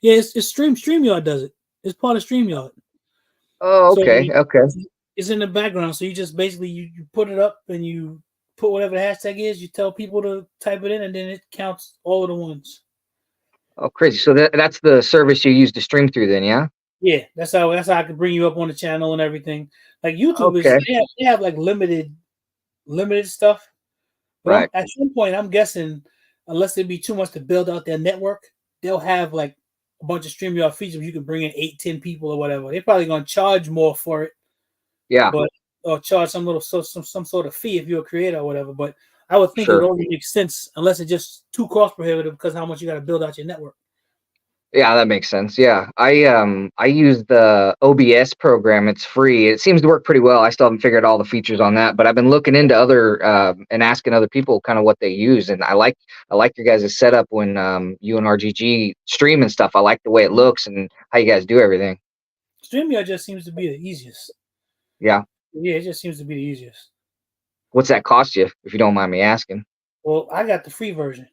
Yeah, it's StreamYard does it. It's part of StreamYard. Oh, So okay, okay. it's in the background. So you just basically you put it up and you put whatever the hashtag is. You tell people to type it in, and then it counts all of the ones. Oh, crazy. So that's the service you use to stream through then, yeah? Yeah, that's how I can bring you up on the channel and everything. Like YouTube is Okay, they have like limited stuff. But I'm right. at some point I'm guessing unless it be too much to build out their network, they'll have like a bunch of StreamYard features. You can bring in 8, 10 people or whatever. They're probably gonna charge more for it, Yeah, but or charge some sort of fee if you're a creator or whatever. But I would think it would sure. only make sense unless it's just too cost prohibitive because how much you got to build out your network. Yeah, that makes sense. Yeah. I use the OBS program. It's free. It seems to work pretty well. I still haven't figured all the features on that, but I've been looking into other and asking other people kind of what they use. And I like your guys' setup when you and RGG stream and stuff. I like the way it looks and how you guys do everything. StreamYard just seems to be the easiest. Yeah. Yeah, it just seems to be the easiest. What's that cost you, if you don't mind me asking? Well, I got the free version,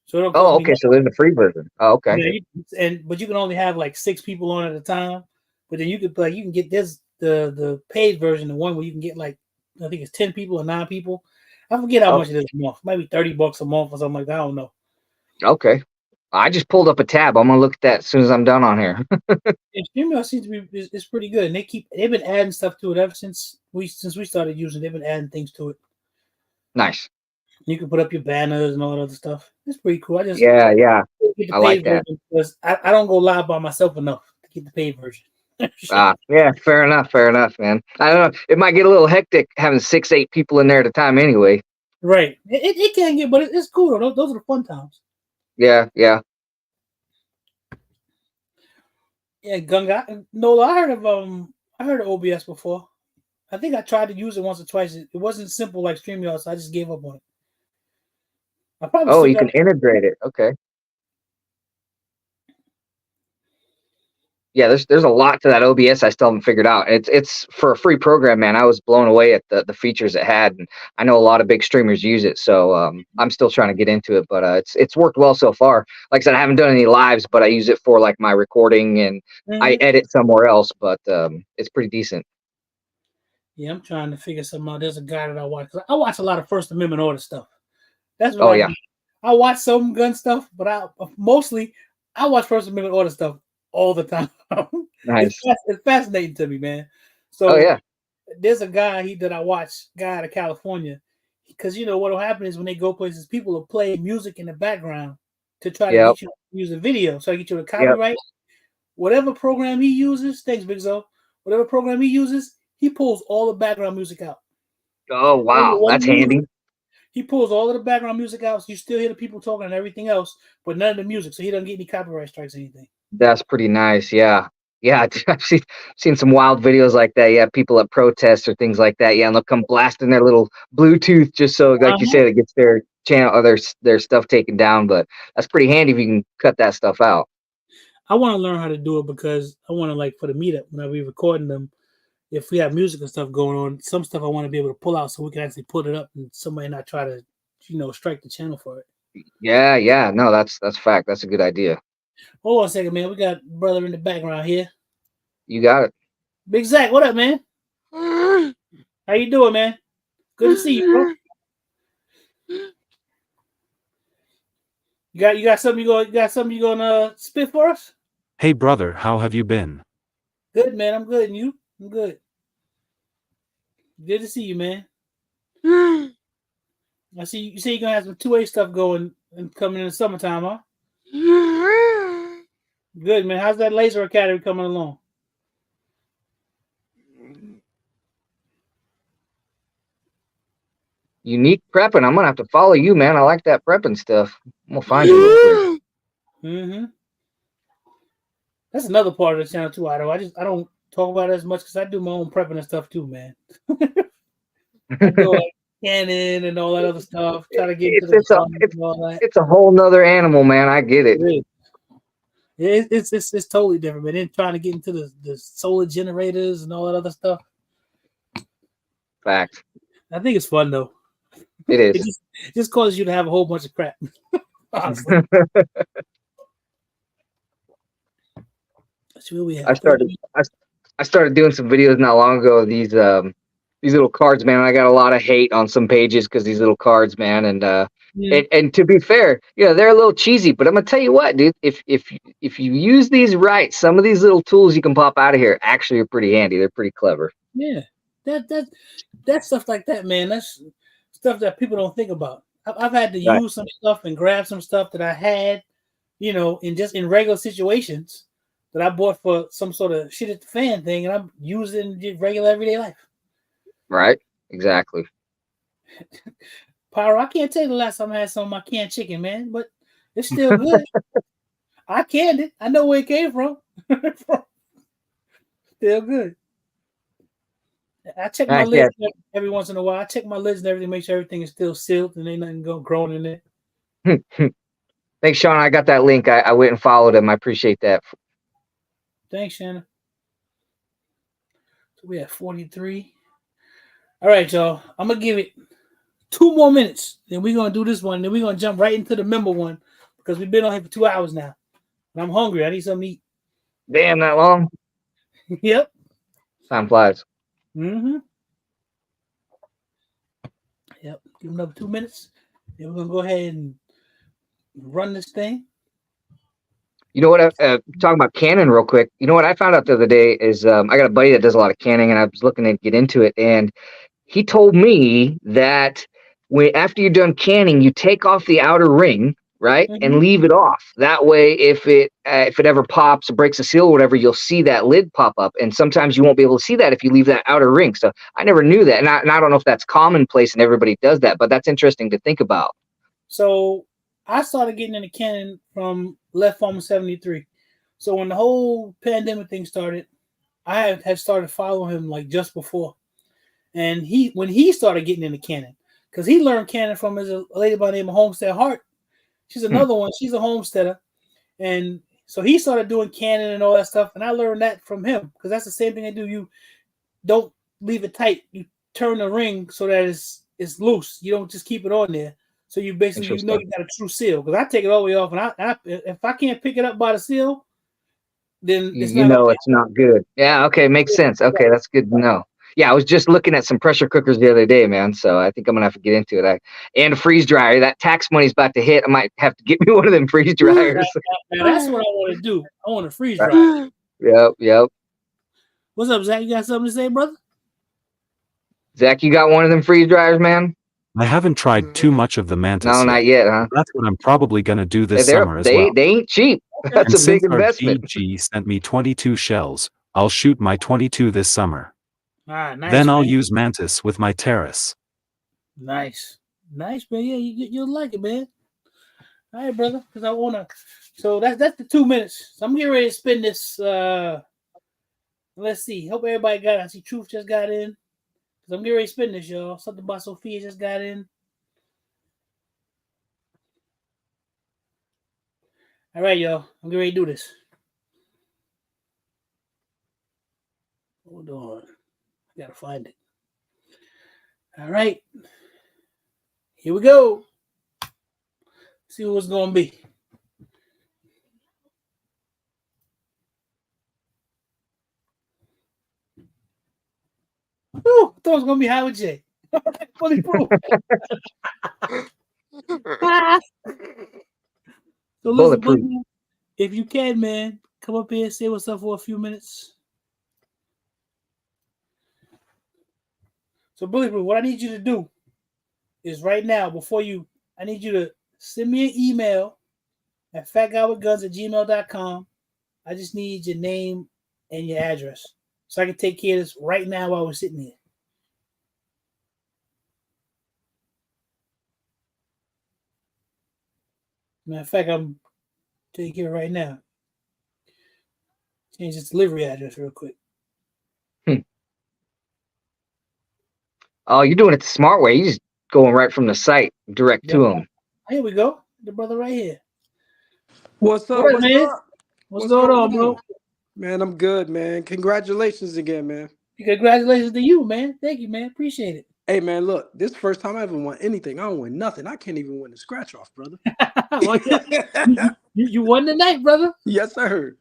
so it don't Oh, cost me okay. So nothing. there's a free version. Oh, okay. Yeah, but you can only have like 6 people on at a time. But then you can get this the paid version, the one where you can get like I think it's 10 people or 9 people. I forget how Oh, much it is a month. Maybe $30 a month or something like that. I don't know. okay. I just pulled up a tab. I'm gonna look at that as soon as I'm done on here. And Streamyard seems to be is pretty good, and they've been adding stuff to it ever since we started using. They've been adding things to it. Nice. You can put up your banners and all that other stuff. It's pretty cool. I just Yeah, yeah. get the I like paid that. version because I don't go live by myself enough to get the paid version. Yeah, fair enough, man. I don't know. It might get a little hectic having 6, 8 people in there at a time anyway. Right. It can get, but it's cool though. Those are the fun times. Yeah, yeah. Yeah, Gunga. No, I heard of OBS before. I think I tried to use it once or twice. It wasn't simple like StreamYard, so I just gave up on it. I probably Oh, still you got can it. integrate it. Okay. Yeah, there's a lot to that OBS I still haven't figured out. It's for a free program, man. I was blown away at the features it had, and I know a lot of big streamers use it. So I'm still trying to get into it, but it's worked well so far. Like I said, I haven't done any lives, but I use it for like my recording, and I Mhm. edit somewhere else. But it's pretty decent. Yeah, I'm trying to figure something out. There's a guy that I watch. 'Cause I watch a lot of First Amendment order stuff. That's what Oh I yeah, do. I watch some gun stuff, but I watch First Amendment order stuff all the time. nice. It's fascinating to me, man. Oh So yeah, there's a guy that I watch, guy out of California, because what will happen is when they go places, people will play music in the background to try to yep, get you to use a video, so I get you to yep. copyright whatever program he uses. Thanks, Big Zo. Whatever program he uses, he pulls all the background music out. Oh wow, All that's the music, handy. he pulls all of the background music out. So you still hear the people talking and everything else, but none of the music, so he doesn't get any copyright strikes or anything. That's pretty nice. Yeah. Yeah, I've seen some wild videos like that. Yeah, people at protests or things like that. Yeah, and they'll come blasting their little Bluetooth just so, like you Uh-huh. said, it gets their channel or their stuff taken down. But that's pretty handy if you can cut that stuff out. I want to learn how to do it because I want to like for the meetup when I be recording them. If we have music and stuff going on, some stuff I want to be able to pull out so we can actually put it up and somebody not try to, strike the channel for it. Yeah, yeah. No, that's fact. That's a good idea. Hold on a second, man. We got brother in the background here. You got it. Big Zach, what up, man? How you doing, man? Good to see you, bro. You got something you gonna spit for us? Hey brother, how have you been? Good, man. I'm good. And you? I'm good. Good to see you, man. I see you say you're gonna have some 2A stuff going and coming in the summertime, huh? Good, man. How's that laser academy coming along? Unique prepping. I'm gonna have to follow you, man. I like that prepping stuff. I'm gonna find you real quick. Mm-hmm. That's another part of the channel too, Otto. I don't talk about it as much because I do my own prepping and stuff too, man. I do like canning and all that other stuff. Try to get into it's the it's a guns it's and all that. it's a whole nother animal, man. I get it. It is. Yeah, it's totally different, man. Then trying to get into the solar generators and all that other stuff. Facts. I think it's fun though. It It is. just causes you to have a whole bunch of crap. Honestly. That's where we I have started I started doing some videos not long ago of these little cards, man. I got a lot of hate on some pages because these little cards, man, and to be fair, they're a little cheesy, but I'm gonna tell you what, dude, if you use these right, some of these little tools you can pop out of here actually are pretty handy. They're pretty clever. Yeah. That stuff like that, man. That's stuff that people don't think about. I've had to Right. use some stuff and grab some stuff that I had, in regular situations that I bought for some sort of shit at the fan thing, and I'm using in regular everyday life. Right? Exactly. Pyro, I can't tell you the last time I had some of my canned chicken, man, but it's still good. I canned it. I know where it came from. Still good. I check my Nice, lids every once in a while. I check my lids and everything, make sure everything is still sealed and ain't nothing growing in it. yeah. Thanks, Sean. I got that link. I went and followed him. I appreciate that. Thanks, Shannon. So we have 43. All right, y'all. I'm gonna give it 2 more minutes. Then we're gonna do this one. Then we're gonna jump right into the member one because we've been on here for 2 hours now. And I'm hungry. I need something to eat. Damn, that long? Yep. Time flies. Mm-hmm. Yep. Give another 2 minutes. Then we're gonna go ahead and run this thing. You know what? Talking about canning real quick. You know what I found out the other day is I got a buddy that does a lot of canning, and I was looking to get into it, and he told me that after you're done canning, you take off the outer ring, right, and leave it off. That way, if it ever pops or breaks a seal or whatever, you'll see that lid pop up. And sometimes you won't be able to see that if you leave that outer ring. So I never knew that, and I don't know if that's commonplace and everybody does that, but that's interesting to think about. So I started getting into canning from Left Farmer 73. So when the whole pandemic thing started, I had started following him like just before. And when he started getting into canning, because he learned canning from a lady by the name of Homestead Hart. She's another one. She's a homesteader. And so he started doing canning and all that stuff. And I learned that from him because that's the same thing they do. You don't leave it tight. You turn the ring so that it's loose. You don't just keep it on there. So you basically, you got a true seal. Because I take it all the way off. And if I can't pick it up by the seal, then it's not okay. It's not good. Yeah, okay, makes sense. Okay, that's good to know. Yeah, I was just looking at some pressure cookers the other day, man. So I think I'm gonna have to get into it. And a freeze dryer. That tax money's about to hit. I might have to get me one of them freeze dryers. Now that's what I want to do. I want a freeze dryer. Yep. What's up, Zach? You got something to say, brother? Zach, you got one of them freeze dryers, man? I haven't tried too much of the Mantis No, not yet, huh? That's what I'm probably gonna do this summer as well. They ain't cheap. That's a big investment. Our GG sent me 22 shells. I'll shoot my 22 this summer. All right, nice. Then I'll use Mantis with my terrace. Nice, man. Yeah, you'll like it, man. All right, brother. Because I wanna. So that's the 2 minutes. So I'm getting ready to spin this. Let's see. Hope everybody got it. I see Truth just got in. Because I'm getting ready to spin this, y'all. Something about Sophia just got in. All right, y'all. I'm getting ready to do this. Hold on. I gotta find it. All right. Here we go. See what's gonna be. Ooh, I thought it was gonna be Howard J. Fully proof. So listen, buddy, if you can, man, come up here and say what's up for a few minutes. So, Billy, what I need you to do is right now, I need you to send me an email at fatguywithguns@gmail.com. I just need your name and your address so I can take care of this right now while we're sitting here. Matter of fact, I'm taking care of it right now. Change this delivery address real quick. Oh, you're doing it the smart way. You just going right from the site direct to them. Here we go. The brother right here. What's up? What up, What's man? up? What's going on, bro? Man, I'm good, man. Congratulations again, man. Congratulations to you, man. Thank you, man. Appreciate it. Hey, man, look, this is the first time I ever won anything. I don't win nothing. I can't even win a scratch off, brother. Well, yeah. you won tonight, brother. Yes, sir.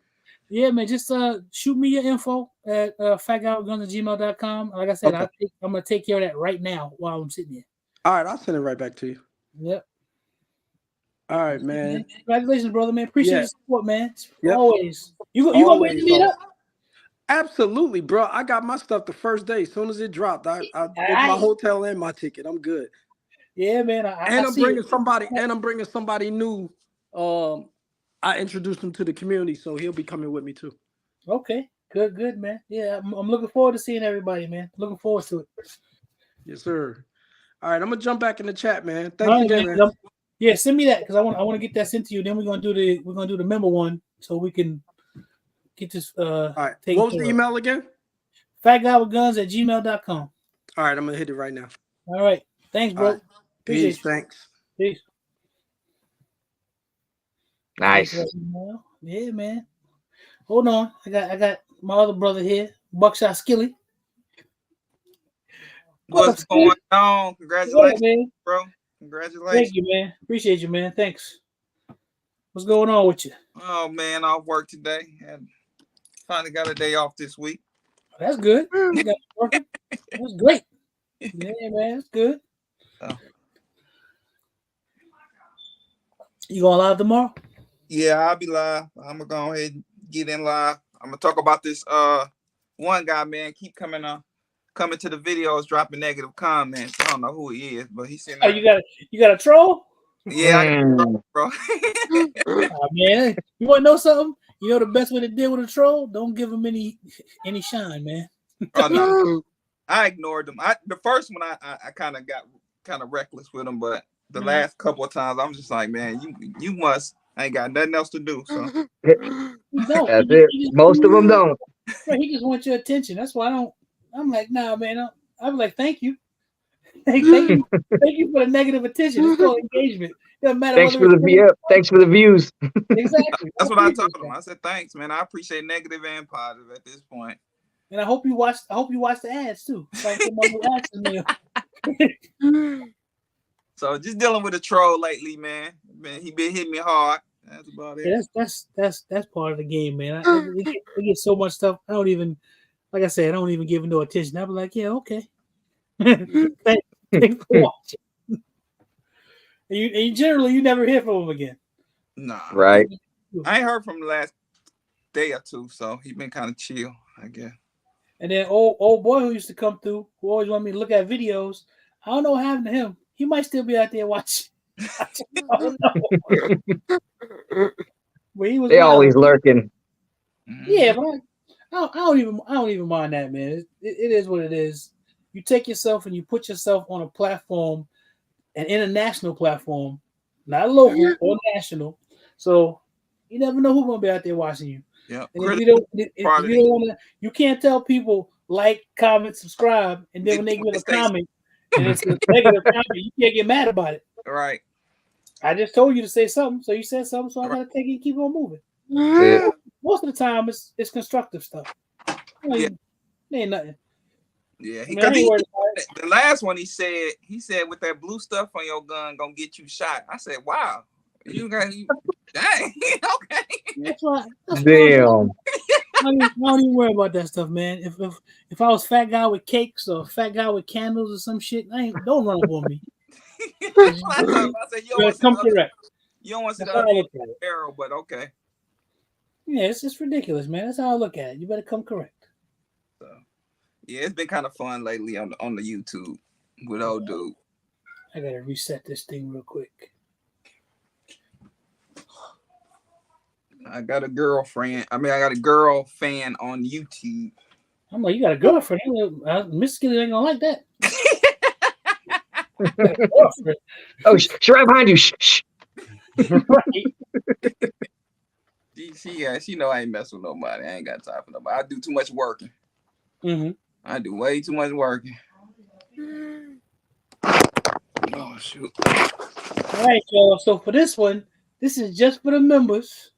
Yeah, man. Just shoot me your info at fatguywithguns@gmail.com. Like I said, Okay. I'm gonna take care of that right now while I'm sitting here. All right, I'll send it right back to you. Yep. All right, man. Congratulations, brother, man. Appreciate your support, man. Yep. Always. You gonna wait to meet up? Absolutely, bro. I got my stuff the first day. As soon as it dropped, I booked my hotel and my ticket. I'm good. Yeah, man. I'm bringing somebody new. I introduced him to the community, so he'll be coming with me too. Okay. Good, man. Yeah, I'm looking forward to seeing everybody, man. Looking forward to it. Yes, sir. All right, I'm gonna jump back in the chat, man. Thanks again, man. Yeah, send me that because I want to get that sent to you. Then we're gonna do the member one so we can get this. All right. What was the email again? fatguywithguns@gmail.com. All right, I'm gonna hit it right now. All right. Thanks, bro. Right. Peace. Thanks. Peace. Nice. Yeah, man. Hold on. I got my other brother here, Buckshot Skilly. What's going on? Congratulations, man. bro. Congratulations. Thank you, man. Appreciate you, man. Thanks. What's going on with you? Oh man, off work today and finally got a day off this week. That's good. That's great. Yeah, man. That's good. You going live tomorrow? Yeah, I'll be live. I'm gonna go ahead and get in live. I'm gonna talk about this one guy, man. Keep coming to the videos, dropping negative comments. I don't know who he is, but he's saying, "Oh, you got a troll?" Yeah, I got a troll, bro. Oh, man, you want to know something? You know the best way to deal with a troll? Don't give him any shine, man. Oh, no. I ignored him. The first one I kind of got reckless with him, but the last couple of times I'm just like, man, you must. I ain't got nothing else to do. So that's it. Most of them don't. Bro, he just wants your attention. That's why I don't. I'm like, nah, man. I'm like, thank you. Thank you for the negative attention. It's called engagement. It doesn't matter. Thanks for the views. Exactly. That's what I told him. I said, thanks, man. I appreciate negative and positive at this point. And I hope you watch the ads too. So just dealing with a troll lately, man. He been hitting me hard. That's about it. Yeah, that's part of the game, man. I get so much stuff. I don't even, like I said, I don't even give him no attention. I'm like, yeah, okay. Thanks for watching. And generally, you never hear from him again. Nah. Right. I ain't heard from the last day or two, so he been kind of chill, I guess. And then old boy who used to come through, who always wanted me to look at videos. I don't know what happened to him. He might still be out there watching. I don't know. They always lurking. Yeah, but I don't even mind that, man. It is what it is. You take yourself and you put yourself on a platform, an international platform, not local or national. So you never know who's gonna be out there watching you. Yeah. And if you don't want to, you can't tell people like, comment, subscribe, and then when they give a comment and it's a negative comment, you can't get mad about it. Right. I just told you to say something, so you said something, so I gotta take it and keep on moving. Most of the time, it's constructive stuff. Yeah. Ain't nothing. Yeah, the last one he said with that blue stuff on your gun gonna get you shot. I said, wow, dang, okay. That's why. Damn. I don't even worry about that stuff, man. If I was fat guy with cakes or fat guy with candles or some shit, don't run up on me. I said, you don't want to see the other arrow, but okay. Yeah, it's just ridiculous, man. That's how I look at it. You better come correct. So, yeah, it's been kind of fun lately on the YouTube with old dude. I gotta reset this thing real quick. I got a girlfriend. I got a girl fan on YouTube. I'm like, you got a girlfriend? Miss Skilly ain't gonna like that. Oh, she's right behind you. Shh. Right. She know I ain't messing with nobody. I ain't got time for nobody. I do too much working. Mm-hmm. I do way too much working. Oh shoot. All right, y'all. So for this one, this is just for the members.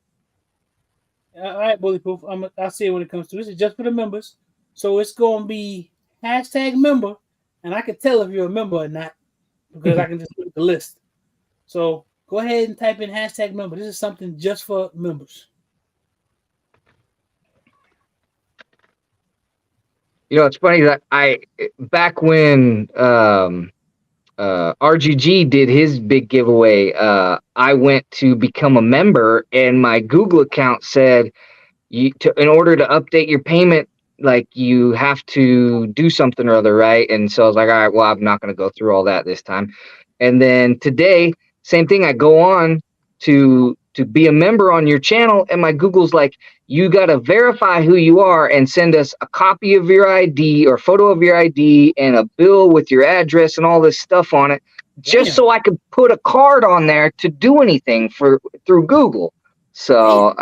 All right, Bullyproof. I'll see it when it comes to this. Is just for the members. So it's gonna be #member, and I can tell if you're a member or not because I can just look at the list. So go ahead and type in #member. This is something just for members. You know, it's funny that back when RGG did his big giveaway, I went to become a member, and my Google account said, in order to update your payment, like you have to do something or other, right? And so I was like, all right, well, I'm not going to go through all that this time. And then today, same thing. I go on to be a member on your channel, and my Google's like, you got to verify who you are and send us a copy of your ID or photo of your ID and a bill with your address and all this stuff on it, just Damn. so I could put a card on there to do anything through Google. So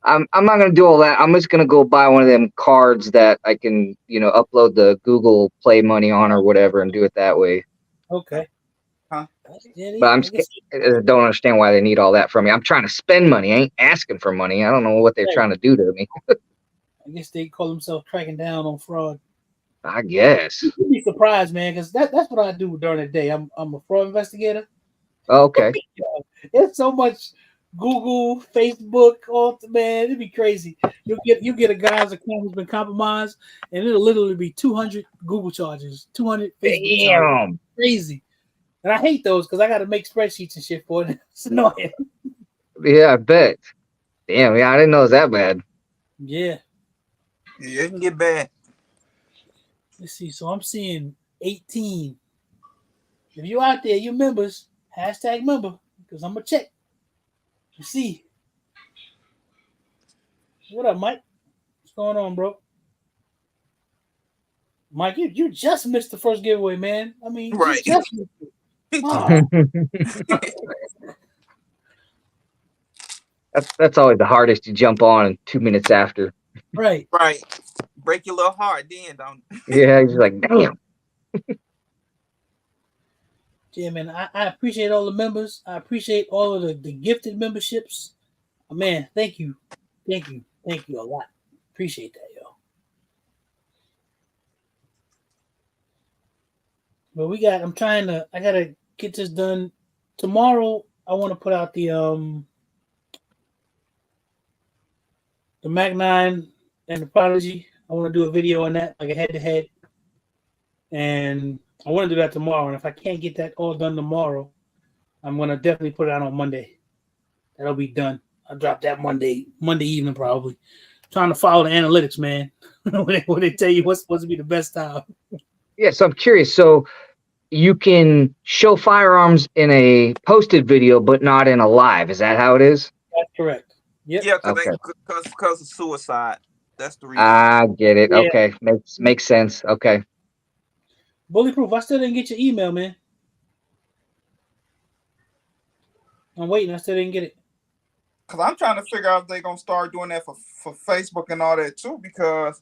I'm not gonna do all that. I'm just gonna go buy one of them cards that I can, upload the Google Play money on or whatever and do it that way. Okay. Huh? But I don't understand why they need all that from me. I'm trying to spend money. I ain't asking for money. I don't know what they're trying to do to me. I guess they call themselves cracking down on fraud. I guess. You'd be surprised, man, because that's what I do during the day. I'm a fraud investigator. Okay. There's so much Google, Facebook, man, it'd be crazy. You get a guy's account who's been compromised, and it'll literally be 200 Google charges, 200 Facebook charges. Damn. Crazy. And I hate those because I got to make spreadsheets and shit for it. It's annoying. Yeah, I bet. Damn, yeah, I didn't know it was that bad. Yeah. Yeah, it can get bad. Let's see. So I'm seeing 18. If you're out there, you members, #member, because I'm gonna check. You see. What up, Mike? What's going on, bro? Mike, you just missed the first giveaway, man. I mean, Right. you just missed it. Oh. That's always the hardest to jump on 2 minutes after. Right. Right. Break your little heart then, don't it? Yeah, he's like, damn. Yeah, man. I appreciate all the members. I appreciate all of the gifted memberships. Man, thank you. Thank you. Thank you a lot. Appreciate that, yo. But I gotta get this done. Tomorrow I want to put out the Mac 9 and the Prodigy. I want to do a video on that, like a head-to-head. And I want to do that tomorrow. And if I can't get that all done tomorrow, I'm going to definitely put it out on Monday. That'll be done. I'll drop that Monday evening probably. Trying to follow the analytics, man. when they tell you what's supposed to be the best time. Yeah, so I'm curious. So you can show firearms in a posted video, but not in a live. Is that how it is? That's correct. Yep. Yeah, Okay. because of suicide. That's the reason. I get it. Yeah. Okay, makes sense. Okay. Bullyproof, I still didn't get your email, man. I'm waiting. I still didn't get it. Because I'm trying to figure out if they're going to start doing that for Facebook and all that too, because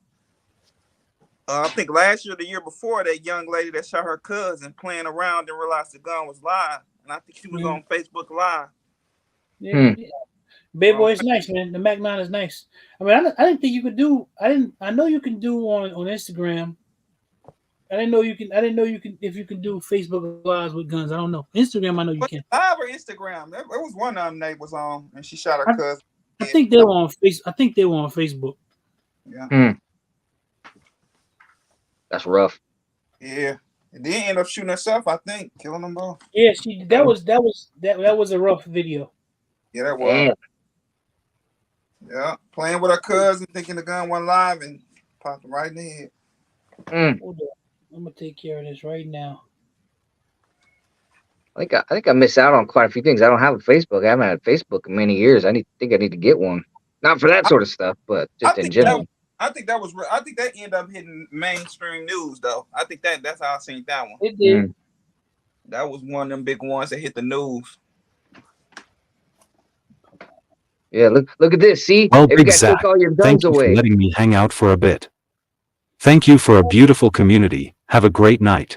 I think last year, the year before, that young lady that shot her cousin playing around and realized the gun was live. And I think she was on Facebook Live. Yeah. Baby boy, it's nice, man. The Mac 9 is nice. I mean, I didn't think you could do. I know you can do on Instagram. I didn't know you can if you can do Facebook Lives with guns. I don't know. Instagram, I know you can. Live or Instagram? It was one of them they was on, and she shot her cousin. I think they were on Facebook. Yeah. That's rough. Yeah. And then end up shooting herself, I think, killing them both. Yeah, that was a rough video. Yeah, that was. Yeah, playing with her cousin, thinking the gun went live, and popped him right in the head. Hold on. I'm gonna take care of this right now. I think I miss out on quite a few things. I don't have a Facebook. I haven't had Facebook in many years. I need to get one. Not for that sort of stuff, but just in general. I think that ended up hitting mainstream news though. I think that's how I seen that one. It did. That was one of them big ones that hit the news. Yeah, look at this. See, Well, if you Big got to Zach, take all your thank guns you for away. letting me hang out for a bit. Thank you for a beautiful community. Have a great night.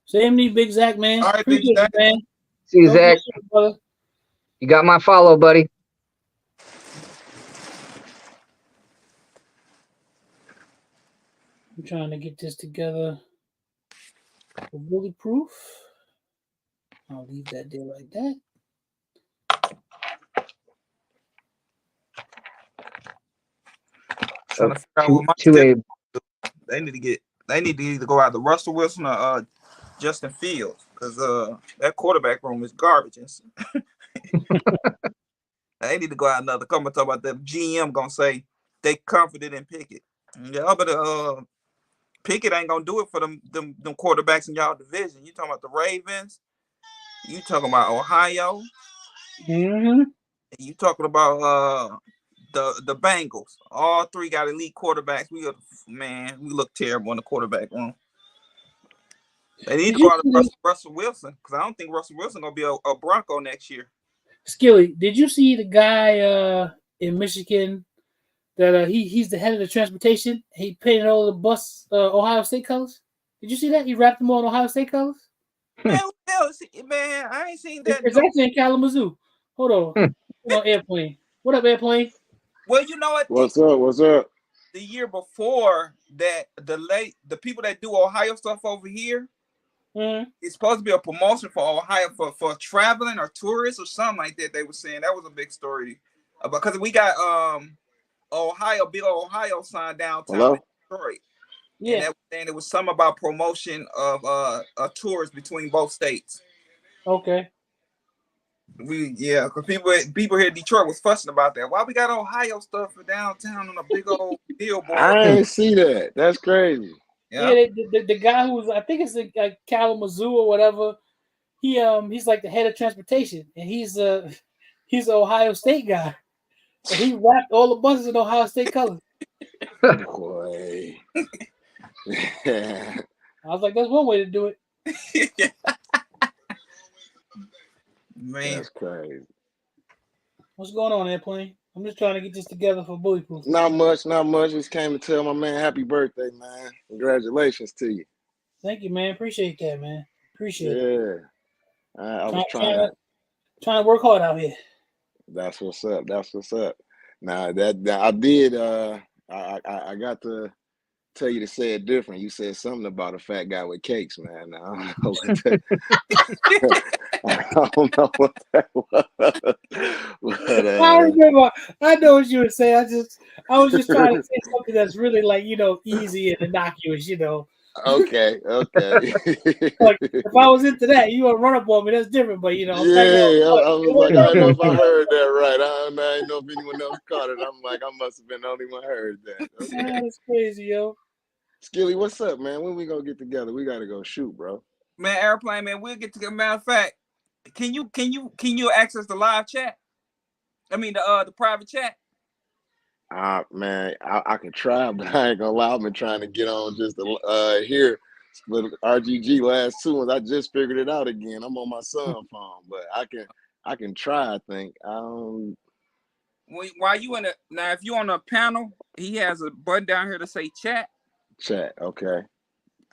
Same to you, Big Zach, man. All right, Big Appreciate Zach. you, man. See you, Talk to you Zach. soon, brother. You got my follow, buddy. I'm trying to get this together for bulletproof. I'll leave that there like that. Trying to figure out what my they need to either go out to Russell Wilson or Justin Fields, because that quarterback room is garbage. They need to go out another. Come and talk about the GM gonna say they confident in Pickett. Yeah, but Pickett ain't gonna do it for them quarterbacks in y'all division. You talking about the Ravens? You talking about Ohio? Mm-hmm. You talking about the Bengals? All three got elite quarterbacks. We look terrible in the quarterback room. They need to go out to Russell Wilson, because I don't think Russell Wilson gonna be a Bronco next year. Skilly, did you see the guy in Michigan that he's the head of the transportation? He painted all the bus Ohio State colors. Did you see that? He wrapped them all in Ohio State colors. Man, I ain't seen that. It's actually in Kalamazoo. Hold on. Hold on, Airplane. What up, Airplane? Well, you know what? What's up? What's up? The year before that, the people that do Ohio stuff over here, it's supposed to be a promotion for Ohio for traveling or tourists or something like that. They were saying that was a big story, because we got big Ohio sign downtown in Detroit. Yeah, and that was saying it was something about promotion of tours between both states. Okay. Because people here in Detroit was fussing about that. Why we got Ohio stuff for downtown on a big old billboard? I ain't see that. That's crazy. Yeah, the guy who's, I think it's like Kalamazoo or whatever. He's like the head of transportation, and he's an Ohio State guy. And he wrapped all the buses in Ohio State colors. Boy. I was like, that's one way to do it. Man, that's crazy. What's going on, Airplane? I'm just trying to get this together for bulletproof. Not much. Just came to tell my man happy birthday, man. Congratulations to you. Thank you, man. Appreciate that, man. Appreciate it. I was trying to work hard out here. That's what's up. Now that I did. I got to tell you to say it different. You said something about a fat guy with cakes, man. Now, I don't know what that. I don't know what that was. But, I remember. I know what you were saying. I was just trying to say something that's really easy and innocuous. Okay. Like if I was into that, you would run up on me. That's different, but I was like, I don't know if I heard that right. I don't know if anyone else caught it. I'm like, I must have been the only one heard that. Okay. That's crazy, yo. Skilly, what's up, man? When we gonna get together? We gotta go shoot, bro. Man, Airplane, man, we'll get together. Matter of fact, can you access the live chat? I mean the private chat. Man, I can try, but I ain't gonna lie. I've been trying to get on just to hear with RGG last 2 ones. I just figured it out again. I'm on my son's phone, but I can try. I think. While you now, if you on a panel, he has a button down here to say chat. Chat, okay.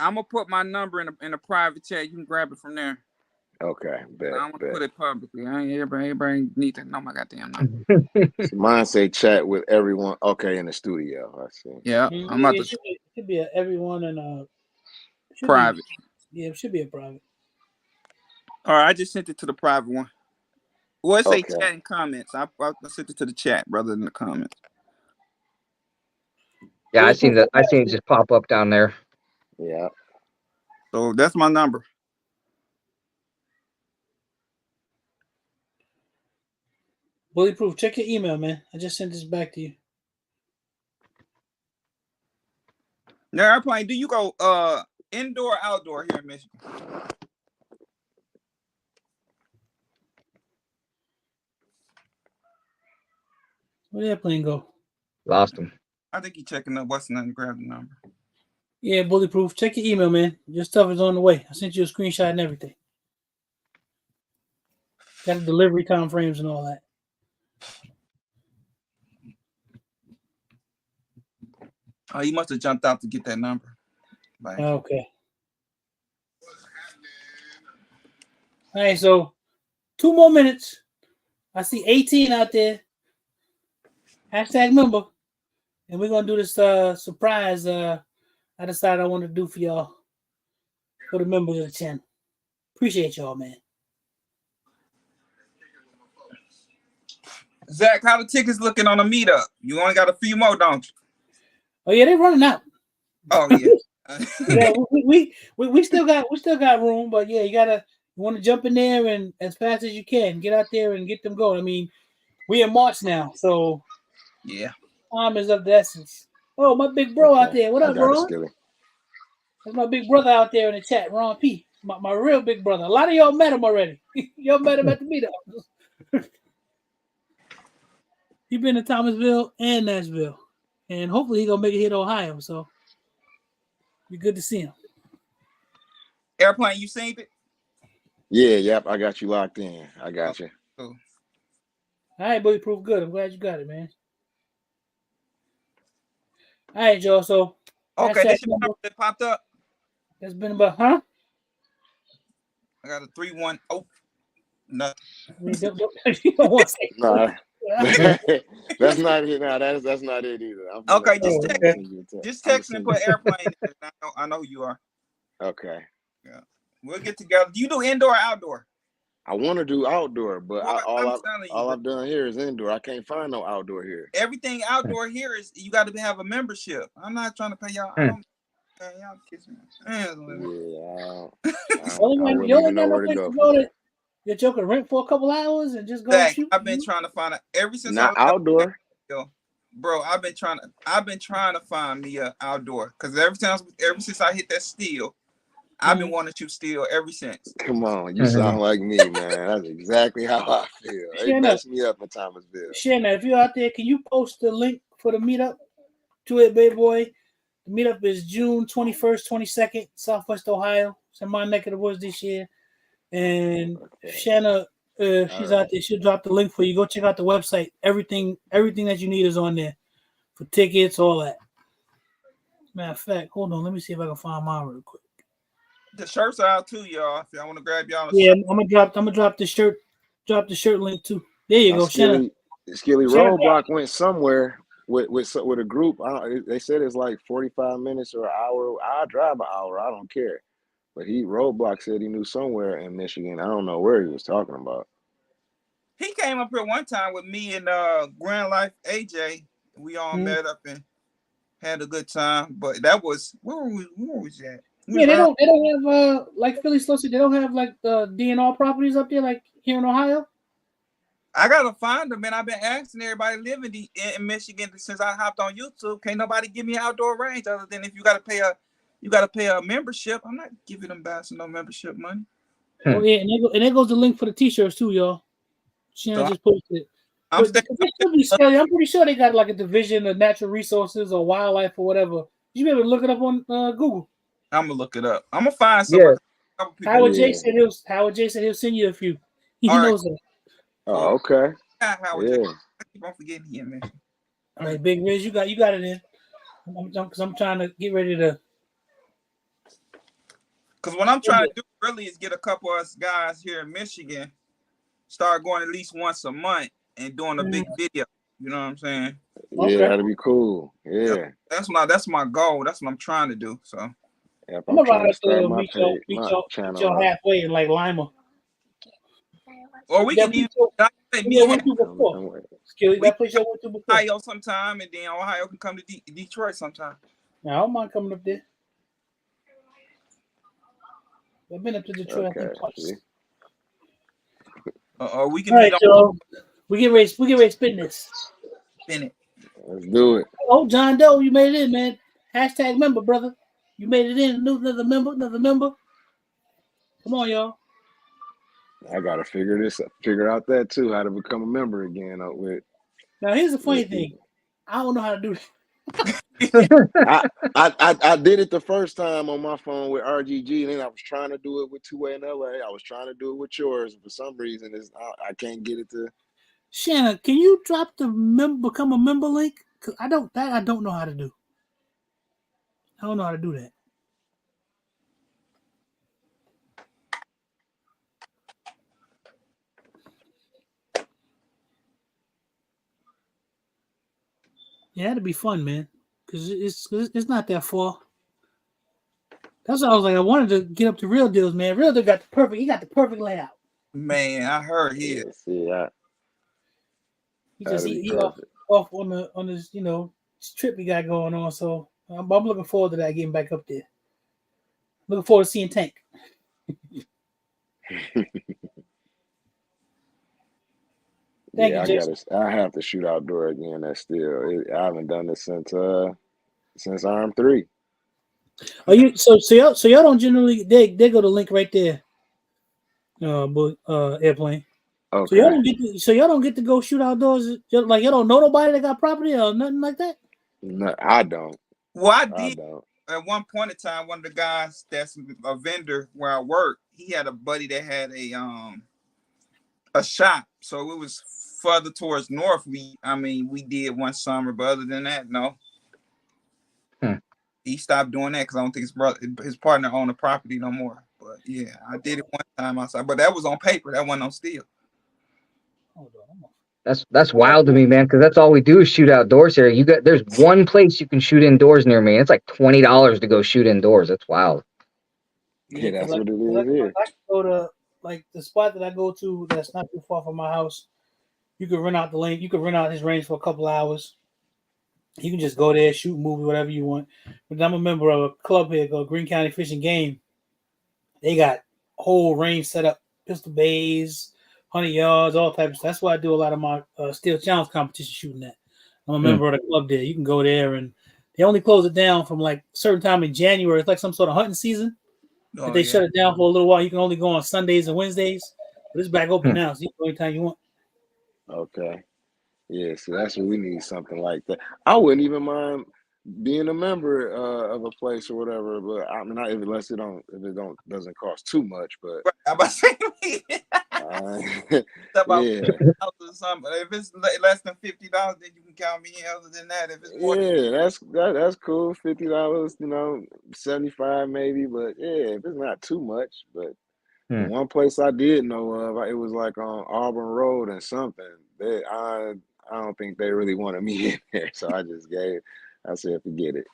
I'm gonna put my number in a private chat. You can grab it from there. Okay, bet. I'm gonna put it publicly. Everybody need to know my goddamn number. So mine say chat with everyone. Okay, in the studio. I see. Yeah, I'm about to. Should be everyone in private. It should be a private. All right, I just sent it to the private one. Well, it say chat and comments. I sent it to the chat rather than the comments. Yeah, I seen it just pop up down there. Yeah. So that's my number. Bulletproof, check your email, man. I just sent this back to you. Now, Airplane, do you go indoor, outdoor here in Michigan? Where'd Airplane go? Lost him. I think he's checking up what's name to grab the number. Yeah, Bulletproof, check your email, man. Your stuff is on the way. I sent you a screenshot and everything. Got the delivery time frames and all that. Oh, he must have jumped out to get that number. Like, Okay. All right, so 2 more minutes. I see 18 out there. Hashtag member. And we're going to do this surprise I decided I want to do for y'all. For the members of the channel. Appreciate y'all, man. Zach, how the tickets looking on the meetup? You only got a few more, don't you? Oh yeah, they're running out. Oh yeah. Yeah, we still got room, but yeah, you want to jump in there and as fast as you can get out there and get them going. I mean, we in March now, so yeah. time is of the essence. Oh, my big bro out there. What up, Ron? That's my big brother out there in the chat, Ron P. My real big brother. A lot of y'all met him already. Y'all met him at the meetup. He been to Thomasville and Nashville, and hopefully he gonna make it here to Ohio. So be good to see him. Airplane, you seen it? Yeah, yep. I got you locked in. I got you. Cool. All right, Bulletproof. Good. I'm glad you got it, man. All right, y'all. So okay, this your number that popped up. It's been about, huh? I got a 3-1. Oh, no. You don't want to say nah, that's not it. Nah, that's not it either. Okay, just text me and put airplane. I know who you are. Okay. Yeah, we'll get together. Do you do indoor or outdoor? I want to do outdoor, but all I've done here is indoor. I can't find no outdoor here. Everything outdoor here is you got to have a membership. I'm not trying to pay y'all. I don't pay y'all kiss me. Yeah, I wouldn't even know where to go for that. You're joking, rent for a couple hours and just go shoot. I've been trying to find ever since not outdoor. Bro, I've been trying to find me a outdoor because ever since I hit that steel, I've been wanting to shoot steel ever since. Come on, you sound like me, man. That's exactly how I feel. They messed me up in Thomasville. Shanna, if you're out there, can you post the link for the meetup to it, baby boy? The meetup is June 21st, 22nd, Southwest Ohio. It's in my neck of the woods this year. And Shanna, she's out there. She'll drop the link for you. Go check out the website. Everything that you need is on there for tickets, all that. Matter of fact, hold on. Let me see if I can find mine real quick. The shirts are out too, y'all. If y'all want to grab y'all, yeah, I'm gonna drop the shirt link too. There you go, Shanna. Skilly Roadblock went somewhere with a group. They said it's like 45 minutes or an hour. I drive an hour. I don't care. But Roadblock said he knew somewhere in Michigan. I don't know where he was talking about. He came up here one time with me and Grand Life AJ. We all met up and had a good time. But that was where was that? Yeah, they don't have like Philly Slow City. They don't have like the DNR properties up there like here in Ohio. I gotta find them, man. I've been asking everybody living in Michigan since I hopped on YouTube. Can't nobody give me an outdoor range other than if you gotta pay a membership. I'm not giving them bashing no membership money. Oh yeah, and there goes the link for the t-shirts too, y'all. Shanna just posted it. I'm pretty sure they got like a division of natural resources or wildlife or whatever. You be able to look it up on Google. I'm gonna look it up. I'm gonna find somebody. Howard J said he'll send you a few. He knows that. Oh, okay. Howard J. I keep on forgetting him, man. All right, Big Riz, you got it in. Because I'm trying to get ready to. Because what I'm trying to do really is get a couple of us guys here in Michigan, start going at least once a month and doing a big video. You know what I'm saying? Yeah, that'd be cool. Yeah. That's my goal. That's what I'm trying to do. So I'm trying to start my channel halfway in like Lima. Or we can even Ohio sometime, and then Ohio can come to Detroit sometime. I don't mind coming up there. I've been up to Detroit I think twice. We can meet on. We get ready to spin this. Spin it. Let's do it. Oh, John Doe, you made it in, man. Hashtag member, brother. You made it in. Another member. Come on, y'all. I gotta figure out that too, how to become a member again. Now here's the funny thing. I don't know how to do it. I did it the first time on my phone with RGG, and then I was trying to do it with 2A in LA. I was trying to do it with yours. For some reason, I can't get it to. Shanna, can you drop the become a member link? Cause I don't know how to do. I don't know how to do that. Yeah, that'd be fun, man. Because it's not that far. That's why I was like, I wanted to get up to Real Deals, man. Real Deal got the perfect. He got the perfect layout. Man, I heard he Yeah, see, He just that'd be he off perfect. on his trip he got going on. So I'm looking forward to that, getting back up there. Looking forward to seeing Tank. Thank you, Yeah, Jason. I have to shoot outdoor again. I haven't done this since Arm 3. Are you so y'all don't generally they go to link right there. But airplane. So Okay. y'all don't get to go shoot outdoors. Like y'all don't know nobody that got property or nothing like that. No, I don't. well, I I did don't. at one point in time. One of the guys that's a vendor where I work, he had a buddy that had a shop. So it was further towards north. We did one summer, but other than that, no. He stopped doing that because I don't think his partner owned the property no more. But yeah, I did it one time outside, but that was on paper. That wasn't on steel. Hold on. That's wild to me, man. Because that's all we do is shoot outdoors here. There's one place you can shoot indoors near me. It's like $20 to go shoot indoors. That's wild. Yeah, that's like, what it like, is here. I can go to like the spot that I go to that's not too far from my house. You can rent out the link. You can rent out his range for a couple hours. You can just go there, shoot, movie, whatever you want. But I'm a member of a club here called Green County Fish and Game. They got whole range set up, pistol bays, 100 yards, all types. That's why I do a lot of my steel challenge competition shooting at. I'm a member of the club there. You can go there, and they only close it down from like a certain time in January. It's like some sort of hunting season. But they shut it down for a little while. You can only go on Sundays and Wednesdays. But it's back open now, so you can go anytime you want. Okay. Yeah, so that's what we need, something like that. I wouldn't even mind being a member of a place or whatever, but I mean, unless it doesn't cost too much, but Right, I'm about to say about yeah, $50 or something. But if it's less than $50, then you can count me in. Other than that, if it's more than that's cool. $50, 75 maybe, but yeah, if it's not too much. But the one place I did know of, it was like on Auburn Road and something. I don't think they really wanted me in there, so I said forget it.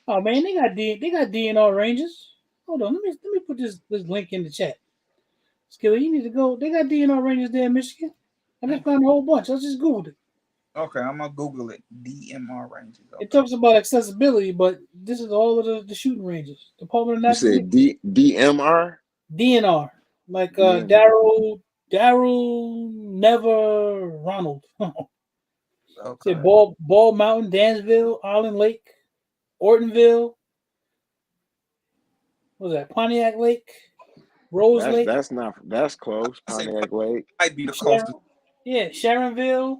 Oh man, they got DNR ranges. Hold on, let me put this link in the chat. Skilly, you need to go. They got DNR ranges there in Michigan. I just found a whole bunch. I just Googled it. okay, I'm gonna Google it. DMR ranges. Okay. It talks about accessibility, but this is all of the shooting ranges. Department of You Natural said DMR? DNR, like DMR. Daryl Never Ronald. Okay. Said Ball Mountain, Dansville, Island Lake, Ortonville. What was that? Pontiac Lake, Rose Lake, That's close. I say Pontiac Lake. might be the Sharon, closest. Sharonville.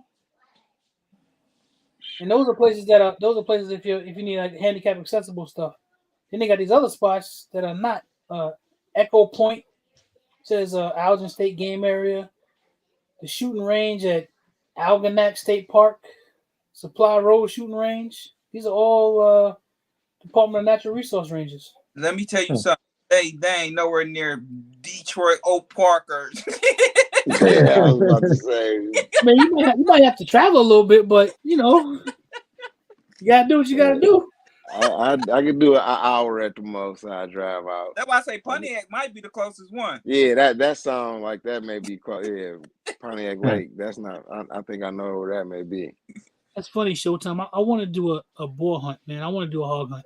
And those are places if you need like handicap accessible stuff. Then they got these other spots that are not. Echo Point says Algen State Game Area, the shooting range at Algonac State Park, Supply Road Shooting Range. These are all Department of Natural Resource ranges. Let me tell you something. They ain't nowhere near Detroit Oak Park or Yeah, I was about to say. Man, you might have to travel a little bit, but you gotta do what you gotta do. I could do an hour at the most. I drive out. That's why I say Pontiac might be the closest one. Yeah, that sound like that may be close. Yeah, Pontiac Lake. That's not. I think I know where that may be. That's funny, Showtime. I want to do a boar hunt, man. I want to do a hog hunt.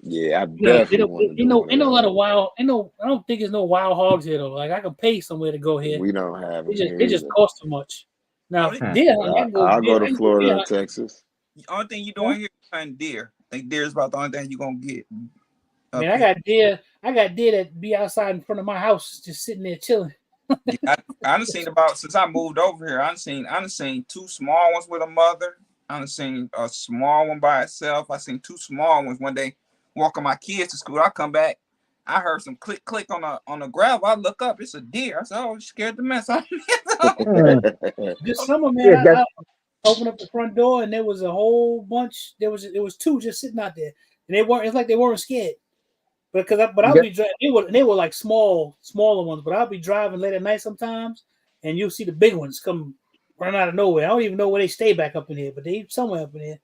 Yeah, I definitely want to do one. Ain't no lot of wild. I don't think there's no wild hogs here though. Like I can pay somewhere to go here. We don't have them here. It just costs too much. Now, deer hunt, I can go. I'll go to Florida and Texas. The only thing you're doing here is hunting deer. I think deer is about the only thing you're gonna get. Man, I got deer that be outside in front of my house, just sitting there chilling. I done seen since I moved over here. I done seen two small ones with a mother. I done seen a small one by itself. I seen two small ones one day walking my kids to school. I come back, I heard some click on the gravel. I look up, it's a deer. I said, "Oh, it scared the mess out of me." This summer, man, I opened up the front door and there was a whole bunch. It was two just sitting out there. and they weren't. It's like they weren't scared. But You I'll got- be driving. They were like smaller ones. But I'll be driving late at night sometimes, and you'll see the big ones come running out of nowhere. I don't even know where they stay back up in here, but they somewhere up in here.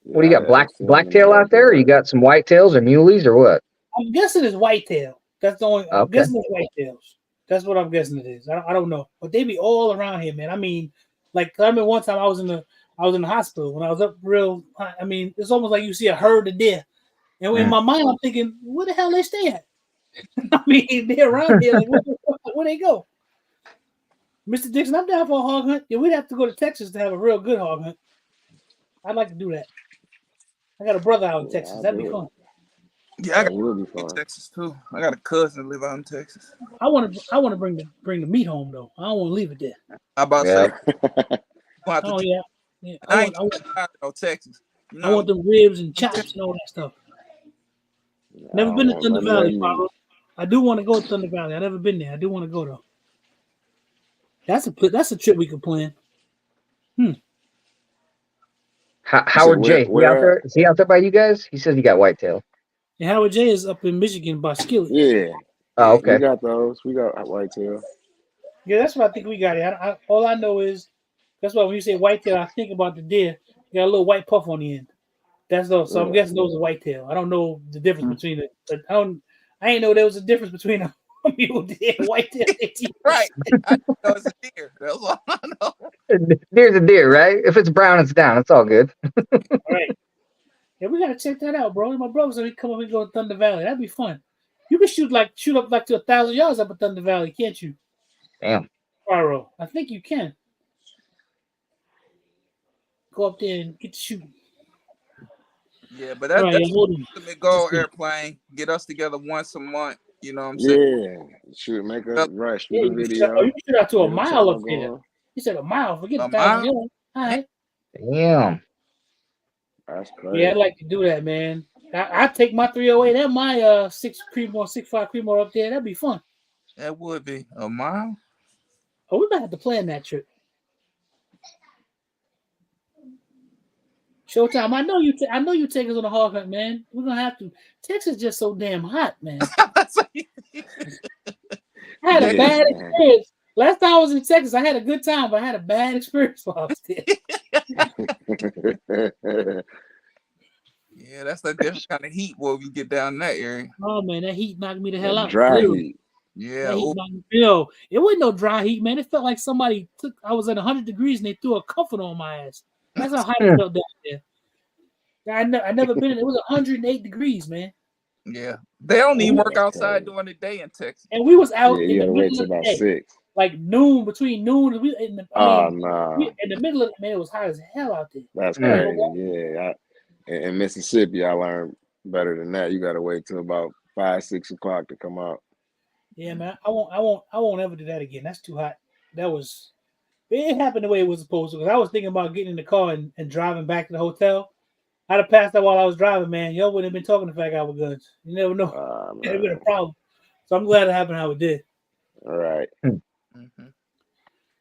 What do you got? Yeah, I seen them in the Blacktail out there, or you backyard. got some whitetails or muleys or what? I'm guessing it's whitetail. That's the only. I'm Okay. guessing it's whitetails. That's what I'm guessing it is. I don't know, but they be all around here, man. I mean, like I remember one time I was in the hospital when I was up real. I mean, it's almost like you see a herd of deer, and in my mind I'm thinking, where the hell they stay at? I mean, they're around here. Like, where they go? Mr. Dixon, I'm down for a hog hunt. Yeah, we'd have to go to Texas to have a real good hog hunt. I'd like to do that. I got a brother out in Texas. I'll That'd do be it. fun. Yeah, I That got would be in fun. Texas too. I got a cousin that live out in Texas. I want to bring the meat home though. I don't want to leave it there. I about to Yeah. say, you gonna have to Oh yeah. I ain't no Texas. You I know, want the ribs and chops and all that stuff. I Never don't been to want Thunder none of that Valley, meat. Pablo. I do want to go to Thunder Valley. I've never been there. I do want to go though. That's a trip we could plan. Howard J. He out there? Is he out there by you guys? He says he got whitetail. And Howard J is up in Michigan by Skillet. Yeah, Oh, we okay. got those. We got whitetail. Yeah, that's what I think we got here. All I know is that's why when you say whitetail, I think about the deer. You got a little white puff on the end. That's those. So I'm guessing those are whitetail. I don't know the difference between it. I ain't know there was a difference between a mule deer and whitetail. right? I know it's a deer. That's all I know. Deer's a deer, right? If it's brown, it's down. It's all good. All right. Yeah, we gotta check that out, bro. My brother said we come up and go to Thunder Valley. That'd be fun. You can shoot up like to 1,000 yards up at Thunder Valley, can't you? Damn. Pyro. I think you can. Go up there and get to shooting. Yeah, but All right, that's yeah, hold on. the goal. Let's see. Airplane, get us together once a month. You know what I'm saying? Yeah, shoot, make a right. Shoot Yeah, a you can video. shoot out to a Get mile something up there. going. He said a mile. Forget A 1,000 mile? yards. All right. Damn. That's crazy. Yeah, I'd like to do that, man. I'd take my 308 and my 6.5 Creedmoor up there. That'd be fun. That would be a mile. Oh, we might have to plan that trip. Showtime. I know you take us on a hog hunt, man. We're gonna have to. Texas is just so damn hot, man. I had a bad experience. Last time I was in Texas, I had a good time, but I had a bad experience while I was there. Yeah, that's a different kind of heat where we get down in that area. Oh man, that heat knocked me the hell out. Dry Literally. heat. Yeah. That heat knocked me, it wasn't no dry heat, man. It felt like somebody I was at 100 degrees and they threw a comfort on my ass. That's how hot it felt down there. I never been in. It was 108 degrees, man. Yeah. They don't even work outside during the day in Texas. And we was out Yeah, in you the gotta wait middle till of the about day, 6. like noon, between noon and Nah. in the middle of man, it was hot as hell out there. That's crazy. Yeah. In Mississippi, I learned better than that. You gotta wait till about 5, 6 o'clock to come out. Yeah, man. I won't ever do that again. That's too hot. It happened the way it was supposed to. Because I was thinking about getting in the car and driving back to the hotel. I'd have passed out while I was driving, man. Y'all wouldn't have been talking to fat guy with guns. You never know. It'd have been a problem. So I'm glad it happened how it did. All right. Mm-hmm.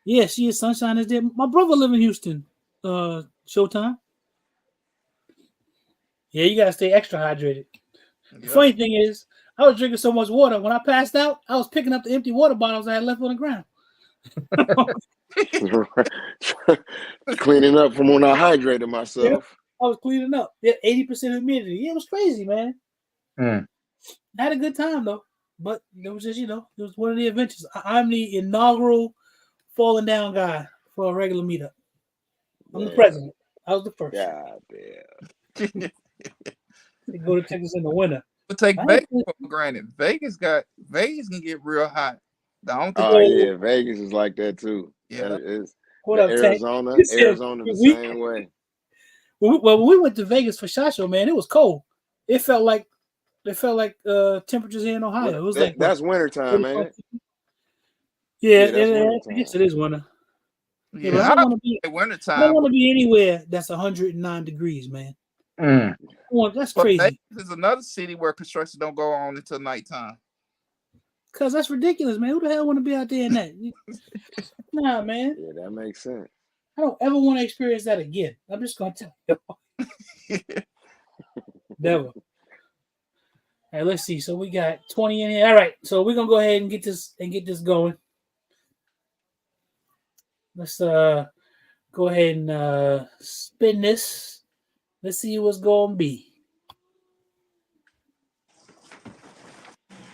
Yeah, she is sunshine is there. My brother live in Houston. Showtime. Yeah, you gotta stay extra hydrated. The funny thing is, I was drinking so much water. When I passed out, I was picking up the empty water bottles I had left on the ground. Cleaning up from when I hydrated myself. Yeah, I was cleaning up. Yeah, 80% humidity. Yeah, it was crazy, man. I had a good time though. But it was just, it was one of the adventures. I'm the inaugural falling down guy for a regular meetup. I'm the president. I was the first. God damn. They go to Texas in the winter. We'll take Vegas for granted. Vegas can get real hot. Yeah, Vegas is like that too. Yeah. What up, Arizona the same way. When we went to Vegas for SHOT Show, man, it was cold. It felt like temperatures here in Ohio. It was that's wintertime, ain't it? Yeah, I guess it is winter. Yeah, but I don't want to be anywhere that's 109 degrees, man. That's crazy. Vegas is another city where construction don't go on until nighttime. Cause that's ridiculous, man. Who the hell want to be out there in that? Nah, man. Yeah, that makes sense. I don't ever want to experience that again. I'm just gonna tell you. Never. right, let's see. So we got 20 in here. All right, so we're gonna go ahead and get this going. Let's go ahead and spin this. Let's see what's gonna be.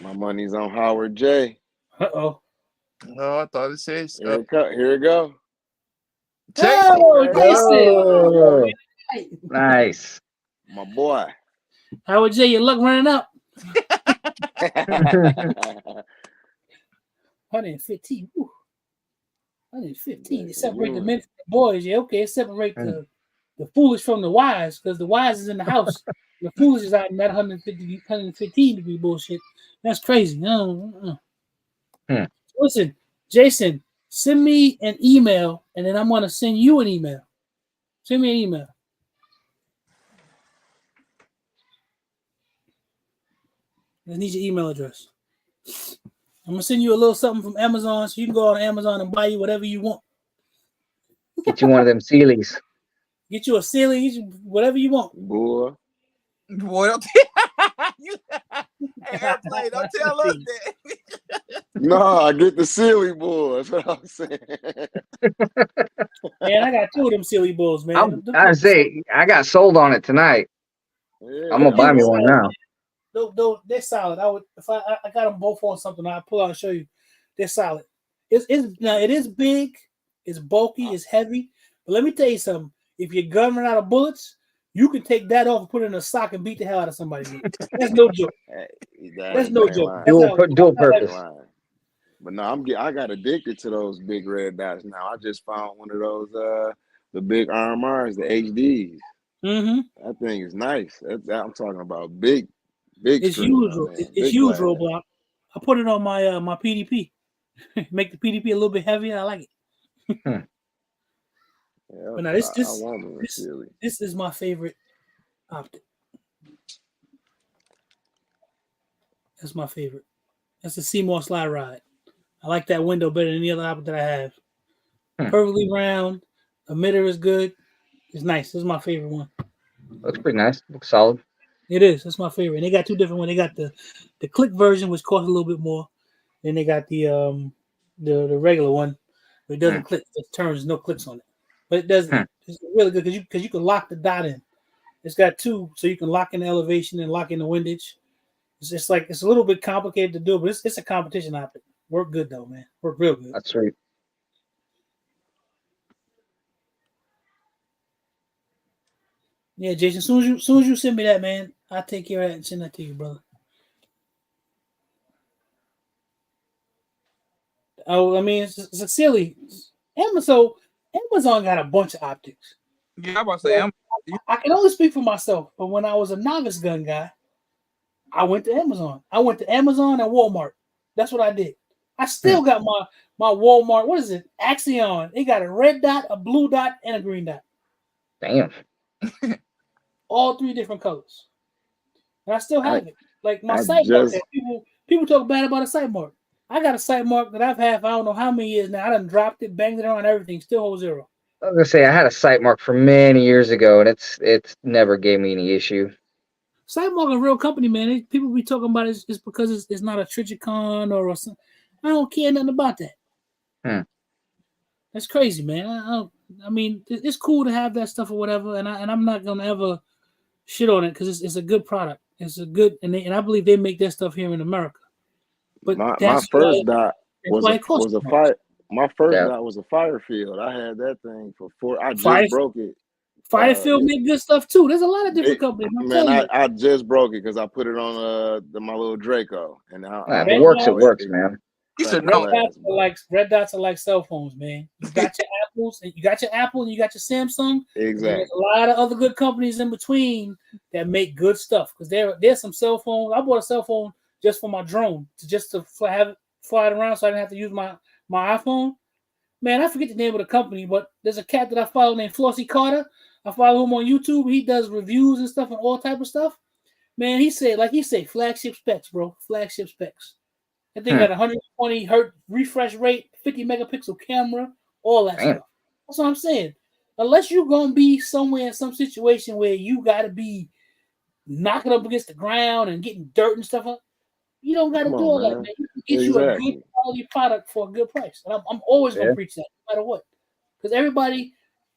My money's on Howard J. Uh-oh. No, I thought it says. Here it go. Jason. Oh, Jason. Oh, nice. My boy. Howard J, your luck running up. 115. Woo. 115. It separate the men from the boys. Yeah, okay. It separate the foolish from the wise, because the wise is in the house. The foolish is out in that 115 degree bullshit. That's crazy. Listen, Jason, send me an email, and then I'm going to send you an email. Send me an email. I need your email address. I'm going to send you a little something from Amazon, so you can go on Amazon and buy you whatever you want. Get you one of them Sealies. Get you a Sealy, get you whatever you want. Boy. Boy, don't hey, Airplane, don't tell us that. No, I get the silly boy. That's what I'm saying. Man, I got 2 of them Silly Bulls, man. I say I got sold on it tonight. Yeah. I'm gonna buy me one now. They're solid. I would if I got them both on something. I'll pull out and show you. They're solid. It is big, it's bulky, it's heavy. But let me tell you something. If your gun run out of bullets, you can take that off and put it in a sock and beat the hell out of somebody. That's no joke. That's no joke. Dual purpose. But no, I got addicted to those big red dots now. I just found one of those the big RMRs, the HDs. Mm-hmm. That thing is nice. I'm talking about big. It's huge. It's huge, glass. Roblox. I put it on my my PDP. Make the PDP a little bit heavier. I like it. Yeah, but now this is my favorite optic. That's my favorite. That's the Seymour Slide Ride. I like that window better than any other optic that I have. Perfectly round. Emitter is good. It's nice. This is my favorite one. Looks pretty nice. Looks solid. It is. That's my favorite. And they got 2 different ones. They got the click version, which costs a little bit more. Then they got the regular one. It doesn't click. It turns, no clicks on it. But it doesn't. It's really good because you can lock the dot in. It's got 2, so you can lock in the elevation and lock in the windage. It's just like it's a little bit complicated to do, but it's a competition optic. Work good though, man. Work real good. That's sweet. Yeah, Jason. Soon as you send me that, man, I'll take care of that and send that to you, brother. Oh, I mean, it's a silly. Amazon got a bunch of optics. Yeah, I'm about to say, I can only speak for myself, but when I was a novice gun guy, I went to Amazon. I went to Amazon and Walmart. That's what I did. I still got my Walmart. What is it? Axion. It got a red dot, a blue dot, and a green dot. Damn. All 3 different colors. And I still have it. Like my I sight mark. just- People talk bad about a sight mark. I got a sight mark that I've had for I don't know how many years now. I done dropped it, banged it on everything, still holds 0. I was gonna say I had a sight mark for many years ago, and it's never gave me any issue. Sight mark a real company, man. People be talking about it just because it's not a Trigicon or a. I don't care nothing about that. That's crazy, man. I mean, it's cool to have that stuff or whatever, and I'm not gonna ever shit on it because it's a good product. It's a good, and I believe they make that stuff here in America. But my first dot was a fire. My first Yeah. dot was a Firefield. I had that thing for 4. I just Fire- broke it. Firefield make good stuff too. There's a lot of different companies. I'm Man, telling you. I just broke it because I put it on my little Draco, and If it works, it works, man. You should Red know. dots are like cell phones, man. You got your Apples, and you got your Apple, and you got your Samsung. Exactly. There's a lot of other good companies in between that make good stuff. Because there's some cell phones. I bought a cell phone just for my drone, to have it fly it around, so I didn't have to use my iPhone. Man, I forget the name of the company, but there's a cat that I follow named Flossie Carter. I follow him on YouTube. He does reviews and stuff and all type of stuff. Man, he said flagship specs, bro. Flagship specs. That thing got 120 hertz refresh rate, 50 megapixel camera, all that stuff. That's what I'm saying. Unless you're gonna be somewhere in some situation where you gotta be knocking up against the ground and getting dirt and stuff up. You don't got to Come do on, all that, man. man. You can get you a good Exactly. quality product for a good price. And I'm always gonna Yeah. preach that, no matter what, because everybody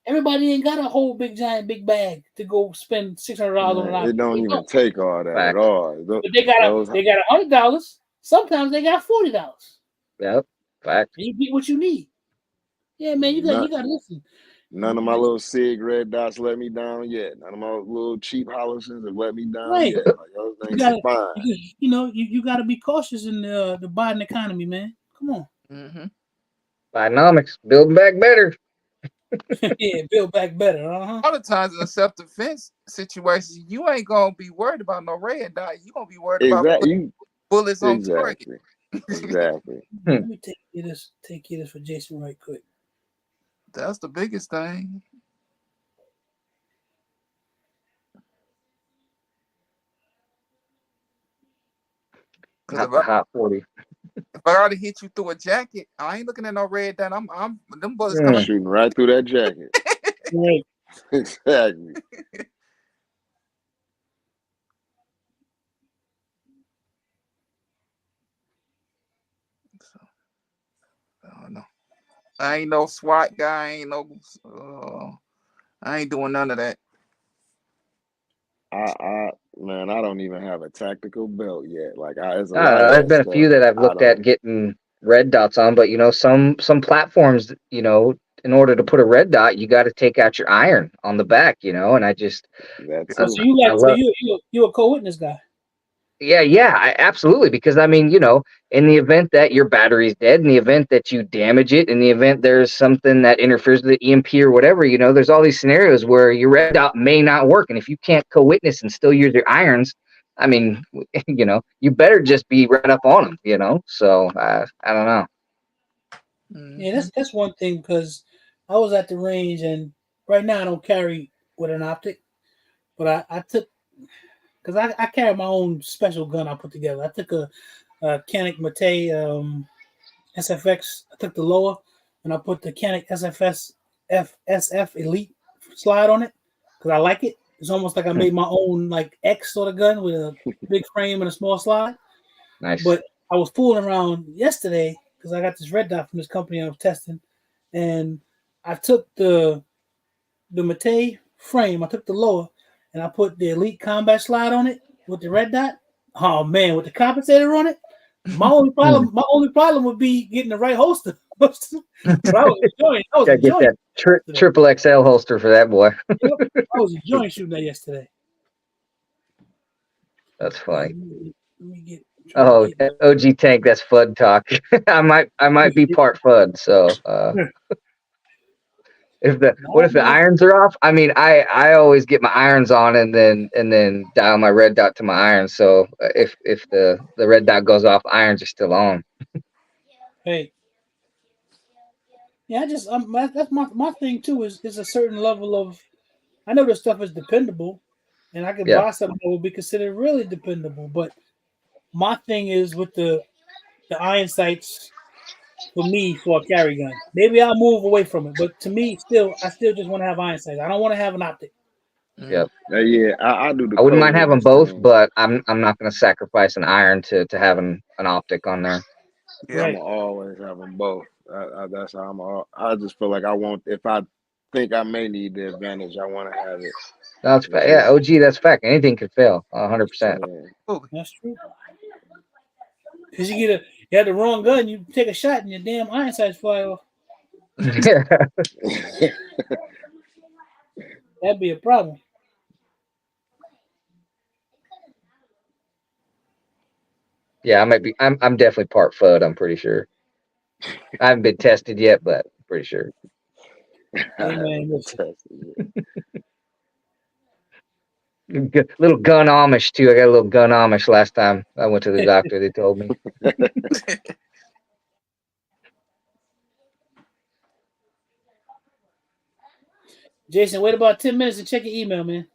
ain't got a whole big giant big bag to go spend $600 on an Man, it optic. don't They even don't. take all that at Facts. all. But they got Those, $100. Sometimes they got $40. Yep. Facts. And you get what you need. Yeah, man, you none, got to listen. none of my little SIG red dots let me down yet. None of my little cheap Hollisons have let me down Right. yet. Like those You things got are fine. you got to be cautious in the Biden economy, man. Come on. Mm-hmm. Bidenomics, build back better. Yeah, build back better. Uh-huh. Other times in self-defense situations, you ain't gonna be worried about no red dot. You gonna be worried about Exactly. bullets on target. Exactly. Let me take you this for Jason right quick. That's the biggest thing. Because Hot 40. if I already hit you through a jacket, I ain't looking at no red dot. I'm them bullets Mm. coming. Shooting right through that jacket. Right. Exactly. So, I don't know. I ain't no SWAT guy. I ain't no. I ain't doing none of that. Man, I don't even have a tactical belt yet. Like, there's a I don't lot know. of There's that been a few stuff that I've I looked at don't. getting red dots on, but some platforms, in order to put a red dot, you got to take out your iron on the back, and I just That Oh, too. I love. you a co-witness guy. Yeah, absolutely. Because I mean, in the event that your battery's dead, in the event that you damage it, in the event there's something that interferes with the EMP or whatever, there's all these scenarios where your red dot may not work. And if you can't co-witness and still use your irons, I mean, you better just be right up on them, So I don't know. Yeah, that's one thing, because I was at the range, and right now I don't carry with an optic, but I took, because I carry my own special gun I put together. I took a Canik Mate SFX. I took the lower, and I put the Canik SFS FSF Elite slide on it because I like it. It's almost like I made my own like X sort of gun with a big frame and a small slide. Nice. But I was fooling around yesterday because I got this red dot from this company I was testing, and I took the Mate frame, I took the lower, and I put the Elite Combat slide on it with the red dot. Oh man, with the compensator on it, my only problem would be getting the right holster. But I was enjoying. Gotta get that triple XL holster for that boy. Yep, I was enjoying shooting that yesterday. That's funny. Let me get. Oh, OG Tank, that's FUD talk. I might be part FUD, so what if the irons are off? I mean, I always get my irons on and then dial my red dot to my irons. So if the red dot goes off, irons are still on. Hey. Yeah, that's my thing too. Is a certain level of. I know this stuff is dependable, and I can buy something that will be considered really dependable. But my thing is with the iron sights for me for a carry gun. Maybe I'll move away from it, but to me, I still just want to have iron sights. I don't want to have an optic. Yep. Yeah, I do the I wouldn't mind having co-witness both, thing. but I'm not going to sacrifice an iron to having an optic on there. Yeah. I'm gonna always have them both. That's how I just feel like I want. If I think I may need the advantage, I want to have it. No, that's yeah, OG. That's fact. Anything could fail. 100%. That's true. Because you have the wrong gun, you take a shot and your damn iron sights fly off. That'd be a problem. Yeah, I'm definitely part FUD. I'm pretty sure. I haven't been tested yet, but I'm pretty sure. Hey man, Little gun Amish too. I got a little gun Amish last time I went to the doctor. They told me. Jason, wait about 10 minutes and check your email, man.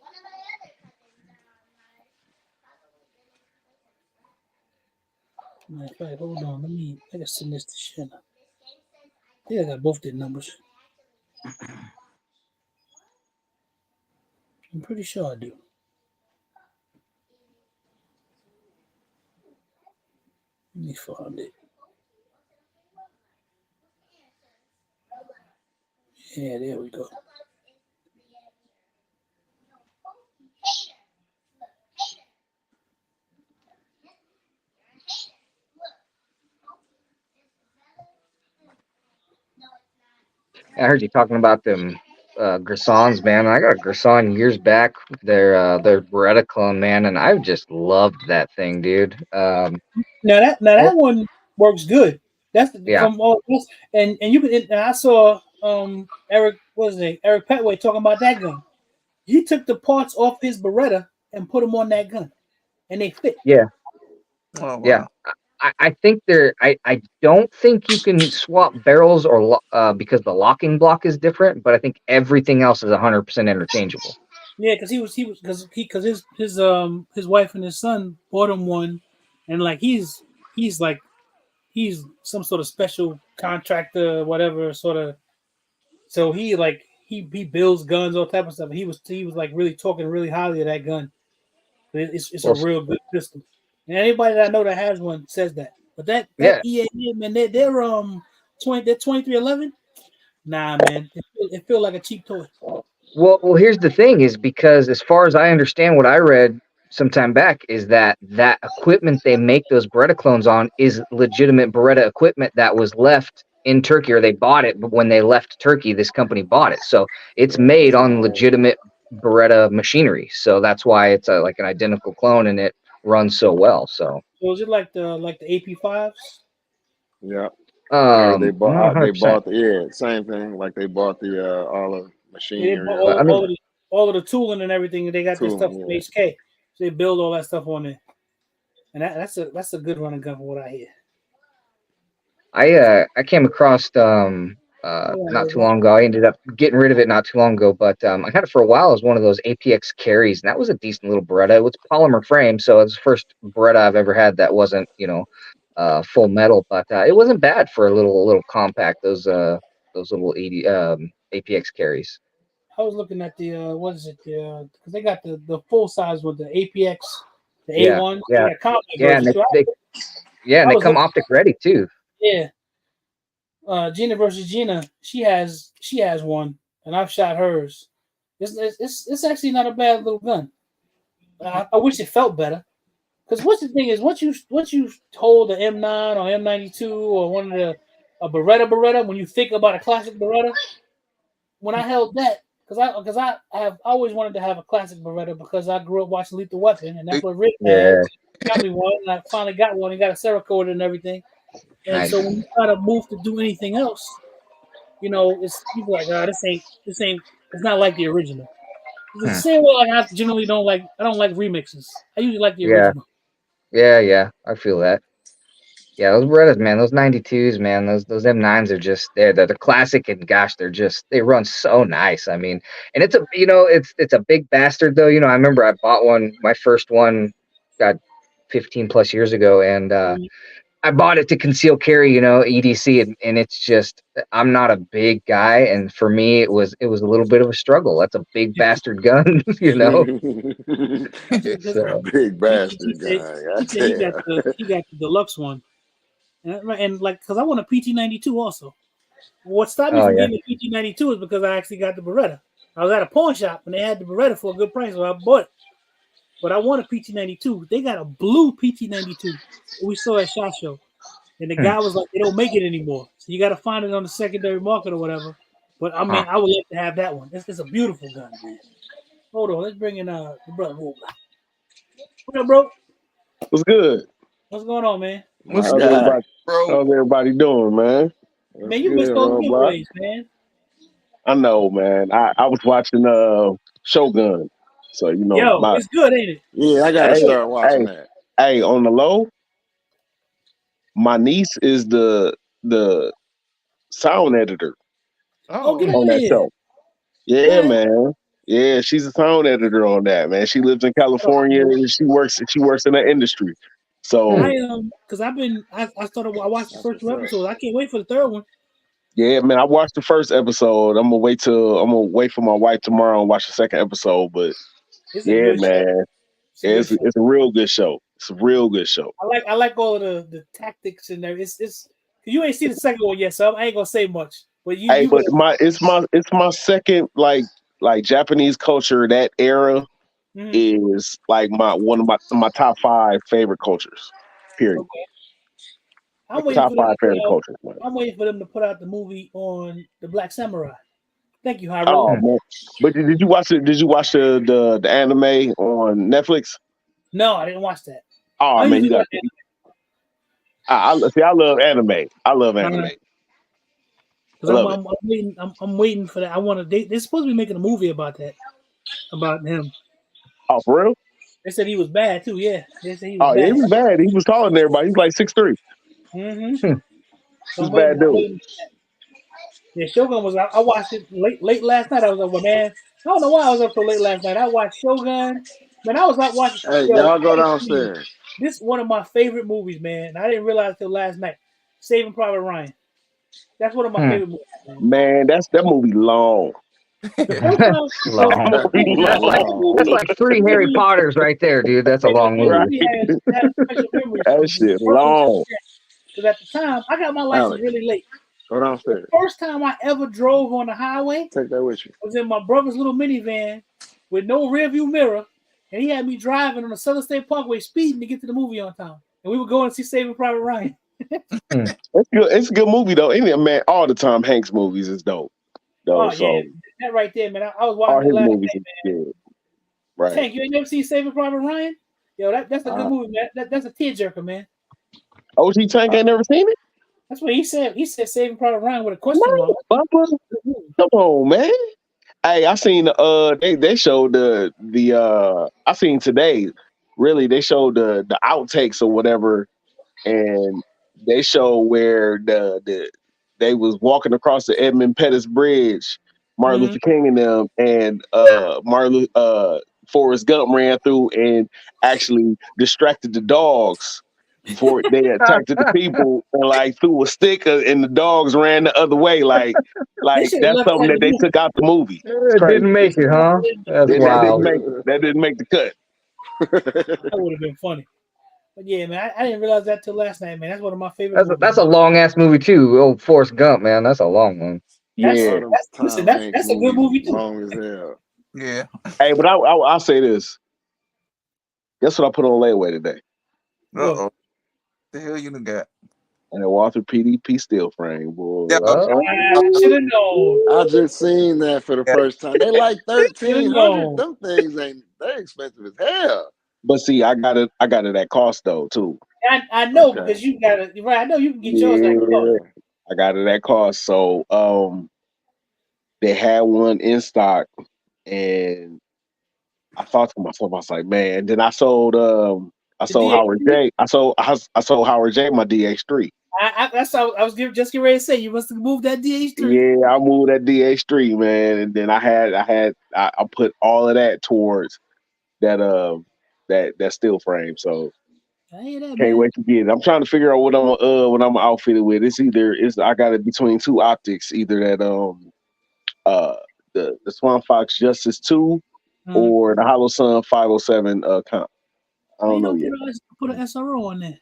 Matter of fact, hold on. I gotta send this to Shanna. I think I got both their numbers. I'm pretty sure I do. Let me find it. Yeah, there we go. I heard you talking about them Grissons, man. I got a Grisson years back. Their Beretta clone, man, and I just loved that thing, dude. Now Oh, that one works good. That's yeah, from all this, and you can. And I saw Eric, what was his name? Eric Petway talking about that gun. He took the parts off his Beretta and put them on that gun, and they fit. yeah, Oh yeah. wow. I think I don't think you can swap barrels because the locking block is different, but I think everything else is 100% interchangeable. Yeah, because his wife and his son bought him one, and like he's like he's some sort of special contractor, whatever sort of. So he builds guns, all type of stuff. He was like really talking really highly of that gun. It's a Well, real good pistol. And anybody that I know that has one says that. But that yeah. EAA man, they're 2311. Nah, man, it feel like a cheap toy. Well, here's the thing: is because as far as I understand, what I read some time back is that equipment they make those Beretta clones on is legitimate Beretta equipment that was left in Turkey, or they bought it. But when they left Turkey, this company bought it, so it's made on legitimate Beretta machinery. So that's why it's like an identical clone, and it runs so well. So So is it like the AP5s? Yeah. Yeah, they I'm not bought 100%. same thing. Like they bought the all the Yeah, they bought machinery, But I mean, all of the tooling and everything, and they got their stuff tooling. from Yeah. HK. So they build all that stuff on there, and that's a good running gun from what I hear. I came across not too long ago. I ended up getting rid of it not too long ago, but I had it for a while as one of those APX carries, and that was a decent little Beretta. It was polymer frame, so it was the first Beretta I've ever had that wasn't full metal, but it wasn't bad for a little compact. Those little 80 APX carries. I was looking at the what is it? Because they got the full size with the APX, the Yeah, A1. They yeah, got compact yeah, and versions too. and I they was come looking, optic ready too. yeah. Gina versus Gina, she has one, and I've shot hers. It's actually not a bad little gun. I wish it felt better. Because what's the thing is once you hold the M9 or M92 or one of the a Beretta, when you think about a classic Beretta, when I held that, because I have always wanted to have a classic Beretta because I grew up watching Lethal Weapon, and that's what Rick had. Yeah, Got me one, and I finally got one and got a Cerakote and everything. And so when nice. you try to move to do anything else, it's people like, this ain't it's not like the original. It's the Hmm. same way like I don't like remixes. I usually like the Yeah, original. yeah. I feel that. Yeah, those Berettas, man, those 92s, man, those M9s are just they're the classic, and gosh, they run so nice. I mean, and it's a big bastard though. I remember I bought one, my first one, got 15 plus years ago, and I bought it to conceal carry, EDC, and it's just I'm not a big guy, and for me it was a little bit of a struggle. That's a big bastard gun. Because So Big he bastard said guy. he said he got Goddamn. the deluxe one, and like because I want a PT92 also. What stopped me oh from yeah. getting a PT92 is because I actually got the Beretta. I was at a pawn shop and they had the Beretta for a good price, so I bought it. But I want a PT92. They got a blue PT92 we saw at SHOT Show, and the Hmm. guy was like, "They don't make it anymore, so you got to find it on the secondary market or whatever." But I Huh. mean, I would like to have that one. It's a beautiful gun, man. Hold on, let's bring in the brother. What up, bro? What's good? What's going on, man? What's How's good, everybody? bro? How's everybody doing, man? That's Man, you missed good, all the robot. giveaways, man. I know, man. I was watching Shogun, so Yo, my it's good, ain't it? Yeah, I It's gotta hey good. start watching hey that. hey on the low. My niece is the sound editor Oh, get Oh, out on of that here. show. Yeah, What? man. Yeah, she's a sound editor on that, man. She lives in California Oh, and she works in that industry. Hmm. So because I watched the That's first what's two up. episodes. I can't wait for the third one. yeah, man, I watched the first episode. I'm gonna wait for my wife tomorrow and watch the second episode. But It's a yeah, good show. man. It's a Yeah, good it's show. a real good show. It's a real good show. I like all of the tactics in there. It's you ain't seen the second one yet, so I ain't gonna say much. But Hey, you but gonna, it's my second like Japanese culture. That era mhm. is like one of my top 5 favorite cultures. Period. Okay. I'm waiting Top for them 5 to put favorite out. cultures, man. I'm waiting for them to put out the movie on the Black Samurai. Thank you, Oh Hyrule. man. But did you watch it? Did you watch the anime on Netflix? No, I didn't watch that. Oh I man, you usually got watch to. I see. I love anime. I love anime. it because I love it. I'm waiting. I'm waiting for that. I want to. They're supposed to be making a movie about that, about him. Oh, for real? They said he was bad too. Yeah, they said he was Oh yeah, he bad. was bad. He was taller than everybody. He's like 6'3". Mm-hmm. Hmm. So He's I'm a bad waiting. I'm dude. waiting. Yeah, Shogun was. I watched it late last night. I was like, well, man, I don't know why I was up so late last night. I watched Shogun. Man, I was out watching. Hey, Yo, y'all go I ain't kidding you. downstairs. This is one of my favorite movies, man. And I didn't realize till last night. Saving Private Ryan. That's one of my Hmm. favorite movies, man. Man, that movie long. The first time, so Long. the Movie movie, That's like long. Long. that's like 3 Harry Potters right there, dude. That's a long this Right. movie. movie has special memories for That me. shit long. Because at the time, I got my license Alex, really late. go The downstairs. first time I ever drove on the highway Take that with you. was in my brother's little minivan with no rearview mirror, and he had me driving on the Southern State Parkway speeding to get to the movie on time. And we were going to see Saving Private Ryan. Hmm. It's good. It's a good movie though. Any man, all the Tom Hanks movies is dope. Though, Oh yeah, so that right there, man. I was all watching it his last movies night. is good. Right. Tank, you ain't never seen Saving Private Ryan? Yo, that's a good Uh, movie, man. That's a tearjerker, man. OG Tank ain't never seen it. That's what he said. He said Saving Private Ryan with a question No, mark. Bubba. Come on, man. Hey, I seen they showed the I seen today. Really, they showed the outtakes or whatever, and they show where they was walking across the Edmund Pettus Bridge, Martin Mm-hmm. Luther King and them, and Forrest Gump ran through and actually distracted the dogs before they attacked the people and like threw a stick and the dogs ran the other way. They Like should have that's left that something in that the they movie. took out the movie. It's It crazy. didn't They make should it, have left huh? that in. That's That didn't wild. make it. That didn't make the cut. That would have been funny. But yeah, man, I didn't realize that till last night, man. That's one of my favorite movies. That's a long ass movie too. Old Forrest Gump, man. That's a long one. Yeah. all them Listen, Tom Hanks that's a good movie movies too. long as hell. Yeah. Hey, but I'll say this. Guess what I put on layaway today? What? Uh-oh. The hell you done got? And a Walther PDP steel frame, boy. Yeah. I should have known. I just seen that for the Yeah. first time. They like Should have 1,300. known. Them things ain't they expensive as hell. But see, I got it at cost though too. I know Okay. because you got it. Right, I know you can get yours at cost. Yeah, I got it at cost. So they had one in stock, and I thought to myself, I was like, man. Then I sold The DX3? I sold Howard J my DX3. That's how I was just getting ready to say. You must have moved that DH3. Yeah, I moved that DX3, man, and then I put all of that towards that steel frame. So I hear that, can't man. wait to get it. I'm trying to figure out what I'm outfitted with. It's I got it between two optics, either that the Swan Fox Justice 2 or the Hollow Sun 507 comp. I Why don't you know don't yet. put an SRO on there?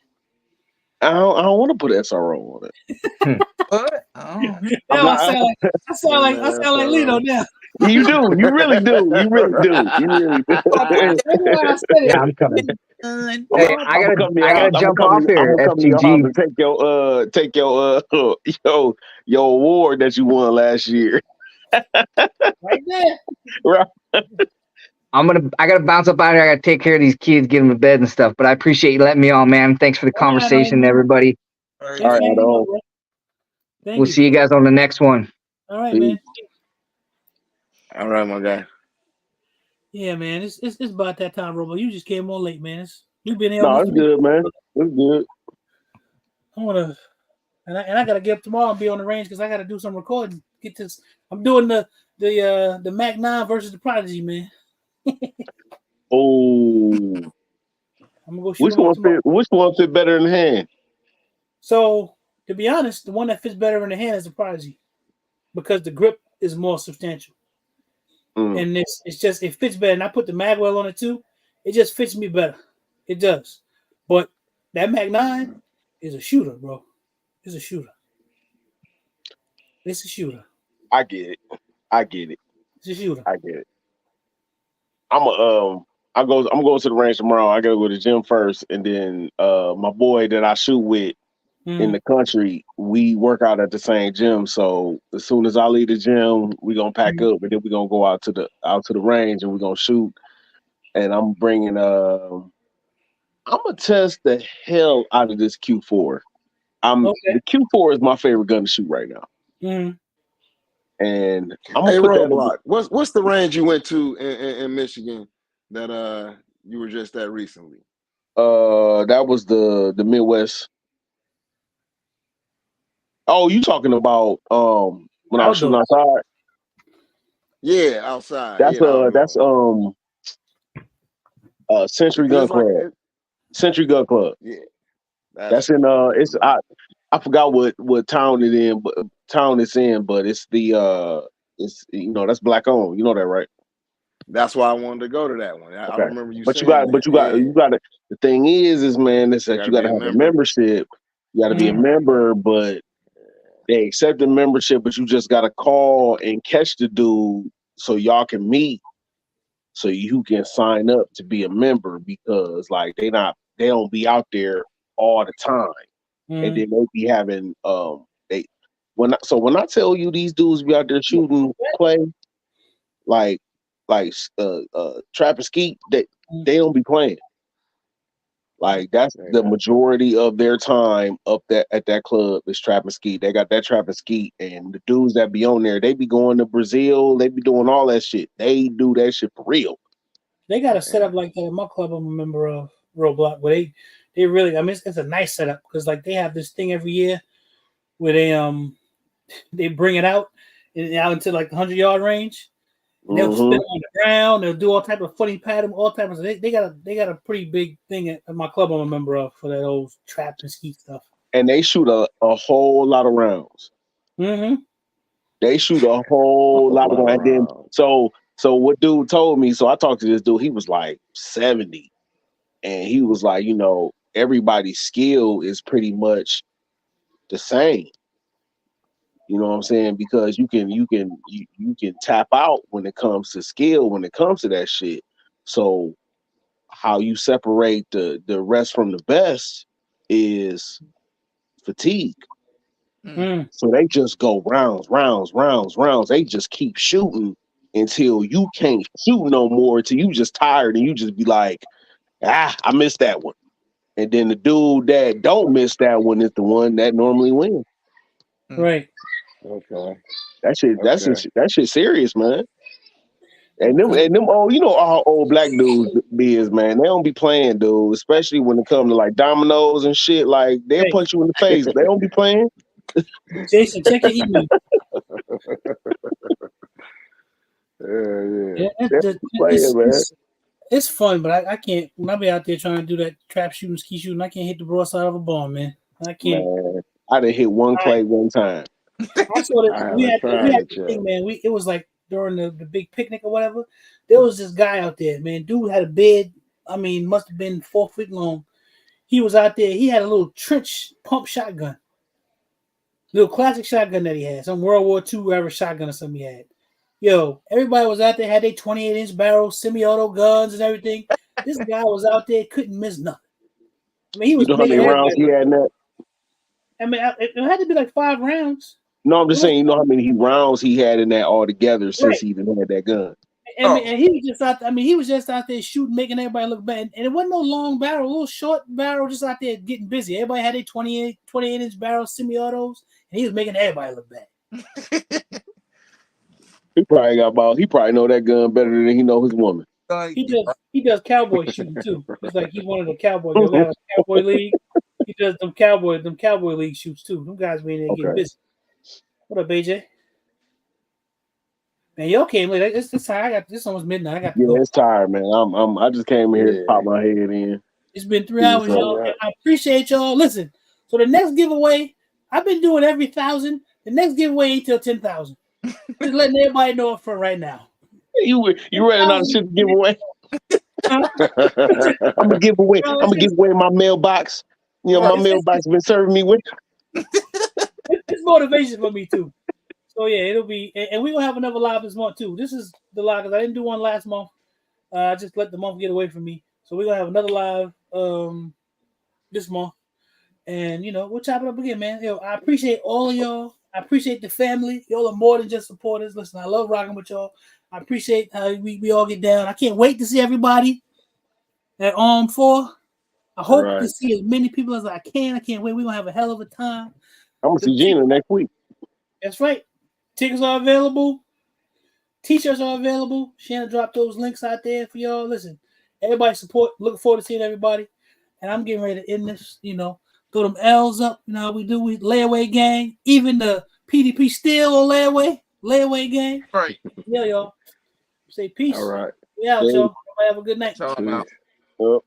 I don't want to put SRO on it. What? Oh. Now I not- sound like Lito now. You do. You really do. You really do. You really do. That's why I said Yeah, it. I'm coming. Done. Hey, I I'm gotta come to your house. jump off I'm here. gonna come to your house FTG. and take your award that you won last year. Right there. Right. I gotta bounce up out here. I gotta take care of these kids, get them to bed and stuff. But I appreciate you letting me on, man. Thanks for the conversation, everybody. All right. All right, Thank Adam. you. Thank We'll you. see you guys on the next one. All right, Peace. man. All right, my guy. Yeah, man. It's about that time, Robo. You just came on late, man. We've been here. No, almost it's good, man. It's good. I wanna, and I gotta get up tomorrow and be on the range because I gotta do some recording. Get this. I'm doing the Mac 9 versus the Prodigy, man. Oh, I'm gonna go shoot them on tomorrow. which one fit better in the hand? So to be honest, the one that fits better in the hand is the Prodigy because the grip is more substantial. Mm. And it fits better. And I put the magwell on it too. It just fits me better. It does. That Mac 9 is a shooter, bro. It's a shooter. It's a shooter. I get it. I get it. It's a shooter. I get it. I'm going to the range tomorrow. I gotta go to the gym first, and then my boy that I shoot with in the country, we work out at the same gym. So as soon as I leave the gym, we gonna pack up, and then we gonna go out to the range, and we gonna shoot. And I'm bringing I'm gonna test the hell out of this Q4. The Q4 is my favorite gun to shoot right now. Mm-hmm. And I'm gonna Hey, put Roadblock, what's the range you went to in Michigan that you were just at recently? That was the Midwest. Oh, you talking about when I was shooting outside? Yeah, outside. That's Century Gun Club. Century Gun Club. Yeah. That's in it's I forgot what town it's in, but it's the it's that's black owned. You know that, right? That's why I wanted to go to that one. I remember you saying you got to the thing is man, it's that you gotta have a membership. You gotta be a member, but they accept the membership, but you just gotta call and catch the dude so y'all can meet, so you can sign up to be a member, because like they don't be out there all the time. And then they be having when I tell you these dudes be out there shooting clay, like trap and skeet, they don't be playing. Like that's the majority of their time up at that club is trap and skeet. They got that trap and skeet, and the dudes that be on there, they be going to Brazil, they be doing all that shit. They do that shit for real. They got a setup like that in my club. I'm a member of Roadblock, where they really, I mean, it's a nice setup, because like they have this thing every year where they bring it out into like the 100-yard range. They'll spin on the ground. They'll do all type of funny pattern, all type of. They got a pretty big thing at my club. I'm a member of for that old trap and skeet stuff. And they shoot a whole lot of rounds. Mm-hmm. They shoot a whole lot of rounds. And then, so what dude told me? So I talked to this dude. He was like 70, and he was like, everybody's skill is pretty much the same. You know what I'm saying? Because you can tap out when it comes to skill, when it comes to that shit. So how you separate the rest from the best is fatigue. So they just go rounds. They just keep shooting until you can't shoot no more, until you just tired, and you just be like, I missed that one. And then the dude that don't miss that one is the one that normally wins. Right. Okay. That shit serious, man. And them all old black dudes is, man. They don't be playing, dude. Especially when it comes to like dominoes and shit. Like they'll punch you in the face. They don't be playing. Jason, check your email. It's fun, but I can't. When I be out there trying to do that trap shooting, ski shooting, I can't hit the broadside of a ball, man. I can't. Man, I done hit one clay one time. I saw that we had the thing, man. It was like during the big picnic or whatever. There was this guy out there, man. Dude had a beard. I mean, must have been 4 feet long. He was out there. He had a little trench pump shotgun, little classic shotgun that he had, some World War II era shotgun or something he had. Yo, everybody was out there, had their 28-inch barrels, semi-auto guns and everything. This guy was out there, couldn't miss nothing. I mean, he was how many rounds he had in that? I mean, it had to be like 5 rounds. No, I'm just saying, you know how many rounds he had in that altogether since he even had that gun. And he was just out there, he was just out there shooting, making everybody look bad. And it wasn't no long barrel, a little short barrel, just out there getting busy. Everybody had their 28-inch barrels, semi-autos, and he was making everybody look bad. He probably know that gun better than he know his woman. He does cowboy shooting too. It's like he's one of the cowboys. They got a cowboy league. He does them cowboy league shoots too. Them guys be in there getting busy. What up, AJ? Man, y'all came late. It's time. This almost midnight. I got to go. It's tired, man. I just came here to pop my head in. It's been 3 hours, y'all. And I appreciate y'all. Listen, so the next giveaway, I've been doing every 1,000. The next giveaway ain't till 10,000. Just letting everybody know up front right now. You ready now to shit to give away? I'm gonna give away my mailbox. You know, Yeah, my it's, mailbox been serving me with. it's motivation for me too. So yeah, it'll be, and we're gonna have another live this month too. This is the live because I didn't do one last month. I just let the month get away from me. So we're gonna have another live this month. And you know, we'll chop it up again, man. Yo, I appreciate all of y'all. I appreciate the family. Y'all are more than just supporters. Listen, I love rocking with y'all. I appreciate how we all get down. I can't wait to see everybody at Arm 4. I hope to Right. see as many people as I can. I can't wait. We're gonna have a hell of a time. I'm gonna see Gina next week. That's right. Tickets are available. T-shirts are available. Shannon dropped those links out there for y'all. Listen, everybody support. Looking forward to seeing everybody. And I'm getting ready to end this, you know, throw them L's up. You know how we do. We layaway gang. Even the PDP still on layaway gang. Right. Yeah, y'all. Say peace. All right. We out, Peace. y'all. Everybody have a good night. That's all I'm out. Peace. Well.